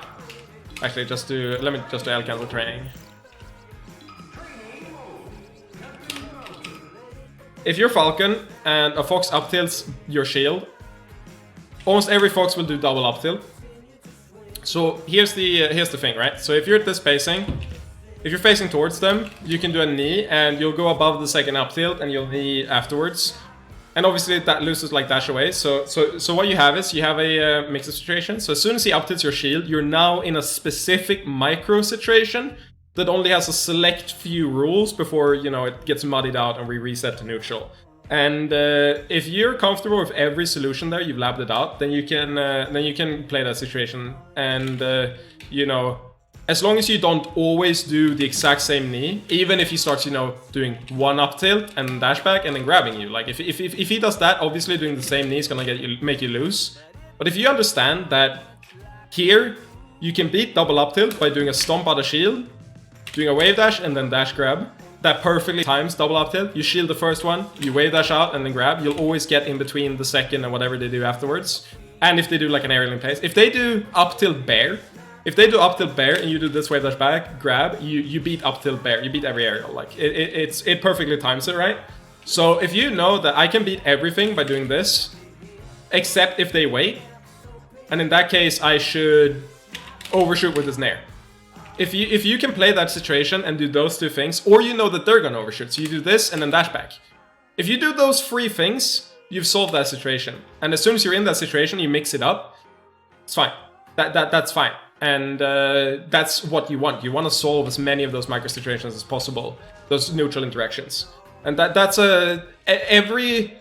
Actually, let me just do L cancel training. If you're Falcon and a Fox up tilts your shield, almost every Fox will do double up tilt. So here's the thing, right? So if you're at this spacing, if you're facing towards them, you can do a knee and you'll go above the second up tilt and you'll knee afterwards. And obviously that loses like dash away. So what you have is you have a mix-up situation. So as soon as he up tilts your shield, you're now in a specific micro situation that only has a select few rules before, you know, it gets muddied out and we reset to neutral. And if you're comfortable with every solution there, you've labbed it out, then you can play that situation. And you know, as long as you don't always do the exact same knee, even if he starts, you know, doing one up tilt and dash back and then grabbing you. Like if he does that, obviously doing the same knee is gonna make you lose. But if you understand that here you can beat double up tilt by doing a stomp out of shield, doing a wave dash and then dash grab, that perfectly times double up tilt. You shield the first one, you wave dash out and then grab. You'll always get in between the second and whatever they do afterwards. And if they do like an aerial in place, if they do up tilt bear. If they do up tilt bear and you do this wave dash back, grab, you beat up tilt bear, you beat every aerial. Like it perfectly times it, right? So if you know that I can beat everything by doing this, except if they wait, and in that case I should overshoot with this nair. If you can play that situation and do those two things, or you know that they're gonna overshoot, so you do this and then dash back. If you do those three things, you've solved that situation. And as soon as you're in that situation, you mix it up, it's fine. That's fine. And that's what you want. You want to solve as many of those micro situations as possible, those neutral interactions. And that's every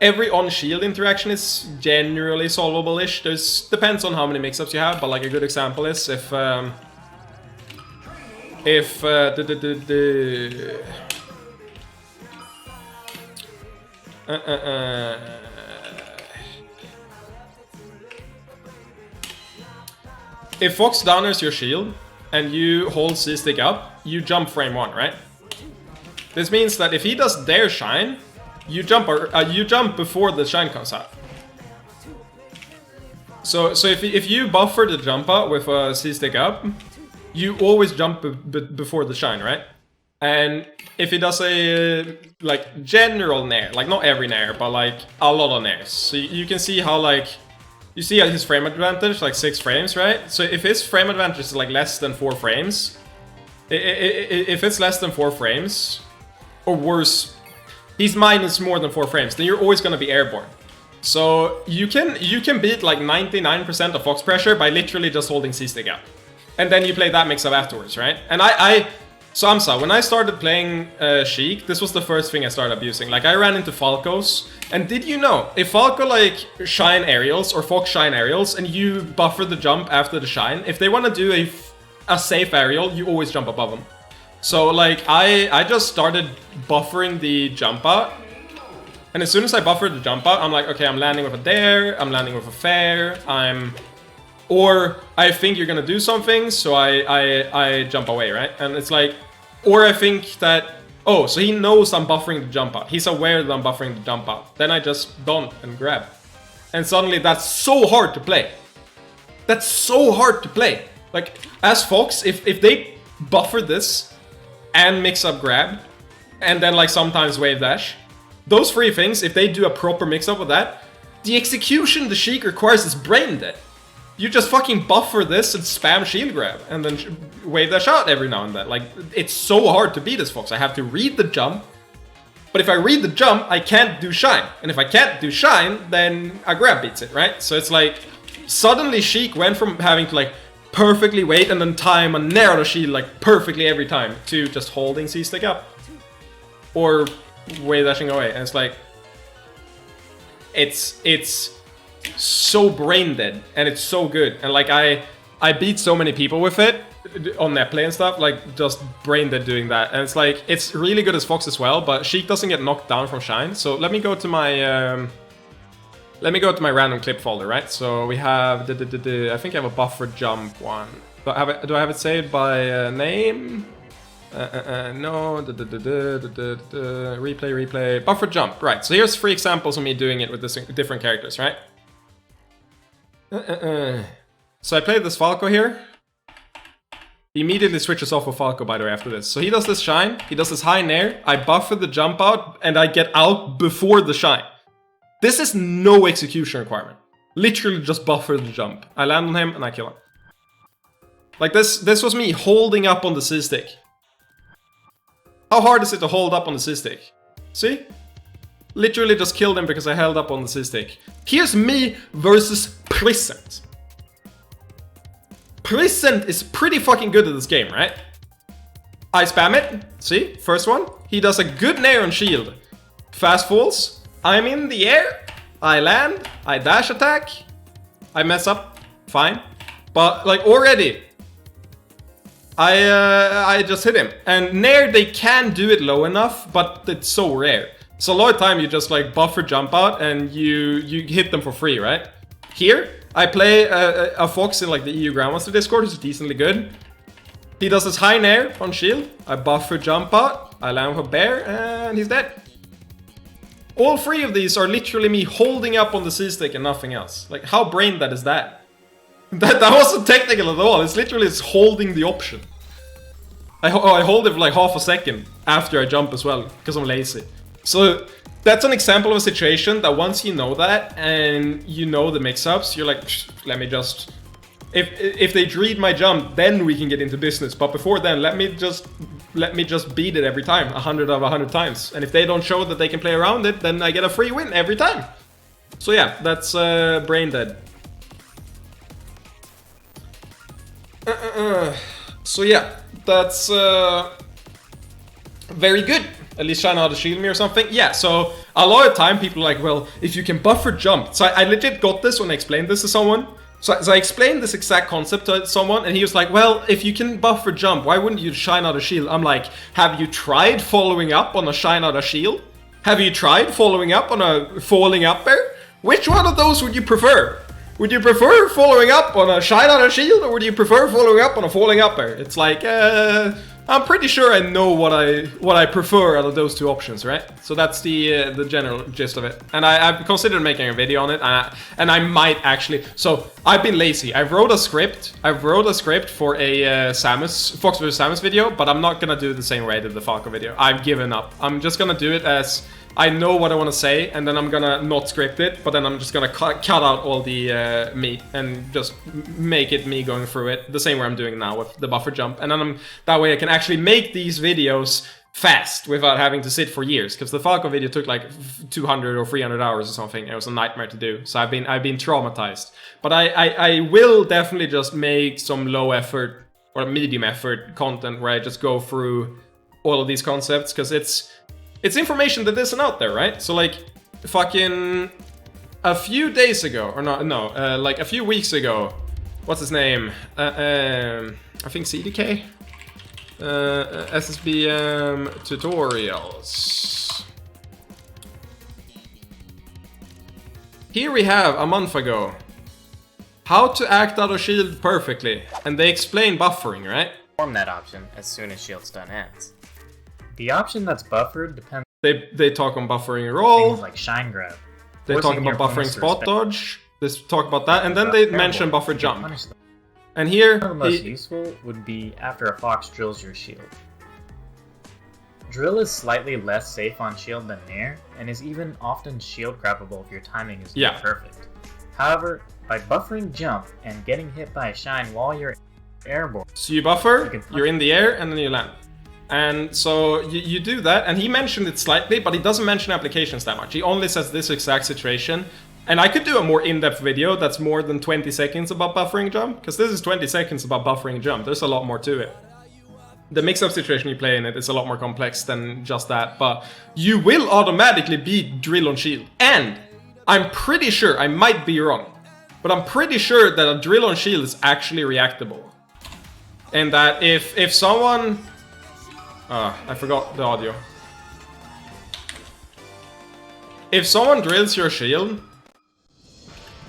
on shield interaction is generally solvable-ish. Depends on how many mix-ups you have, but like a good example is if if Fox downers your shield and you hold C-stick up, you jump frame 1, right? This means that if he does their shine, you jump before the shine comes out. So if you buffer the jump out with a C-stick up, you always jump before the shine, right? And if he does a like general nair, like not every nair, but like a lot of nairs, so you can see how like. You see his frame advantage, like 6 frames, right? So if his frame advantage is like less than 4 frames, if it's less than 4 frames, or worse, he's minus more than 4 frames, then you're always gonna be airborne. So you can beat like 99% of Fox pressure by literally just holding C-stick out. And then you play that mix-up afterwards, right? And so Amsa, when I started playing Sheik, this was the first thing I started abusing. Like I ran into Falcos, and did you know, if Falco like shine aerials or Fox shine aerials and you buffer the jump after the shine, if they want to do a safe aerial, you always jump above them. So like I just started buffering the jump out, and as soon as I buffered the jump out, I'm like, okay, I'm landing with a dare, I'm landing with a fair, or I think you're gonna do something, so I jump away, right? And it's like, or I think that, oh, so he knows I'm buffering the jump out. He's aware that I'm buffering the jump out. Then I just don't and grab. And suddenly that's so hard to play. That's so hard to play. Like, as Fox, if they buffer this and mix up grab, and then like sometimes wave dash, those 3 things, if they do a proper mix up with that, the execution the Sheik requires is brain dead. You just fucking buffer this and spam shield grab, and then wave dash out every now and then. Like, it's so hard to beat this Fox. I have to read the jump, but if I read the jump, I can't do shine. And if I can't do shine, then a grab beats it, right? So it's like, suddenly Sheik went from having to like perfectly wait and then time a nair out of shield like perfectly every time to just holding C-stick up. Or wave dashing away. And it's like, it's so brain dead and it's so good. And like I beat so many people with it on net play and stuff, like just brain dead doing that. And it's like, it's really good as Fox as well, but Sheik doesn't get knocked down from shine. So let me go to my random clip folder, right? So we have I think I have a buffer jump one. Do I have it saved by name? No. Replay. Buffer jump. Right. So here's 3 examples of me doing it with different characters, right? So I played this Falco here. He immediately switches off of Falco, by the way, after this. So he does this shine, he does this high nair, I buffer the jump out, and I get out before the shine. This is no execution requirement. Literally just buffer the jump. I land on him and I kill him. Like this was me holding up on the C-stick. How hard is it to hold up on the C-stick? See? Literally just killed him because I held up on the C-stick. Here's me versus Prisent. Prisent is pretty fucking good at this game, right? I spam it. See? First one. He does a good nair on shield. Fast falls. I'm in the air. I land. I dash attack. I mess up. Fine. But, like, already... I just hit him. And nair, they can do it low enough, but it's so rare. So a lot of time you just like buffer jump out and you hit them for free, right? Here, I play a Fox in like the EU Grandmaster Discord who's decently good. He does this high nair on shield. I buffer jump out. I land for bear and he's dead. All three of these are literally me holding up on the C-stick and nothing else. Like, how brain dead is that? That wasn't technical at all. It's literally it's holding the option. I hold it for like half a second after I jump as well, because I'm lazy. So that's an example of a situation that once you know that and you know the mix-ups, you're like, let me just... If they read my jump, then we can get into business. But before then, let me just beat it every time, 100 out of 100 times. And if they don't show that they can play around it, then I get a free win every time. So yeah, that's brain dead. So yeah, that's very good. At least try not to shield me or something. Yeah, so a lot of time people are like, well, if you can buffer jump. So I legit got this when I explained this to someone. So I explained this exact concept to someone and he was like, well, if you can buffer jump, why wouldn't you shine out a shield? I'm like, have you tried following up on a shine out a shield? Have you tried following up on a falling up air? Which one of those would you prefer? Would you prefer following up on a shine out a shield or would you prefer following up on a falling up air? It's like, I'm pretty sure I know what I prefer out of those two options, right? So that's the general gist of it. And I've considered making a video on it, and I might actually. So I've been lazy. I wrote a script. For a Fox vs Samus video, but I'm not gonna do it the same way I did the Falco video. I've given up. I'm just gonna do it as I know what I want to say, and then I'm gonna not script it, but then I'm just gonna cut out all the me and just make it me going through it the same way I'm doing now with the buffer jump, and then that way I can actually make these videos fast without having to sit for years, because the Falco video took like 200 or 300 hours or something. It was a nightmare to do, so I've been traumatized. But I will definitely just make some low effort or medium effort content where I just go through all of these concepts, because it's information that isn't out there, right? So like, fucking a few days ago, or like a few weeks ago, what's his name? I think CDK? SSBM tutorials. Here we have, a month ago, how to act out of shield perfectly. And they explain buffering, right? Perform that option as soon as shield stun ends. The option that's buffered depends. They talk on buffering roll. Things like shine grab. They talk about buffering spot dodge. They talk about that, and then they mention buffer jump. And here, the most useful would be after a Fox drills your shield. Drill is slightly less safe on shield than nair, and is even often shield crappable if your timing is not perfect. However, by buffering jump and getting hit by a shine while you're airborne. So you buffer, you're in the air, and then you land. And so you do that, and he mentioned it slightly, but he doesn't mention applications that much. He only says this exact situation. And I could do a more in-depth video that's more than 20 seconds about buffering jump, because this is 20 seconds about buffering jump. There's a lot more to it. The mix-up situation you play in it is a lot more complex than just that, but you will automatically beat drill on shield. And I'm pretty sure, I might be wrong, but I'm pretty sure that a drill on shield is actually reactable. And that if someone... I forgot the audio. If someone drills your shield,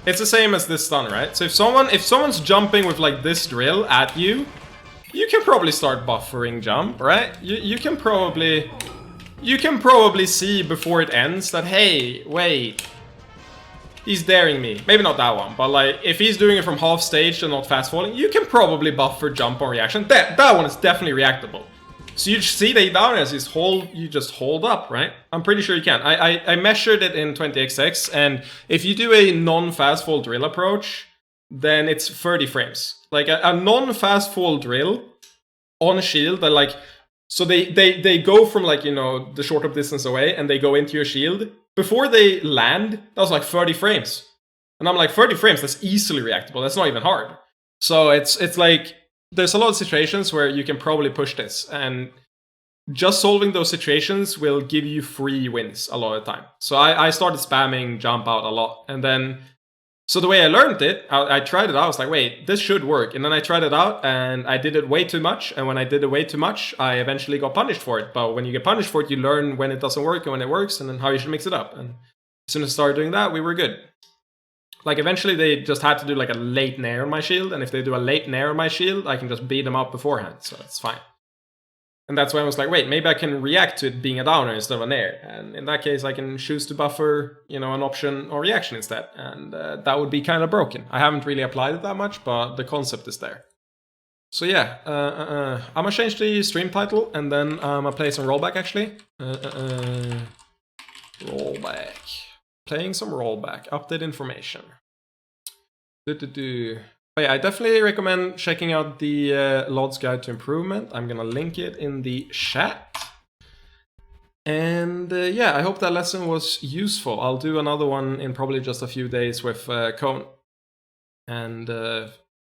it's the same as this stun, right? So if someone's jumping with like this drill at you, you can probably start buffering jump, right? You can probably see before it ends that, hey, wait, he's daring me. Maybe not that one, but like if he's doing it from half stage and not fast falling, you can probably buffer jump on reaction. That one is definitely reactable. So you see the down as you just hold up, right? I'm pretty sure you can. I measured it in 20xx, and if you do a non-fast fall drill approach, then it's 30 frames. Like a non-fast fall drill on a shield, that like, so they go from like, you know, the short up distance away, and they go into your shield, before they land, that was like 30 frames. And I'm like, 30 frames, that's easily reactable. That's not even hard. So it's like, there's a lot of situations where you can probably push this. And just solving those situations will give you free wins a lot of the time. So I started spamming jump out a lot. And then, so the way I learned it, I tried it out. I was like, wait, this should work. And then I tried it out and I did it way too much. And when I did it way too much, I eventually got punished for it. But when you get punished for it, you learn when it doesn't work and when it works and then how you should mix it up. And as soon as I started doing that, we were good. Like eventually they just had to do like a late nair on my shield. And if they do a late nair on my shield, I can just beat them up beforehand. So it's fine. And that's when I was like, wait, maybe I can react to it being a downer instead of a nair. And in that case, I can choose to buffer, you know, an option or reaction instead. And that would be kind of broken. I haven't really applied it that much, but the concept is there. So yeah, I'm gonna change the stream title and then I'm gonna play some rollback actually. Rollback. Playing some rollback. Update information. But yeah, I definitely recommend checking out the LOD's Guide to Improvement. I'm gonna link it in the chat. And yeah, I hope that lesson was useful. I'll do another one in probably just a few days with Cone. And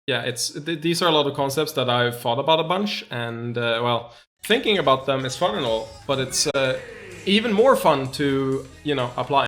yeah, these are a lot of concepts that I've thought about a bunch. And well, thinking about them is fun and all, but it's even more fun to, you know, apply.